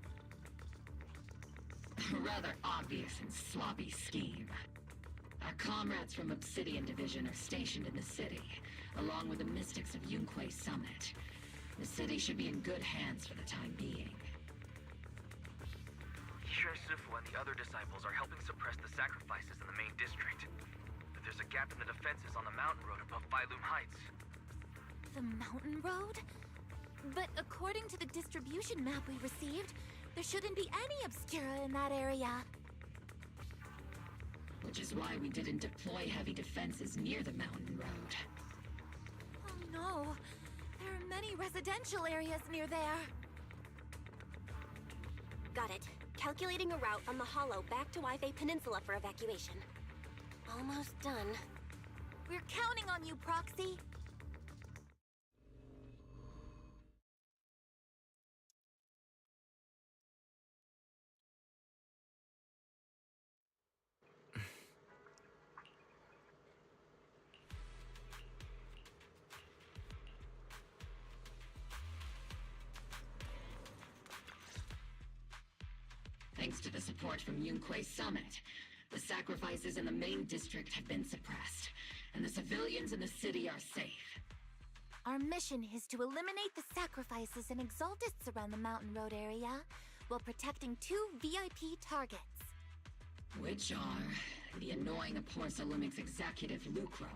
A rather obvious and sloppy scheme. Our comrades from Obsidian Division are stationed in the city, along with the mystics of Yunque Summit. The city should be in good hands for the time being. sure Sifu and the other disciples are helping suppress the sacrifices in the main district. But there's a gap in the defenses on the mountain road above Phylum Heights. The mountain road? But according to the distribution map we received, there shouldn't be any Obscura in that area. Which is why we didn't deploy heavy defenses near the mountain road. Oh no, there are many residential areas near there. Got it. Calculating a route from the Hollow back to Waifei Peninsula for evacuation. Almost done. We're counting on you, Proxy. Thanks to the support from Yunque's summit, the sacrifices in the main district have been suppressed, and the civilians in the city are safe. Our mission is to eliminate the sacrifices and exaltists around the mountain road area while protecting 2 VIP targets. Which are the annoying Porcelumix executive Lucro,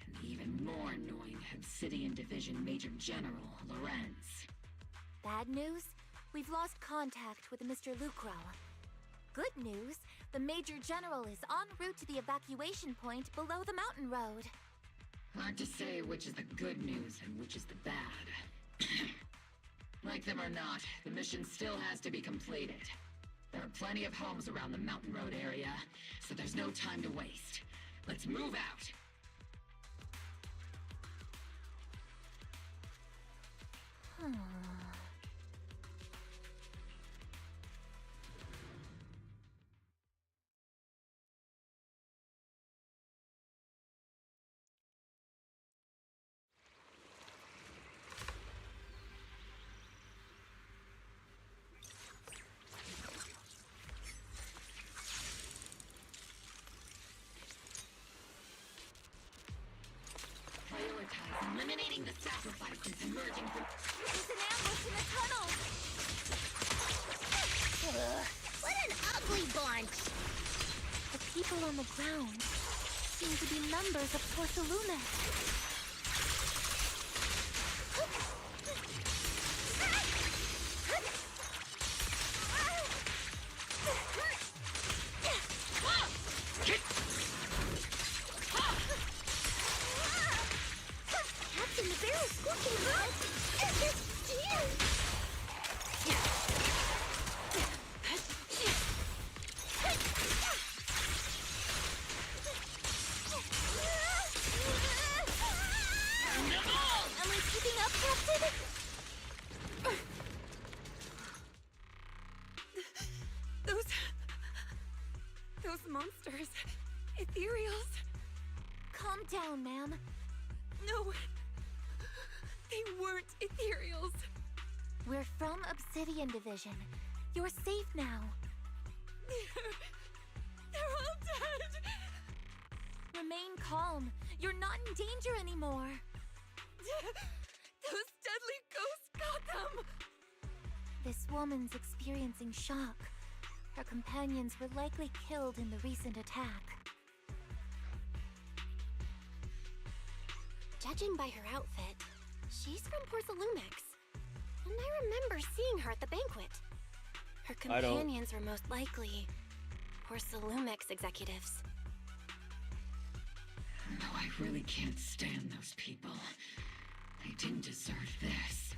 and the even more annoying Obsidian Division Major General Lorenz. Bad news? We've lost contact with Mr. Lucro. Good news, the Major General is en route to the evacuation point below the mountain road. Hard to say which is the good news and which is the bad. Like them or not, the mission still has to be completed. There are plenty of homes around the mountain road area, so there's no time to waste. Let's move out! Prioritize eliminating the sacrifices emerging from... There's an ambush in the tunnel! What an ugly bunch! The people on the ground seem to be members of Porcelumix. Captain, the bear is squishing hurt! Am I keeping up, Captain? Those monsters. Ethereals. Calm down, ma'am. No. They weren't Ethereals. We're from Obsidian Division. You're safe now. They're all dead. Remain calm. You're not in danger anymore. Those deadly ghosts got them. This woman's experiencing shock. Her companions were likely killed in the recent attack. Judging by her outfit, she's from Porcelumix. And I remember seeing her at the banquet. Her companions were most likely Porcelumix executives. No, I really can't stand those people. They didn't deserve this.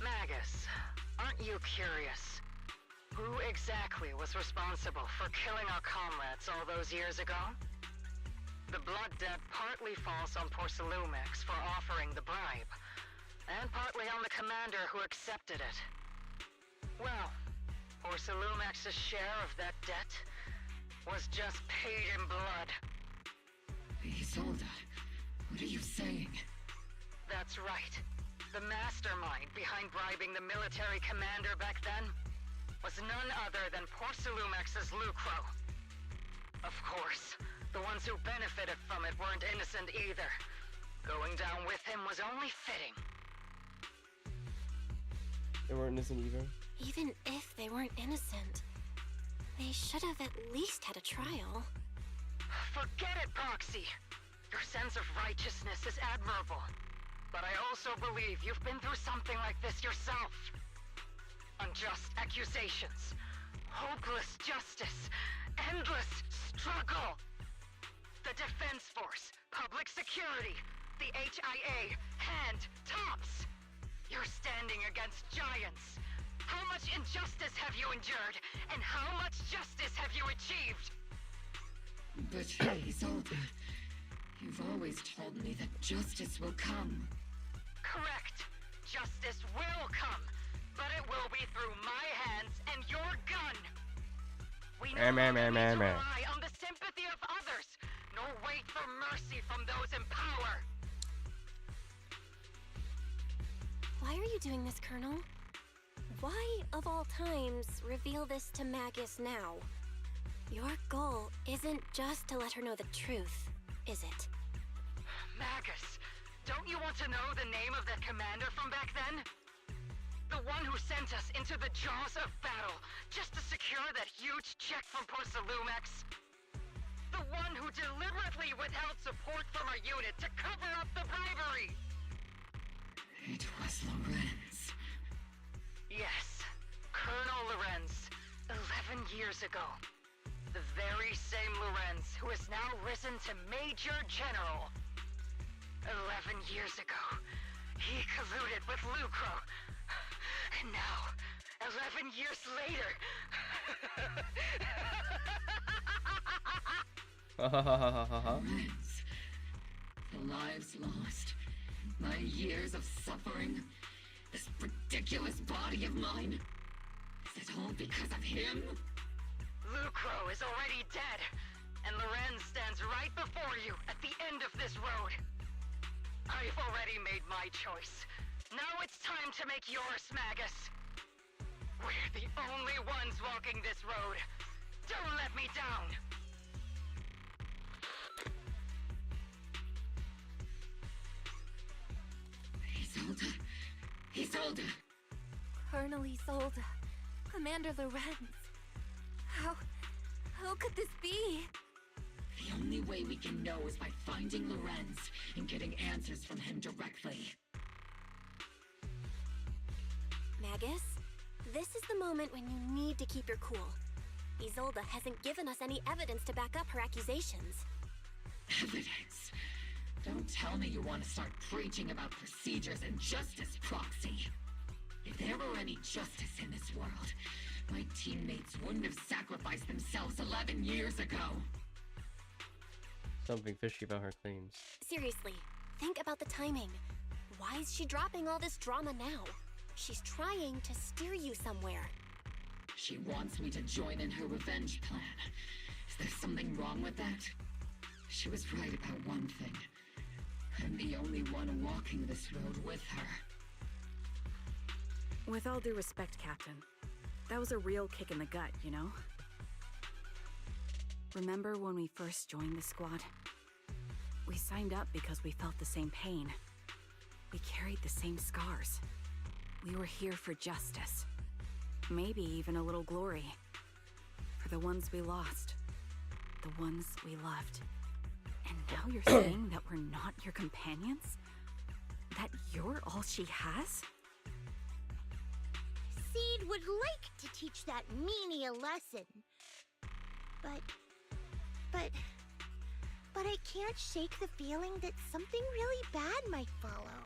Magus, aren't you curious? Who exactly was responsible for killing our comrades all those years ago? The blood debt partly falls on Porcelumix for offering the bribe, and partly on the commander who accepted it. Well, Porcelumix's share of that debt was just paid in blood. Isolde, what are you saying? That's right. The mastermind behind bribing the military commander back then was none other than Porcelumix's Lucro. Of course, The ones who benefited from it weren't innocent either. Going down with him was only fitting. They weren't innocent either. Even if they weren't innocent, they should have at least had a trial. Forget it, Proxy. Your sense of righteousness is admirable. But I also believe you've been through something like this yourself. Unjust accusations, hopeless justice, endless struggle. The Defense Force, public security, the HIA, hand tops. You're standing against giants. How much injustice have you endured, and how much justice have you achieved? But, Isolde, you've always told me that justice will come. Correct. Justice will come, but it will be through my hands and your gun. We no longer need to rely on the sympathy of others, nor wait for mercy from those in power. Why are you doing this, Colonel? Why, of all times, reveal this to Magus now? Your goal isn't just to let her know the truth, is it? Magus, don't you want to know the name of that commander from back then? The one who sent us into the jaws of battle just to secure that huge check from Porcelumex? The one who deliberately withheld support from our unit to cover up the bribery? It was Lorenz. Yes, Colonel Lorenz, 11 years ago. The very same Lorenz who has now risen to Major General. 11 years ago, he colluded with Lucro. And now, 11 years later... Lorenz, the lives lost, my years of suffering, this ridiculous body of mine. Is it all because of him? Lucro is already dead, and Lorenz stands right before you at the end of this road. I've already made my choice. Now it's time to make yours, Magus. We're the only ones walking this road. Don't let me down. Isolde! Colonel Isolde. Commander Lorenz. How could this be? The only way we can know is by finding Lorenz and getting answers from him directly. Magus, this is the moment when you need to keep your cool. Isolde hasn't given us any evidence to back up her accusations. Evidence? Don't tell me you want to start preaching about procedures and justice, Proxy. If there were any justice in this world, my teammates wouldn't have sacrificed themselves 11 years ago. Something fishy about her claims. Seriously, think about the timing. Why is she dropping all this drama now? She's trying to steer you somewhere. She wants me to join in her revenge plan. Is there something wrong with that? She was right about one thing. I'm the only one walking this road with her. With all due respect, Captain, that was a real kick in the gut, you know? Remember when we first joined the squad? We signed up because we felt the same pain. We carried the same scars. We were here for justice. Maybe even a little glory. For the ones we lost. The ones we loved. And now you're saying that we're not your companions? That you're all she has? Seed would like to teach that meanie a lesson. But I can't shake the feeling that something really bad might follow.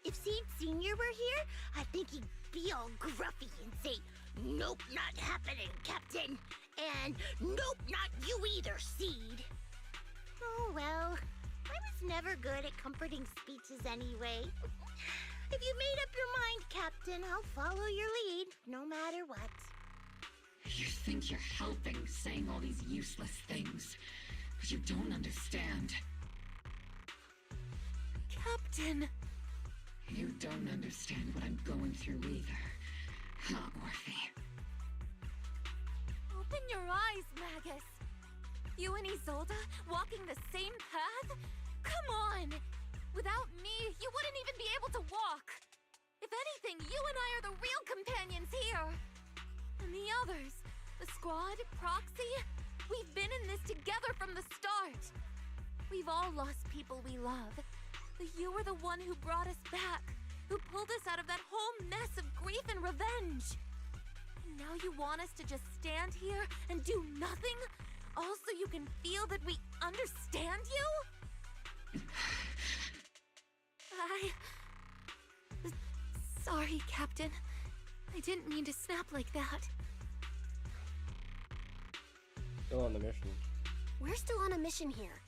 If Seed Sr. were here, I think he'd be all gruffy and say, "Nope, not happening, Captain." And "Nope, not you either, Seed." Oh well, I was never good at comforting speeches anyway. If you made up your mind, Captain, I'll follow your lead, no matter what. You think you're helping saying all these useless things, but you don't understand. Captain! You don't understand what I'm going through either, huh, Orphe? Open your eyes, Magus. You and Isolde walking the same path? Come on! Without me, you wouldn't even be able to walk! If anything, you and I are the real companions here! And the others, the squad, Proxy, we've been in this together from the start! We've all lost people we love, but you were the one who brought us back, who pulled us out of that whole mess of grief and revenge! And now you want us to just stand here and do nothing? All so you can feel that we understand you? Sorry, Captain. I didn't mean to snap like that. Still on the mission. We're still on a mission here.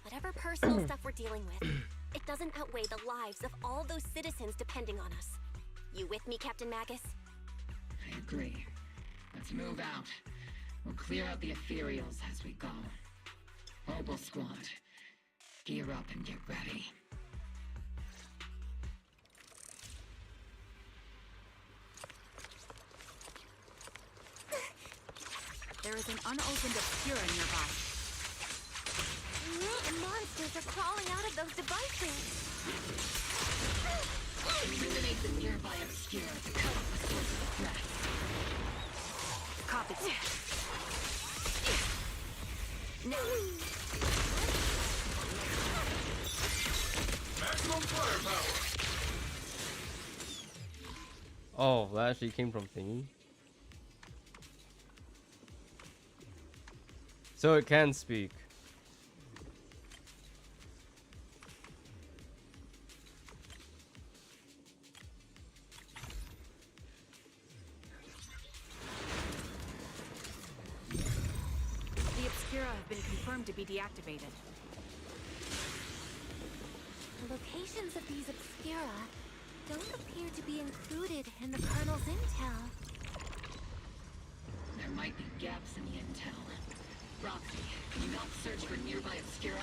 Whatever personal stuff we're dealing with, it doesn't outweigh the lives of all those citizens depending on us. You with me, Captain Magus? I agree. Let's move out. We'll clear out the ethereals as we go. Mobile squad, gear up and get ready. There is an unopened obscura nearby. The monsters are crawling out of those devices. Eliminate the nearby obscura to cut off the source of the threat. Copy. Now. Maximum firepower. Oh, that actually came from thingy. So it can speak. The obscura have been confirmed to be deactivated. The locations of these obscura don't appear to be included in the Colonel's intel. There might be gaps in the intel. Roxy, can you help search for nearby obscura?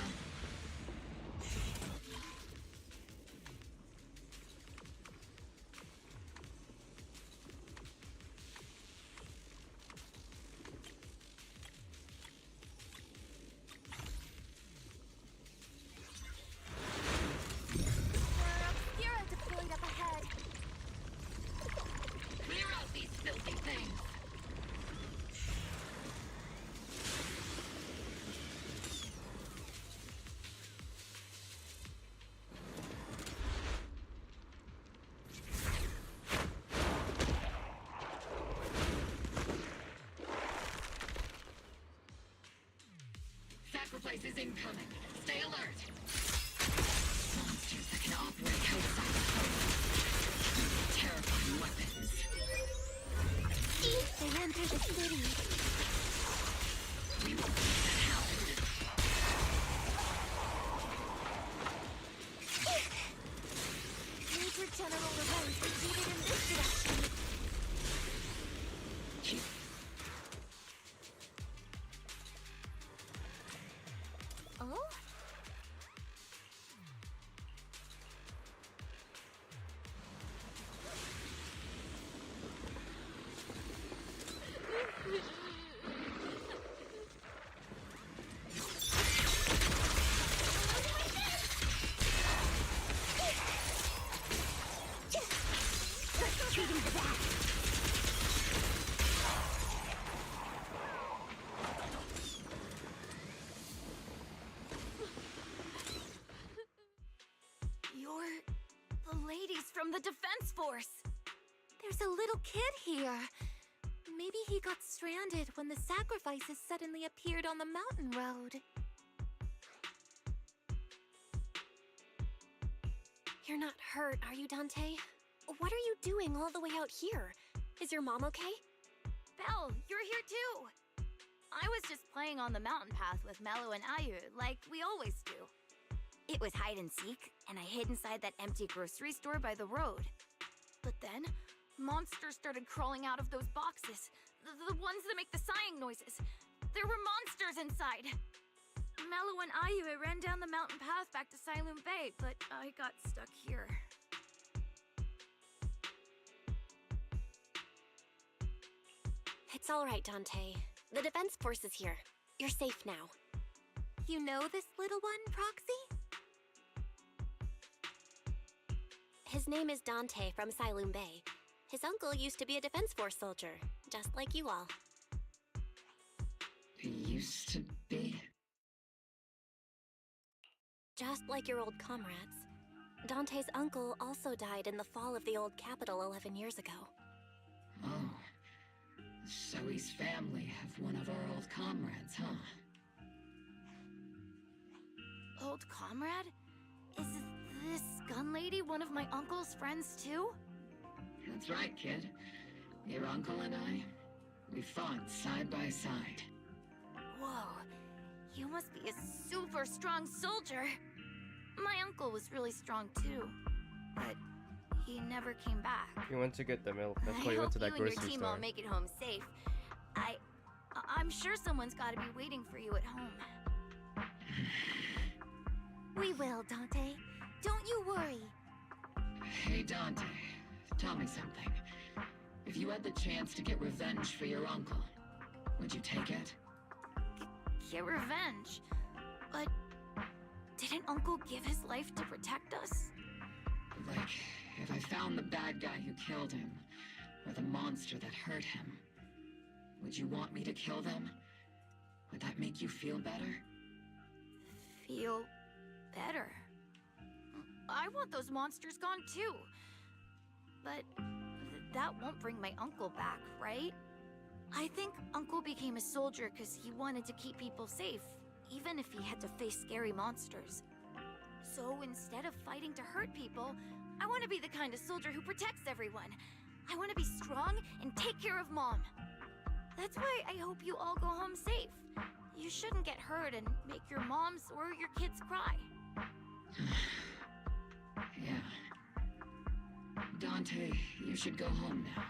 Obscura deployed up ahead. Clear out these filthy things! Sacrifice is incoming. Stay alert. Monsters that can operate outside the home. Terrifying weapons. They enter the city. We won't let that happen. Major General Revenge retreated in this direction. Oh? You're the ladies from the Defense Force. There's a little kid here. Maybe he got stranded when the sacrifices suddenly appeared on the mountain road. You're not hurt, are you, Dante? What are you doing all the way out here? Is your mom okay? Belle, you're here too! I was just playing on the mountain path with Mello and Ayu, like we always do. It was hide and seek, and I hid inside that empty grocery store by the road. But then, monsters started crawling out of those boxes. The ones that make the sighing noises. There were monsters inside! Mello and Ayu ran down the mountain path back to Silum Bay, but I got stuck here. It's all right, Dante. The Defense Force is here. You're safe now. You know this little one, Proxy? His name is Dante from Silum Bay. His uncle used to be a Defense Force soldier, just like you all. Used to be? Just like your old comrades. Dante's uncle also died in the fall of the old capital 11 years ago. Oh. Zoe's family have one of our old comrades, huh? Old comrade? Is this gun lady one of my uncle's friends too? That's right, kid. Your uncle and I, we fought side by side. Whoa, you must be a super strong soldier. My uncle was really strong too, but he never came back. He went to get the milk. That's I why he went to hope that you and your grocery team store. all make it home safe. I'm sure someone's got to be waiting for you at home. We will, Dante. Don't you worry. Hey, Dante, tell me something. If you had the chance to get revenge for your uncle, would you take it? Get revenge? But didn't Uncle give his life to protect us? Like, if I found the bad guy who killed him, or the monster that hurt him, would you want me to kill them? Would that make you feel better? Feel better? I want those monsters gone too. But that won't bring my uncle back, right? I think Uncle became a soldier because he wanted to keep people safe, even if he had to face scary monsters. So instead of fighting to hurt people, I want to be the kind of soldier who protects everyone. I want to be strong and take care of Mom. That's why I hope you all go home safe. You shouldn't get hurt and make your moms or your kids cry. Yeah. Dante, you should go home now.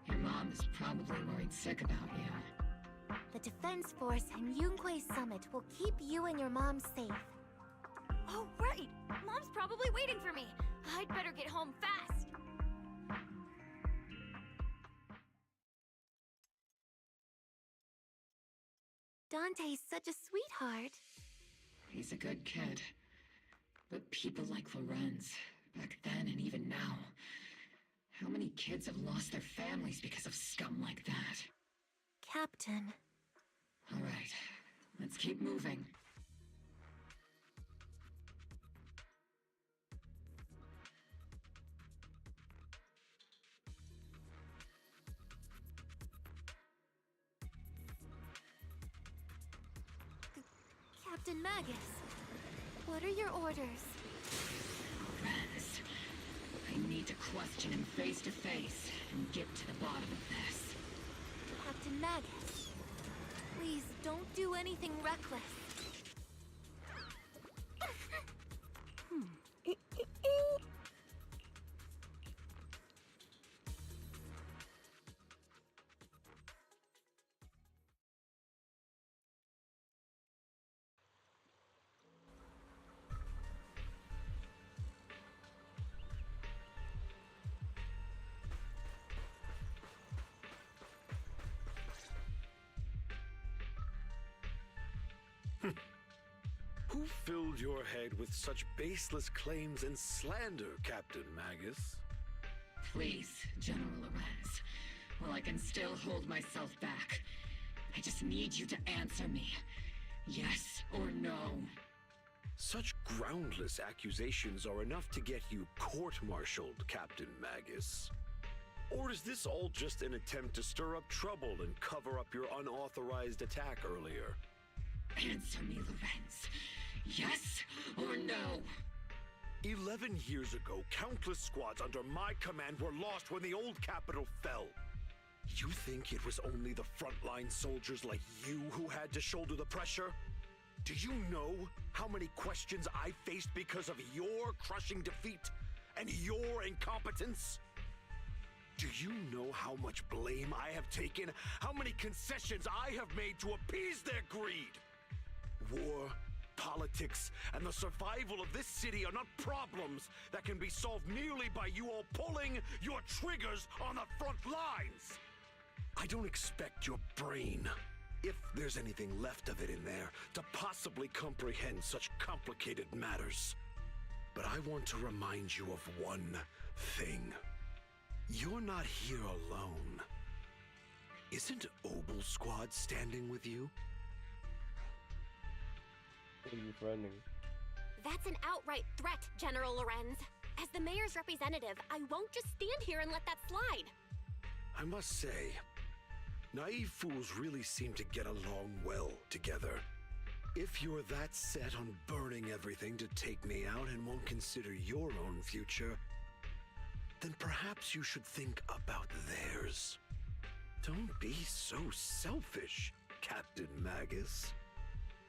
Your mom is probably worried sick about you. The Defense Force and Yunque Summit will keep you and your mom safe. Oh, right! Mom's probably waiting for me. I'd better get home fast. Dante's such a sweetheart. He's a good kid. But people like Lorenz, back then and even now, how many kids have lost their families because of scum like that? Captain. All right, let's keep moving. Captain Magus, what are your orders? Lorenz, I need to question him face to face and get to the bottom of this. Captain Magus, please don't do anything reckless. Who filled your head with such baseless claims and slander, Captain Magus? Please, General Lorenz. While I can still hold myself back, I just need you to answer me. Yes or no? Such groundless accusations are enough to get you court-martialed, Captain Magus. Or is this all just an attempt to stir up trouble and cover up your unauthorized attack earlier? Answer me, Lorenz. Yes or no? 11 years ago, countless squads under my command were lost when the old capital fell. You think it was only the frontline soldiers like you who had to shoulder the pressure? Do you know how many questions I faced because of your crushing defeat and your incompetence? Do you know how much blame I have taken? How many concessions I have made to appease their greed? War, politics, and the survival of this city are not problems that can be solved merely by you all pulling your triggers on the front lines. I don't expect your brain, if there's anything left of it in there, to possibly comprehend such complicated matters. But I want to remind you of one thing. You're not here alone. Isn't Obel Squad standing with you? What are you threatening? That's an outright threat, General Lorenz. As the mayor's representative, I won't just stand here and let that slide. I must say, naive fools really seem to get along well together. If you're that set on burning everything to take me out and won't consider your own future, then perhaps you should think about theirs. Don't be so selfish, Captain Magus.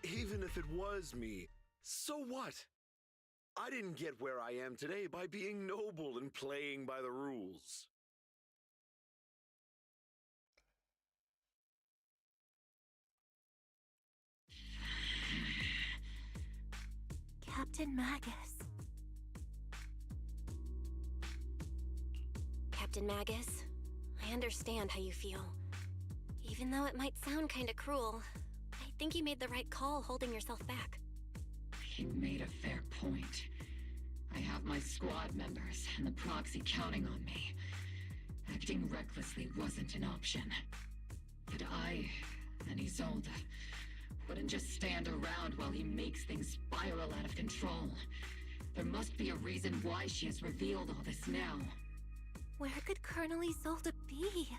Even if it was me, so what? I didn't get where I am today by being noble and playing by the rules. Captain Magus. Captain Magus, I understand how you feel. Even though it might sound kinda cruel, I think you made the right call holding yourself back. He made a fair point. I have my squad members and the proxy counting on me. Acting recklessly wasn't an option. But I and Isolde wouldn't just stand around while he makes things spiral out of control. There must be a reason why she has revealed all this now. Where could Colonel Isolde be?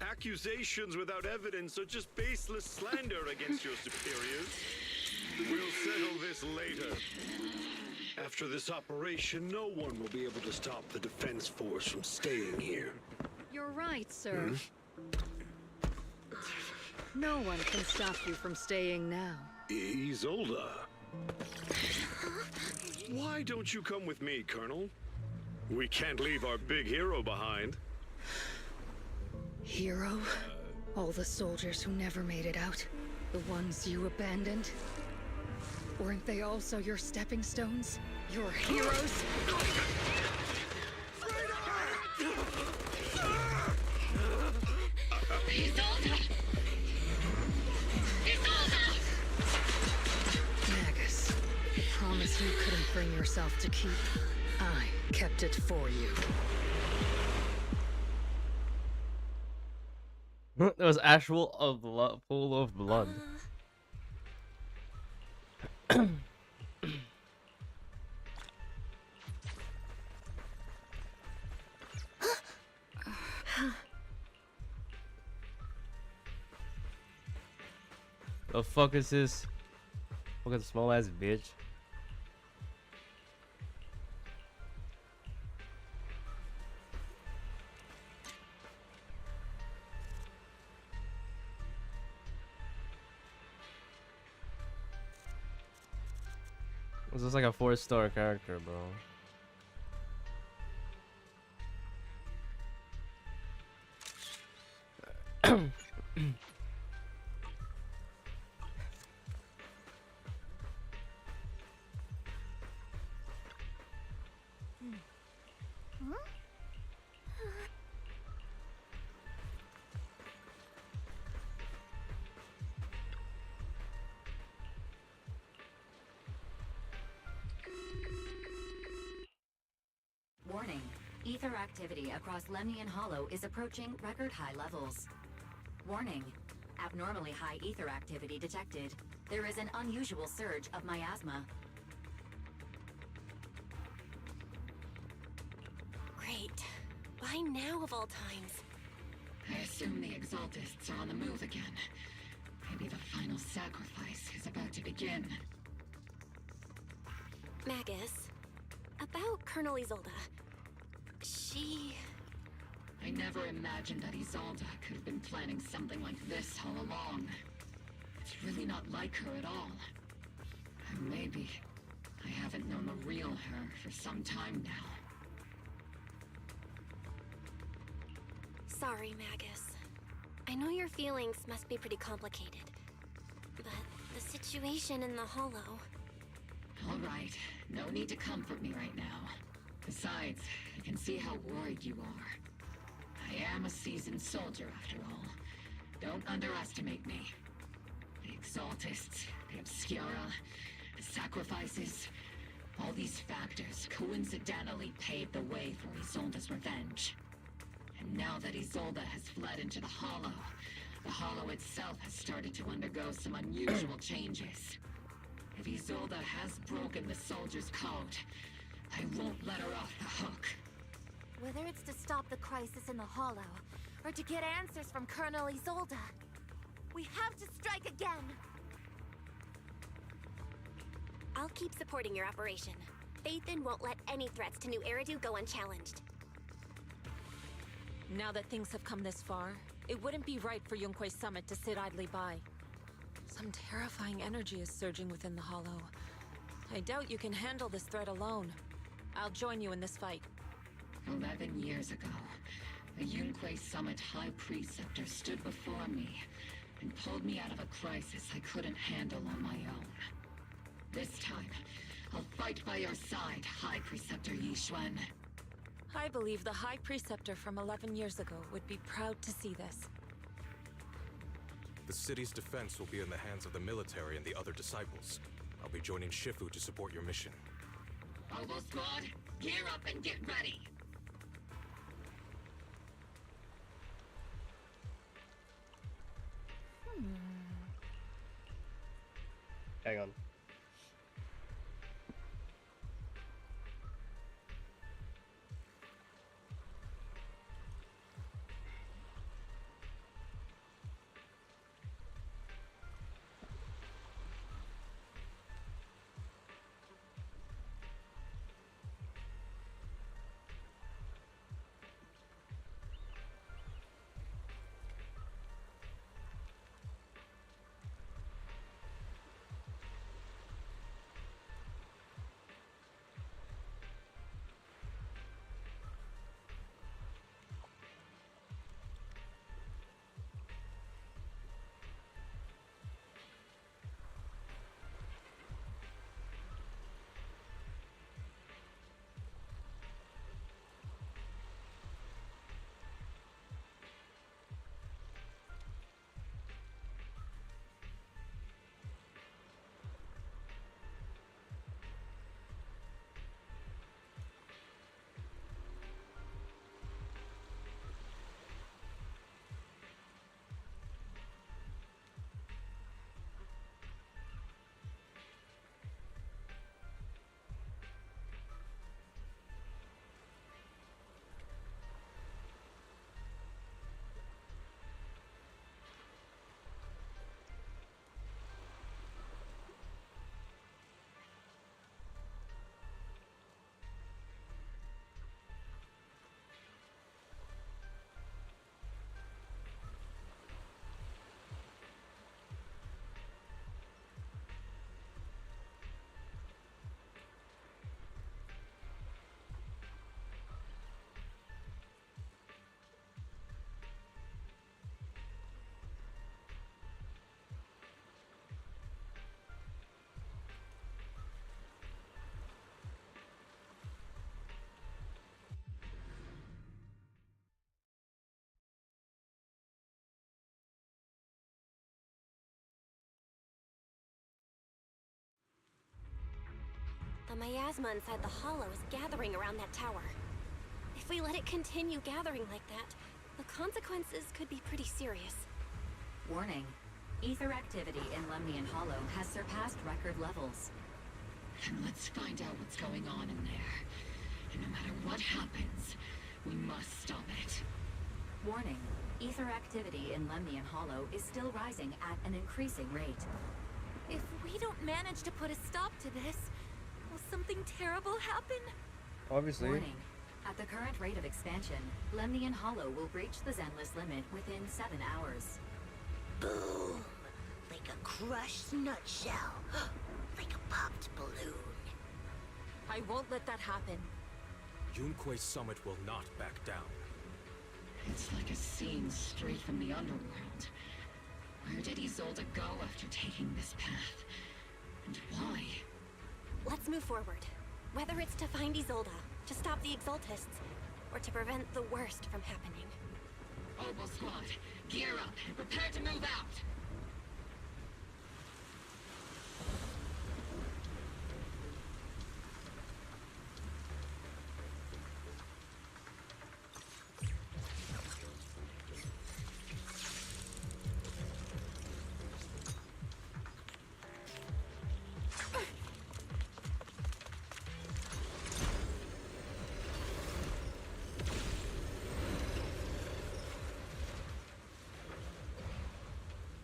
Accusations without evidence are just baseless slander against your superiors. We'll settle this later. After this operation, no one will be able to stop the Defense Force from staying here. You're right, sir. No one can stop you from staying now. Isolde. Why don't you come with me, Colonel? We can't leave our big hero behind. Hero? All the soldiers who never made it out? The ones you abandoned? Weren't they also your stepping stones? Your heroes? Isolde! Isolde! Magus, the promise you couldn't bring yourself to keep. I kept it for you. That was actual pool of blood. The fuck is this? Fucking small ass bitch. This is like a 4-star character, bro. Warning. Ether activity across Lemnian Hollow is approaching record high levels. Warning. Abnormally high ether activity detected. There is an unusual surge of miasma. Great. Why now of all times? I assume the Exaltists are on the move again. Maybe the final sacrifice is about to begin. Magus, about Colonel Isolde. She... I never imagined that Isolde could have been planning something like this all along. It's really not like her at all. And maybe I haven't known the real her for some time now. Sorry, Magus. I know your feelings must be pretty complicated. But the situation in the Hollow... All right, no need to comfort me right now. Besides, I can see how worried you are. I am a seasoned soldier after all. Don't underestimate me. The Exaltists, the Obscura, the sacrifices, all these factors coincidentally paved the way for Isolde's revenge. And now that Isolde has fled into the Hollow itself has started to undergo some unusual changes. If Isolde has broken the Soldier's code, I won't let her off the hook. Whether it's to stop the crisis in the Hollow, or to get answers from Colonel Isolde, we have to strike again! I'll keep supporting your operation. Phaethon won't let any threats to New Eridu go unchallenged. Now that things have come this far, it wouldn't be right for Yunque's summit to sit idly by. Some terrifying energy is surging within the Hollow. I doubt you can handle this threat alone. I'll join you in this fight. 11 years ago, a Yunque Summit High Preceptor stood before me and pulled me out of a crisis I couldn't handle on my own. This time, I'll fight by your side, High Preceptor Yixuan. I believe the High Preceptor from 11 years ago would be proud to see this. The city's defense will be in the hands of the military and the other disciples. I'll be joining Shifu to support your mission. Oboe Squad, gear up and get ready! Hang on. The miasma inside the Hollow is gathering around that tower. If we let it continue gathering like that, the consequences could be pretty serious. Warning. Ether activity in Lemnian Hollow has surpassed record levels. And let's find out what's going on in there. And no matter what happens, we must stop it. Warning. Ether activity in Lemnian Hollow is still rising at an increasing rate. If we don't manage to put a stop to this, will something terrible happen? Obviously. Warning. At the current rate of expansion, Lemnian Hollow will breach the zenless limit within 7 hours. Boom! Like a crushed nutshell. Like a popped balloon. I won't let that happen. Yunque's summit will not back down. It's like a scene straight from the underworld. Where did Isolde go after taking this path? And why? Let's move forward. Whether it's to find Isolde, to stop the Exaltists, or to prevent the worst from happening. Opal Squad, gear up and prepare to move out.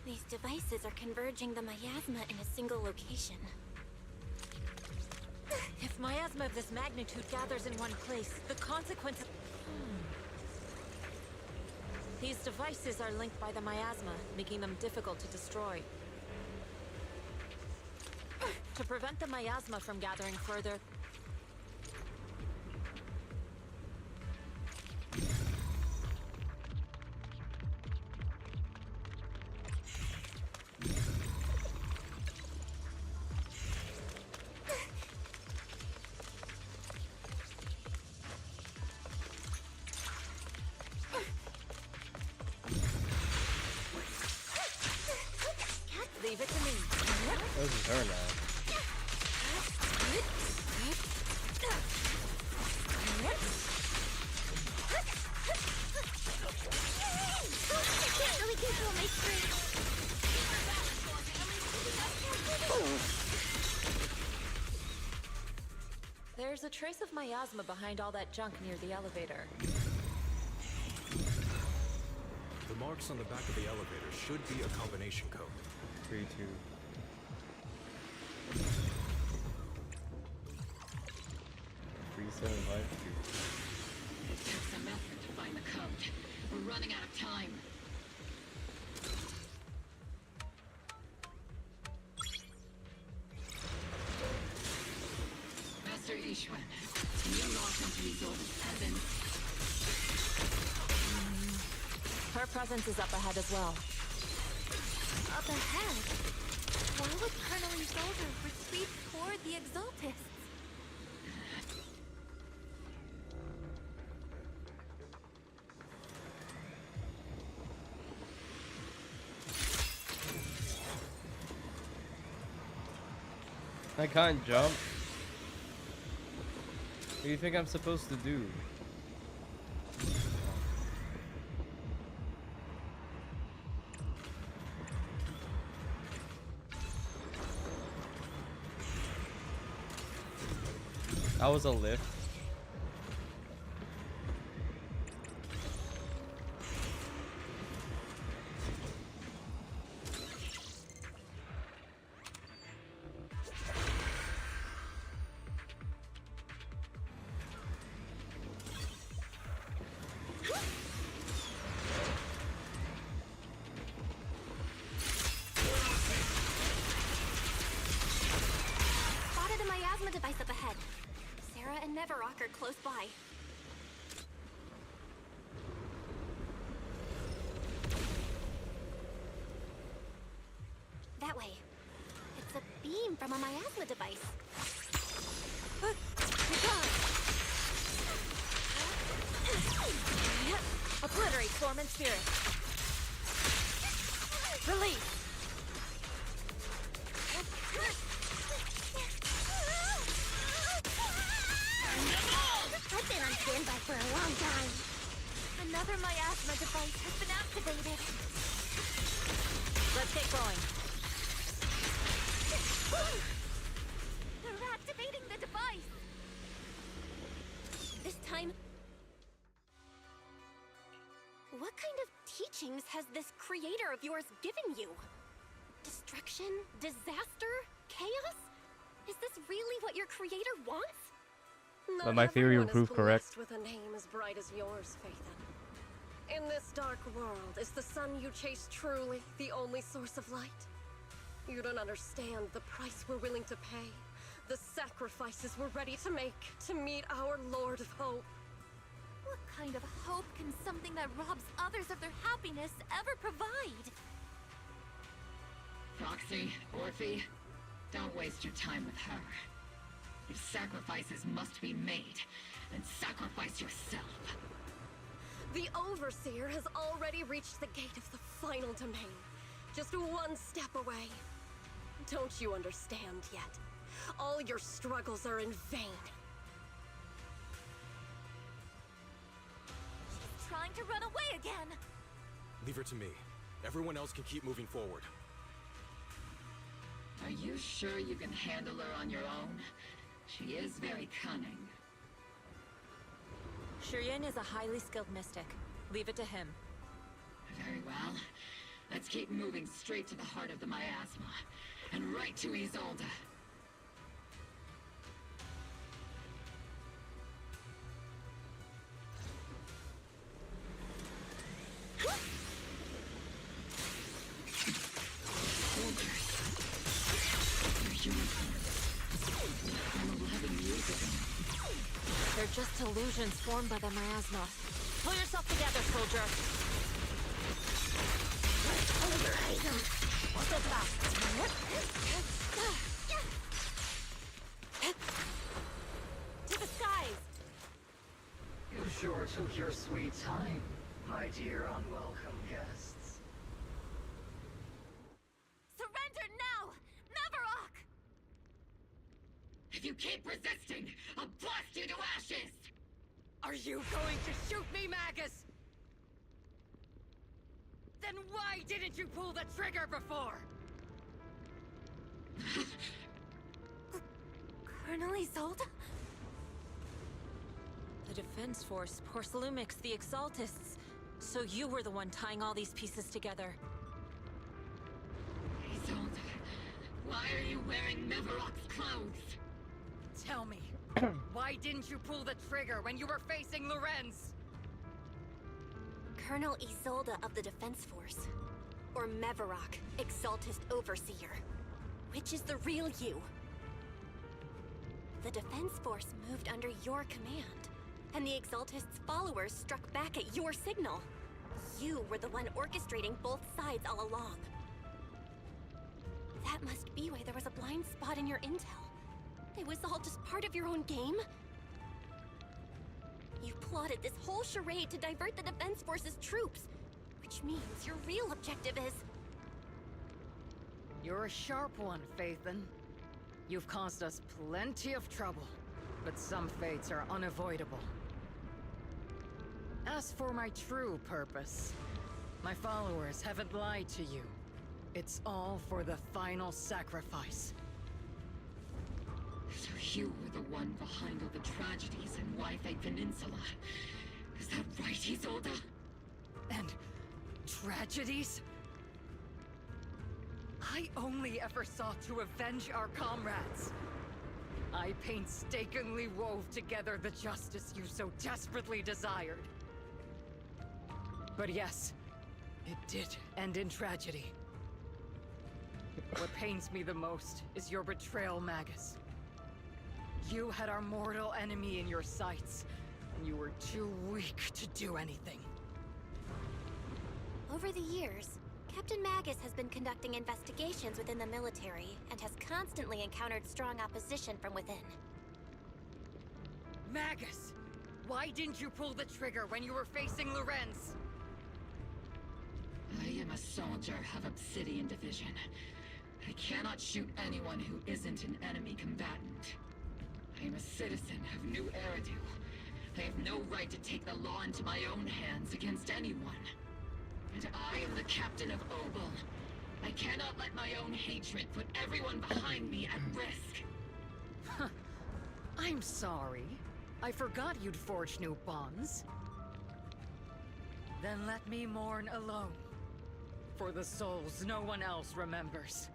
These devices are converging the miasma in a single location. If miasma of this magnitude gathers in one place, the consequences... These devices are linked by the miasma, making them difficult to destroy. To prevent the miasma from gathering further... Leave it to me. This is her now. Can't really control my strength. There's a trace of miasma behind all that junk near the elevator. The marks on the back of the elevator should be a combination code. 3-2. 3752. It took some effort to find the code. We're running out of time. Master Ishwan, can you lock into these old peasants? Her presence is up ahead as well. Up ahead? Why would Colonel Isolde retreat toward the Exaltists? I can't jump. What do you think I'm supposed to do? That was a lift. Spotted a miasma device up ahead. Sarah and Neverrock are close by. That way. It's a beam from a miasma device. Obliterate form and spirit. Release. I've been on standby for a long time. Another miasma device has been activated. Let's get going. They're activating the device. This time... What kind of teachings has this creator of yours given you? Destruction? Disaster? Chaos? Is this really what your creator wants? But my theory will prove correct. With a name as bright as yours, Phaethon. In this dark world, is the sun you chase truly the only source of light? You don't understand the price we're willing to pay, the sacrifices we're ready to make to meet our Lord of Hope. What kind of hope can something that robs others of their happiness ever provide? Foxy, Orphe, don't waste your time with her. If sacrifices must be made, then sacrifice yourself. The Overseer has already reached the gate of the final domain. Just one step away. Don't you understand yet? All your struggles are in vain. She's trying to run away again! Leave her to me. Everyone else can keep moving forward. Are you sure you can handle her on your own? She is very cunning. Shiryen is a highly skilled mystic. Leave it to him. Very well. Let's keep moving straight to the heart of the miasma. And right to Isolde. They're just illusions formed by the miasma. Pull yourself together, soldier. Step back. To the skies! You sure took your sweet time, my dear unwelcome guests. Surrender now! Mavarok! If you keep resisting, I'll blast you to ashes! Are you going to shoot me, Magus? Then why didn't you pull the trigger before? Colonel Isolde? The Defense Force, Porcelumix, the Exaltists. So you were the one tying all these pieces together. Isolde, why are you wearing Mavarok's clothes? Tell me, why didn't you pull the trigger when you were facing Lorenz? Colonel Isolde of the Defense Force. Or Mavarok, Exaltist Overseer. Which is the real you? The Defense Force moved under your command, and the Exaltist's followers struck back at your signal. You were the one orchestrating both sides all along. That must be why there was a blind spot in your intel. It was all just part of your own game? You plotted this whole charade to divert the Defense Force's troops, which means your real objective is... You're a sharp one, Phaethon. You've caused us plenty of trouble, but some fates are unavoidable. As for my true purpose, my followers haven't lied to you. It's all for the final sacrifice. So you were the one behind all the tragedies in Wi-Fi Peninsula. Is that right, Isolde? And tragedies? I only ever sought to avenge our comrades. I painstakingly wove together the justice you so desperately desired. But yes, it did end in tragedy. What pains me the most is your betrayal, Magus. You had our mortal enemy in your sights, and you were too weak to do anything. Over the years, Captain Magus has been conducting investigations within the military and has constantly encountered strong opposition from within. Magus! Why didn't you pull the trigger when you were facing Lorenz? I am a soldier of Obsidian Division. I cannot shoot anyone who isn't an enemy combatant. I am a citizen of New Eridu. I have no right to take the law into my own hands against anyone. And I am the captain of Obel. I cannot let my own hatred put everyone behind me at risk. I'm sorry. I forgot you'd forged new bonds. Then let me mourn alone. For the souls no one else remembers.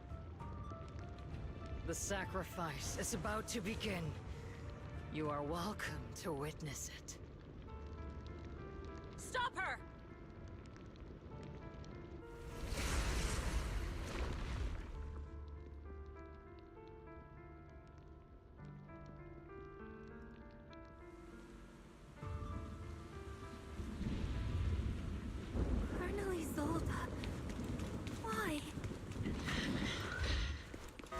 The sacrifice is about to begin. You are welcome to witness it. Stop her! Colonel Isolde. Why?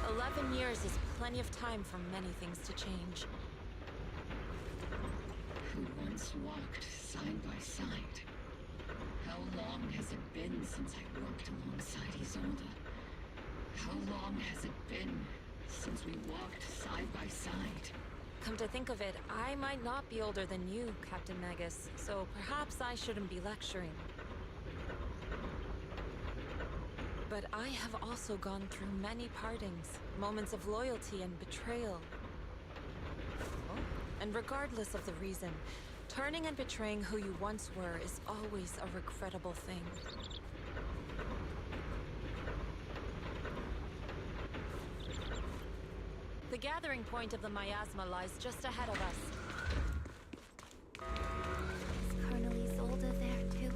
11 years is plenty of time for many things to change. Who once walked side by side. How long has it been since I worked alongside Isolde? How long has it been since we walked side by side? Come to think of it, I might not be older than you, Captain Magus, so perhaps I shouldn't be lecturing. But I have also gone through many partings, moments of loyalty and betrayal. And regardless of the reason, turning and betraying who you once were is always a regrettable thing. The gathering point of the miasma lies just ahead of us. Is Colonel Isolde there too?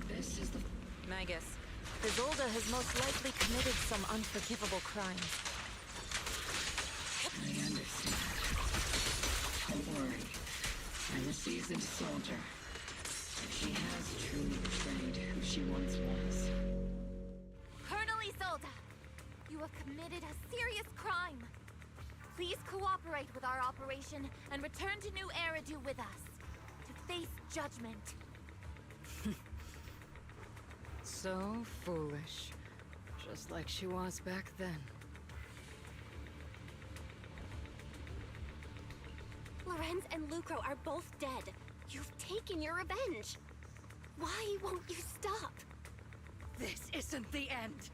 This is the... Magus, Isolde has most likely committed some unforgivable crimes. I understand. Don't worry. I'm a seasoned soldier. She has truly betrayed who she once was. Colonel Isolde, you have committed a serious crime. Please cooperate with our operation and return to New Eridu with us to face judgment. So foolish. Just like she was back then. Lorenz and Lucro are both dead. You've taken your revenge. Why won't you stop? This isn't the end.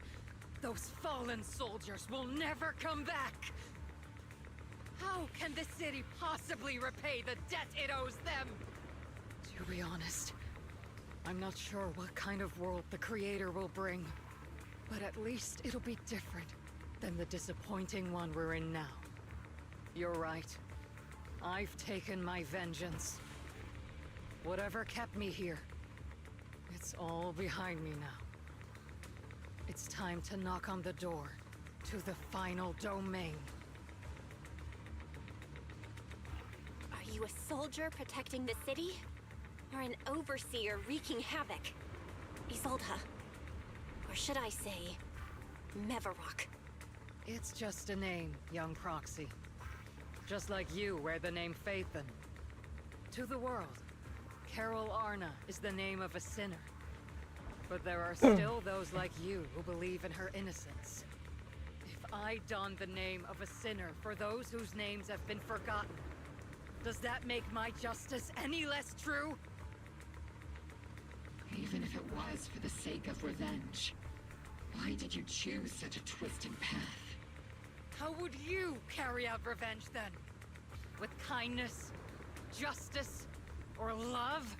Those fallen soldiers will never come back. How can the city possibly repay the debt it owes them? To be honest, I'm not sure what kind of world the Creator will bring. But at least it'll be different than the disappointing one we're in now. You're right. I've taken my vengeance. Whatever kept me here, it's all behind me now. It's time to knock on the door to the final domain. Are you a soldier protecting the city? Or an overseer wreaking havoc? Isolde. Or should I say, Mevarok? It's just a name, young Proxy. Just like you wear the name Phaethon. To the world, Carol Arna is the name of a sinner. But there are still those like you who believe in her innocence. If I don the name of a sinner for those whose names have been forgotten, does that make my justice any less true? Even if it was for the sake of revenge, why did you choose such a twisted path? How would you carry out revenge then? With kindness, justice, or love?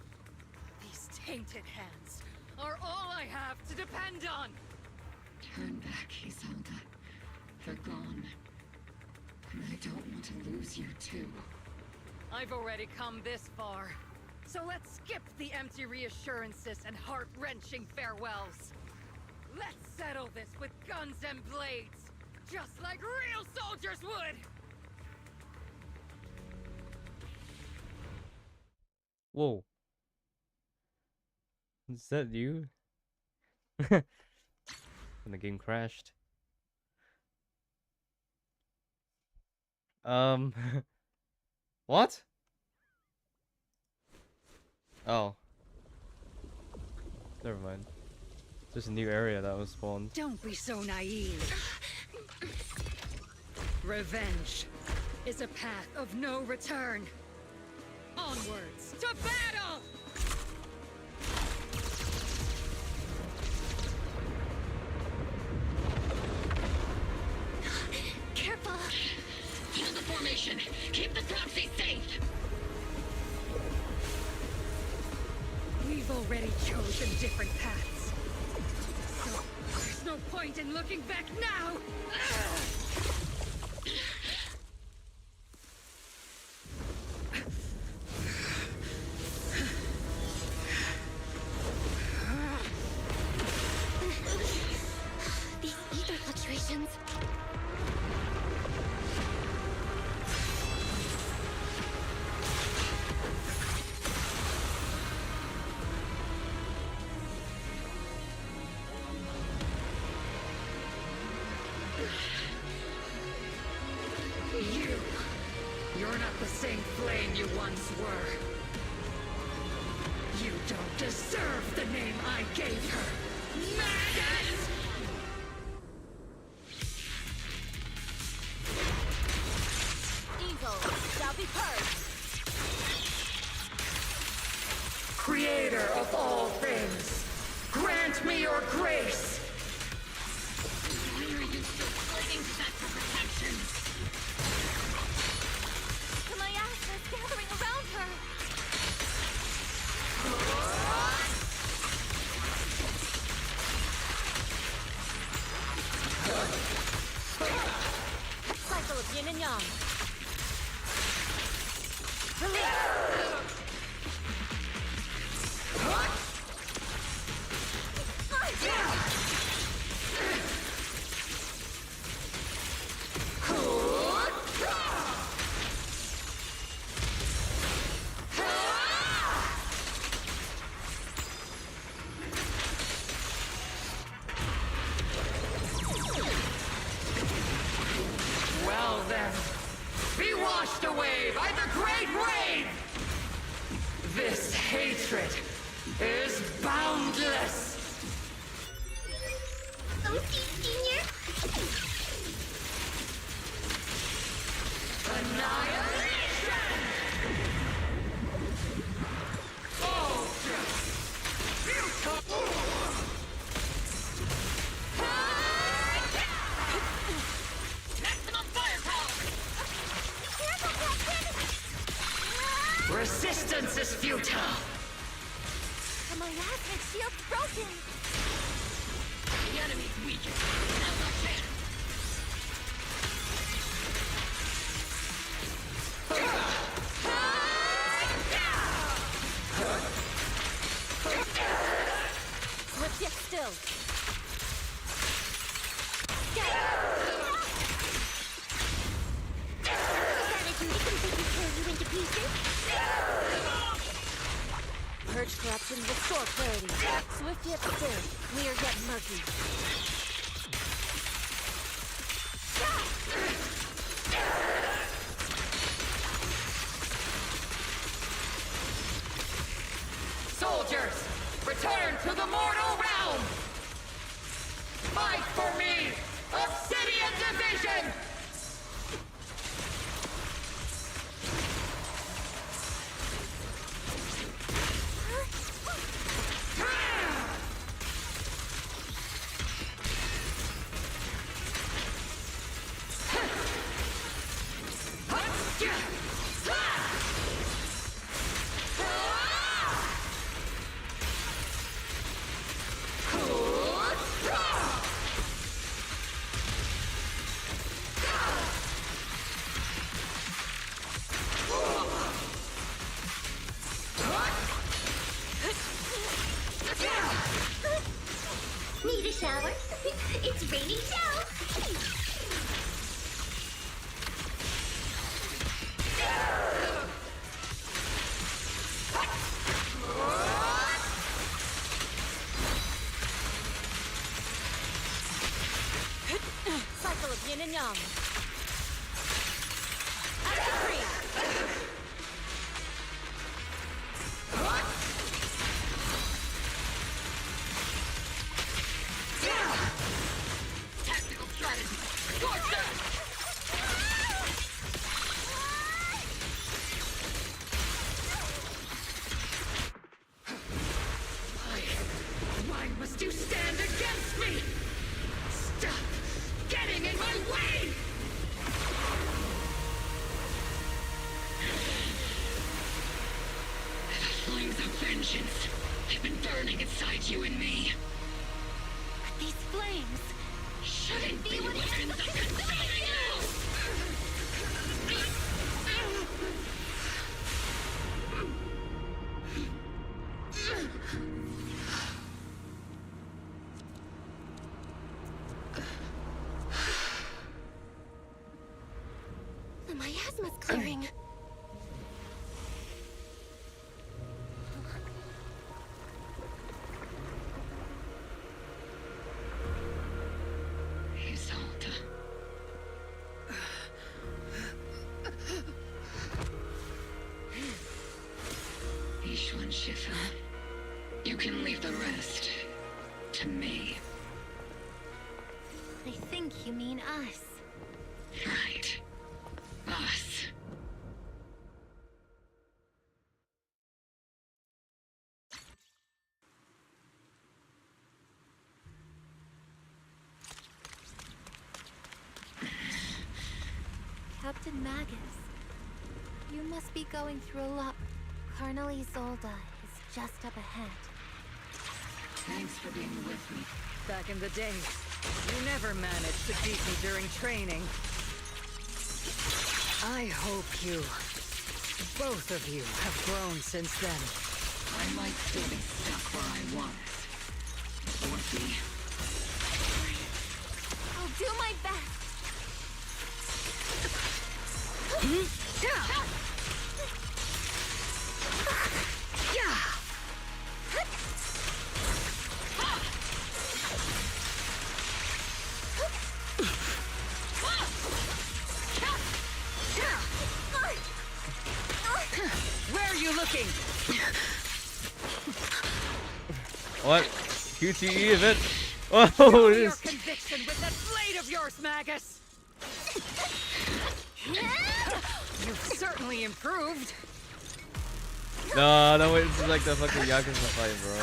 These tainted hands are all I have to depend on! Turn back, Isolde. They're gone. And I don't want to lose you too. I've already come this far. So let's skip the empty reassurances and heart-wrenching farewells. Let's settle this with guns and blades, just like real soldiers would! Whoa. Is that you? And the game crashed. What? Oh. Never mind. Just a new area that was spawned. Don't be so naive. Revenge is a path of no return. Onwards to battle! Careful! Hold the formation! Keep the proxy safe! We've already chosen different paths. So there's no point in looking back now! These ether fluctuations. you once were. You don't deserve the name I gave her. Magus! Evil shall be purged. Creator of all things, grant me your grace! Why are you still fighting set for protection? The miasma is gathering around her. Cycle of yin and yang. Well then, be washed away by the great rain! This hatred is boundless! OC Senior? Annihilation! Ultra! Maximum firepower! Careful, Captain! Resistance is futile! The miasmic shield's broken. The enemy's weakened. Now's our chance. Swift yet still. Managing to completely tear you into pieces? Purge corruption, restore clarity. Swift yet still, clear yet murky. Soldiers, return to the mortal realm! Fight for me! Obsidian Division! Need a shower? It's raining down! Cycle of yin and yang. Action 3. Tactical strategy! Scorch that! Why must you stand against me? Stop getting in my way! The flames of vengeance have been burning inside you and me. But these flames Shouldn't be what ends up consuming you! The miasma's clearing. Isolde. You can leave the rest to me. I think you mean us. Right. Us. Captain Magus, you must be going through a lot. Colonel Isolde is just up ahead. Thanks for being with me. Back in the day, you never managed to beat me during training. I hope you, both of you, have grown since then. I might still be stuck where I was. Orphe. I'll do my best. Where are you looking? What? QTE of it? Oh, Show it me your is. conviction with that blade of yours, Magus! You've certainly improved. No, wait, this is like the fucking Yakuza fight, bro.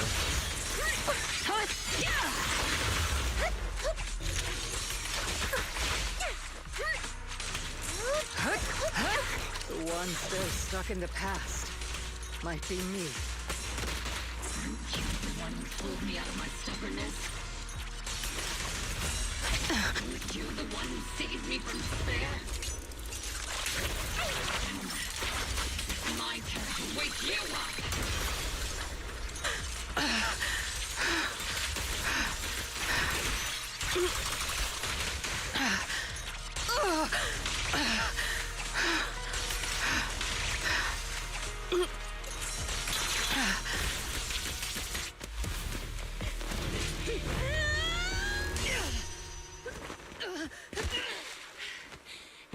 The one still stuck in the past might be me. Aren't you the one who pulled me out of my stubbornness? Aren't you the one who saved me from despair? It's my turn to wake you up!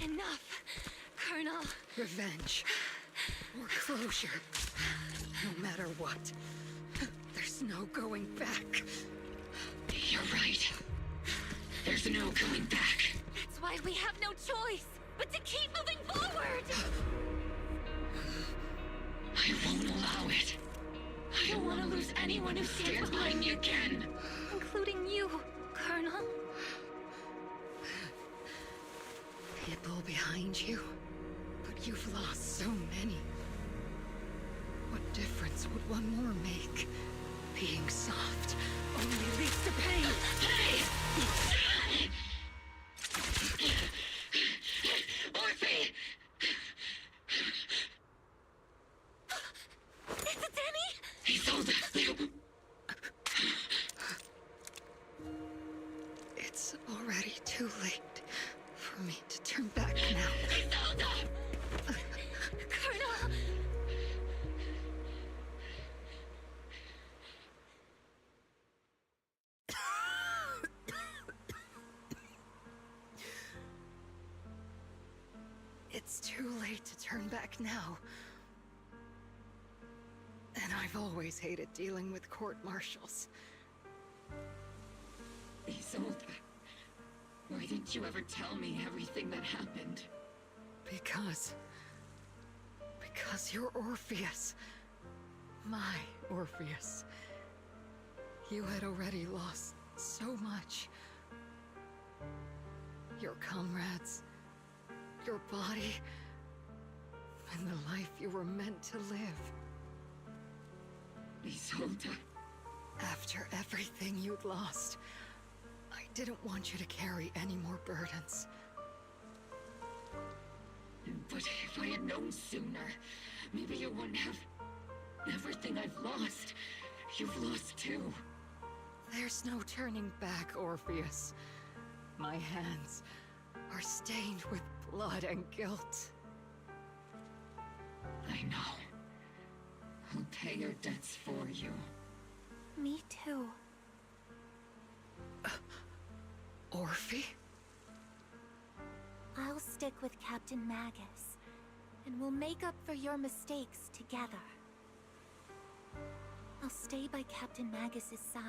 Enough, Colonel. Revenge. Or closure. No matter what. There's no going back. You're right. There's no going back. That's why we have no choice but to keep moving forward. I won't allow it. I don't want to lose anyone who stands behind me again. Including you, Colonel. People behind you, but you've lost so many. What difference would one more make? Being soft only leads to pain. Hey! Orphe! Is it Danny? He sold it. It's already too late for me to turn back now. Colonel! It's too late to turn back now. And I've always hated dealing with court-martials. Isolde, why didn't you ever tell me everything that happened? Because you're Orpheus. My Orpheus. You had already lost so much. Your comrades, your body, and the life you were meant to live. Isolde. After everything you'd lost, I didn't want you to carry any more burdens. But if I had known sooner, maybe you wouldn't have... Everything I've lost, you've lost too. There's no turning back, Orpheus. My hands are stained with blood and guilt. I know. I'll pay your debts for you. Me too. Orphe? I'll stick with Captain Magus, and we'll make up for your mistakes together. I'll stay by Captain Magus's side.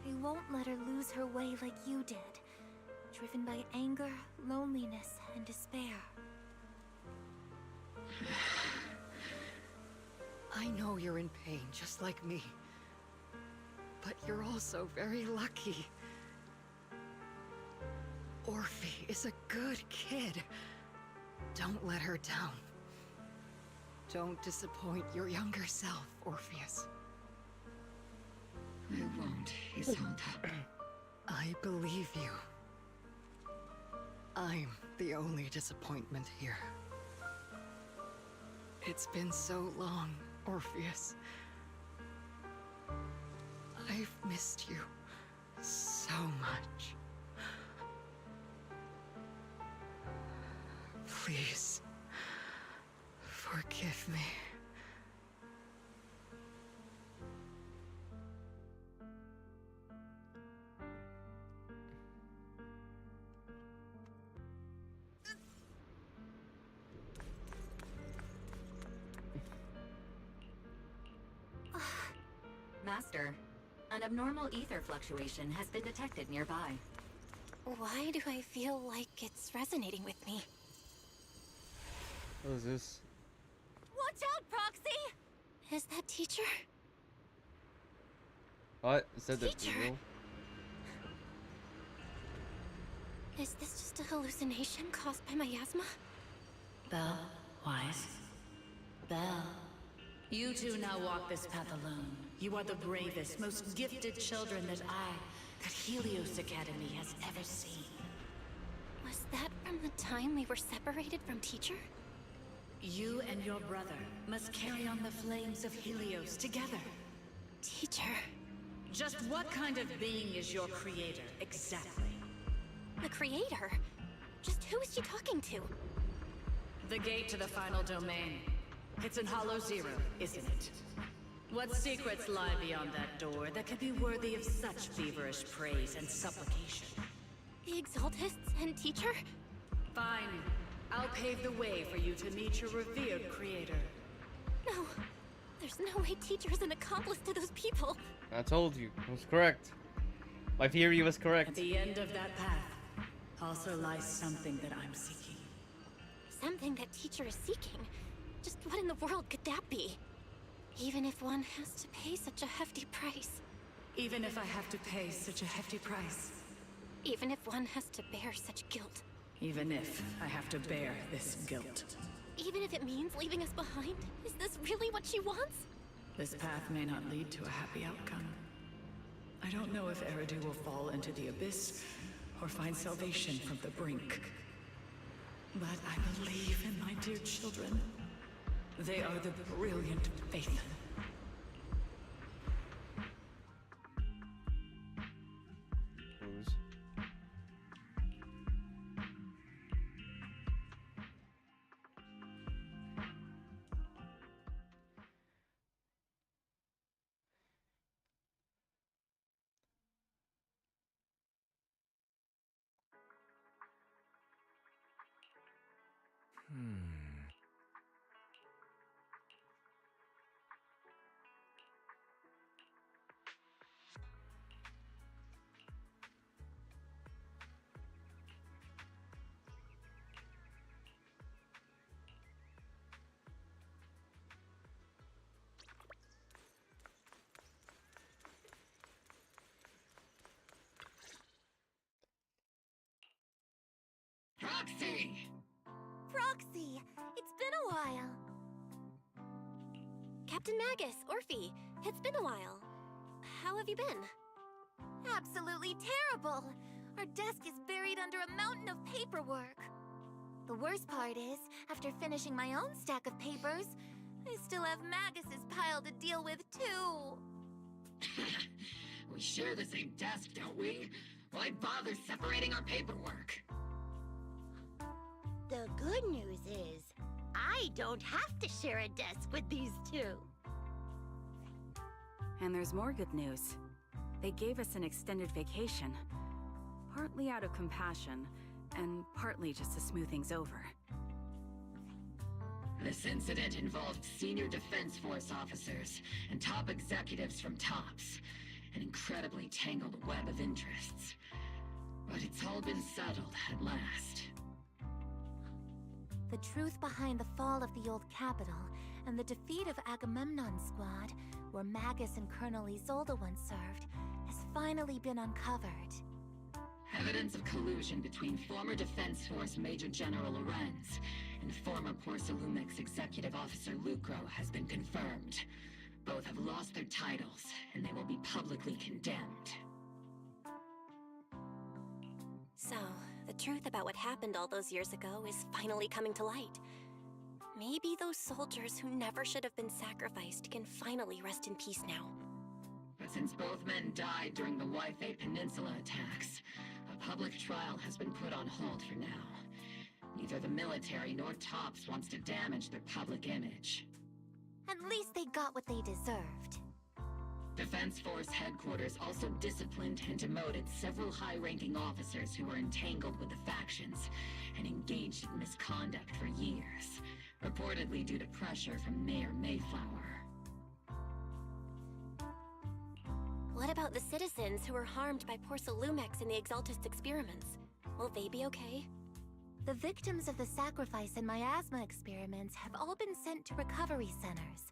I won't let her lose her way like you did, driven by anger, loneliness, and despair. I know you're in pain, just like me. But you're also very lucky. Orphe is a good kid. Don't let her down. Don't disappoint your younger self, Orpheus. I won't, Isolde. I believe you. I'm the only disappointment here. It's been so long, Orpheus. I've missed you so much. Please, forgive me. Master, an abnormal ether fluctuation has been detected nearby. Why do I feel like it's resonating with me? What is this? Watch out, Proxy! Is that teacher? What? Is that the Teacher! evil? Is this just a hallucination caused by miasma? Belle, Wise. Belle. You two now walk this path alone. You are the bravest, most gifted children that Helios Academy has ever seen. Was that from the time we were separated from teacher? You and your brother must carry on the flames of Helios together. Teacher. Just what kind of being is your creator, exactly? The creator? Just who is she talking to? The gate to the final domain. It's in Hollow Zero, isn't it? What secrets lie beyond that door that could be worthy of such feverish praise and supplication? The Exaltists and teacher? Fine. I'll pave the way for you to meet your revered creator. No. There's no way teacher is an accomplice to those people. I told you. I was correct. My theory was correct. At the end of that path also lies something that I'm seeking. Something that teacher is seeking? Just what in the world could that be? Even if one has to pay such a hefty price. Even if I have to pay such a hefty price. Even if one has to bear such guilt. Even if I have to bear this guilt. Even if it means leaving us behind? Is this really what she wants? This path may not lead to a happy outcome. I don't know if Eridu will fall into the abyss or find salvation from the brink. But I believe in my dear children. They are the brilliant Faithen. Proxy! Proxy! It's been a while. Captain Magus, Orphe, it's been a while. How have you been? Absolutely terrible! Our desk is buried under a mountain of paperwork. The worst part is, after finishing my own stack of papers, I still have Magus's pile to deal with too. We share the same desk, don't we? Why bother separating our paperwork? The good news is, I don't have to share a desk with these two. And there's more good news. They gave us an extended vacation. Partly out of compassion, and partly just to smooth things over. This incident involved senior Defense Force officers and top executives from TOPS. An incredibly tangled web of interests. But it's all been settled at last. The truth behind the fall of the old capital and the defeat of Agamemnon's squad, where Magus and Colonel Isolde once served, has finally been uncovered. Evidence of collusion between former Defense Force Major General Lorenz and former Porcelumix Executive Officer Lucro has been confirmed. Both have lost their titles, and they will be publicly condemned. So, the truth about what happened all those years ago is finally coming to light. Maybe those soldiers who never should have been sacrificed can finally rest in peace now. But since both men died during the Waifei Peninsula attacks, a public trial has been put on hold for now. Neither the military nor TOPS wants to damage their public image. At least they got what they deserved. Defense Force headquarters also disciplined and demoted several high-ranking officers who were entangled with the factions and engaged in misconduct for years, reportedly due to pressure from Mayor Mayflower. What about the citizens who were harmed by Porcelumix in the Exaltist experiments? Will they be okay? The victims of the sacrifice and miasma experiments have all been sent to recovery centers,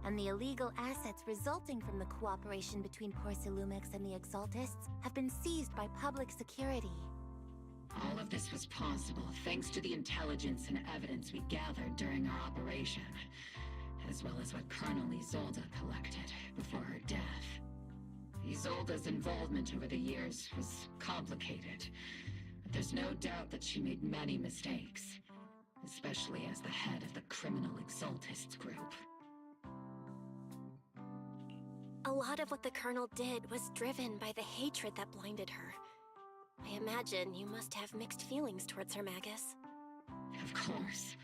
and the illegal assets resulting from the cooperation between Porcelumix and the Exaltists have been seized by public security. All of this was possible thanks to the intelligence and evidence we gathered during our operation, as well as what Colonel Isolde collected before her death. Isolde's involvement over the years was complicated, but there's no doubt that she made many mistakes, especially as the head of the criminal Exaltists group. A lot of what the Colonel did was driven by the hatred that blinded her. I imagine you must have mixed feelings towards her, Magus. Of course.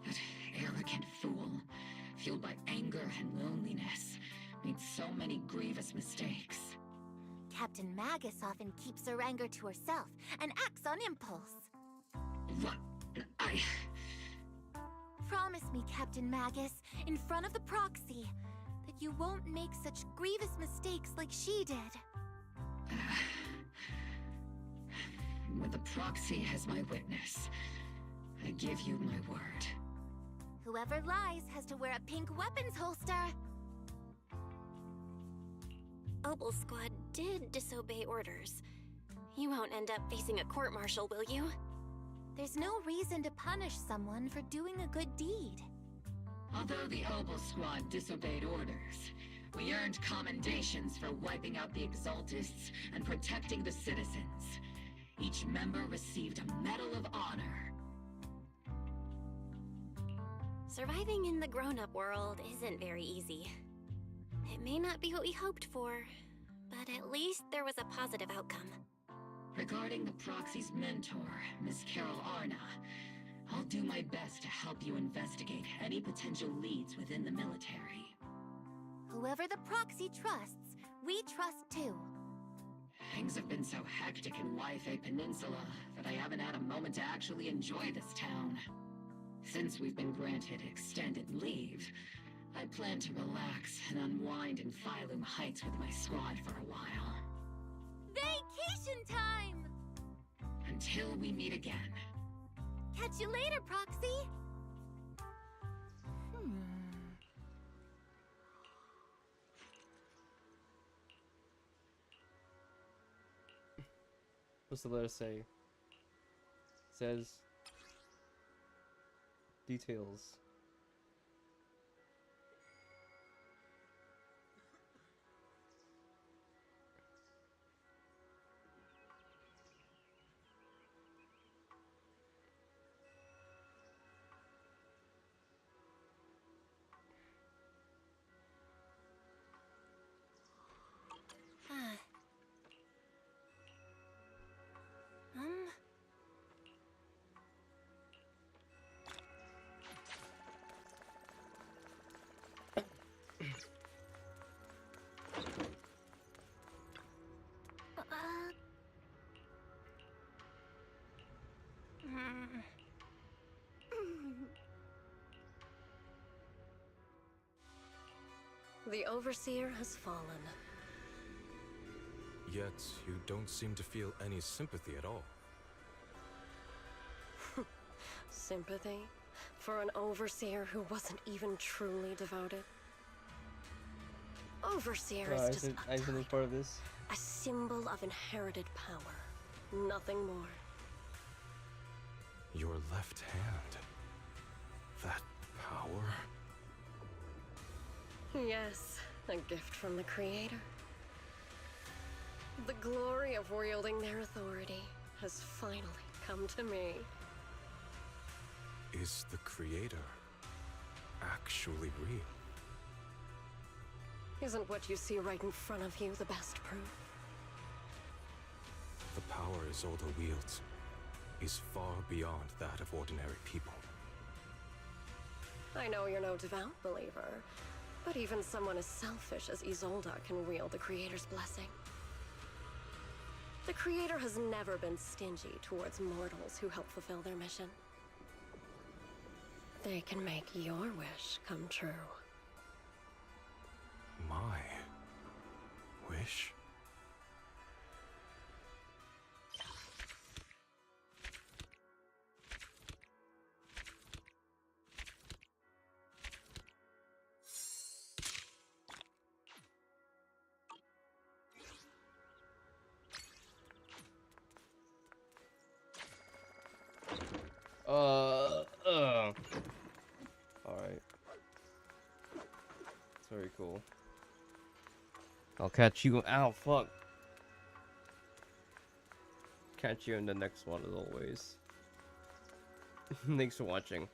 That arrogant fool, fueled by anger and loneliness, made so many grievous mistakes. Captain Magus often keeps her anger to herself and acts on impulse. What? Promise me, Captain Magus, in front of the proxy, that you won't make such grievous mistakes like she did. With the proxy as my witness, I give you my word. Whoever lies has to wear a pink weapons holster. Opal Squad did disobey orders. You won't end up facing a court-martial, will you? There's no reason to punish someone for doing a good deed. Although the Opal Squad disobeyed orders, we earned commendations for wiping out the Exaltists and protecting the citizens. Each member received a Medal of Honor. Surviving in the grown-up world isn't very easy. It may not be what we hoped for, but at least there was a positive outcome. Regarding the proxy's mentor, Miss Carol Arna, I'll do my best to help you investigate any potential leads within the military. Whoever the proxy trusts, we trust too. Things have been so hectic in Waifei Peninsula that I haven't had a moment to actually enjoy this town. Since we've been granted extended leave, I plan to relax and unwind in Phylum Heights with my squad for a while. Vacation time! Until we meet again. Catch you later, Proxy! What's the letter say? It says details. The Overseer has fallen. Yet, you don't seem to feel any sympathy at all. Sympathy? For an Overseer who wasn't even truly devoted? Overseer is just I isn't part of this. a symbol of inherited power. Nothing more. Your left hand. That power. Yes, a gift from the Creator. The glory of wielding their authority has finally come to me. Is the Creator actually real? Isn't what you see right in front of you the best proof? The power Isolde wields is far beyond that of ordinary people. I know you're no devout believer, but even someone as selfish as Isolde can wield the Creator's blessing. The Creator has never been stingy towards mortals who help fulfill their mission. They can make your wish come true. My wish? Alright. It's very cool. I'll catch you. Ow, fuck. Catch you in the next one as always. Thanks for watching.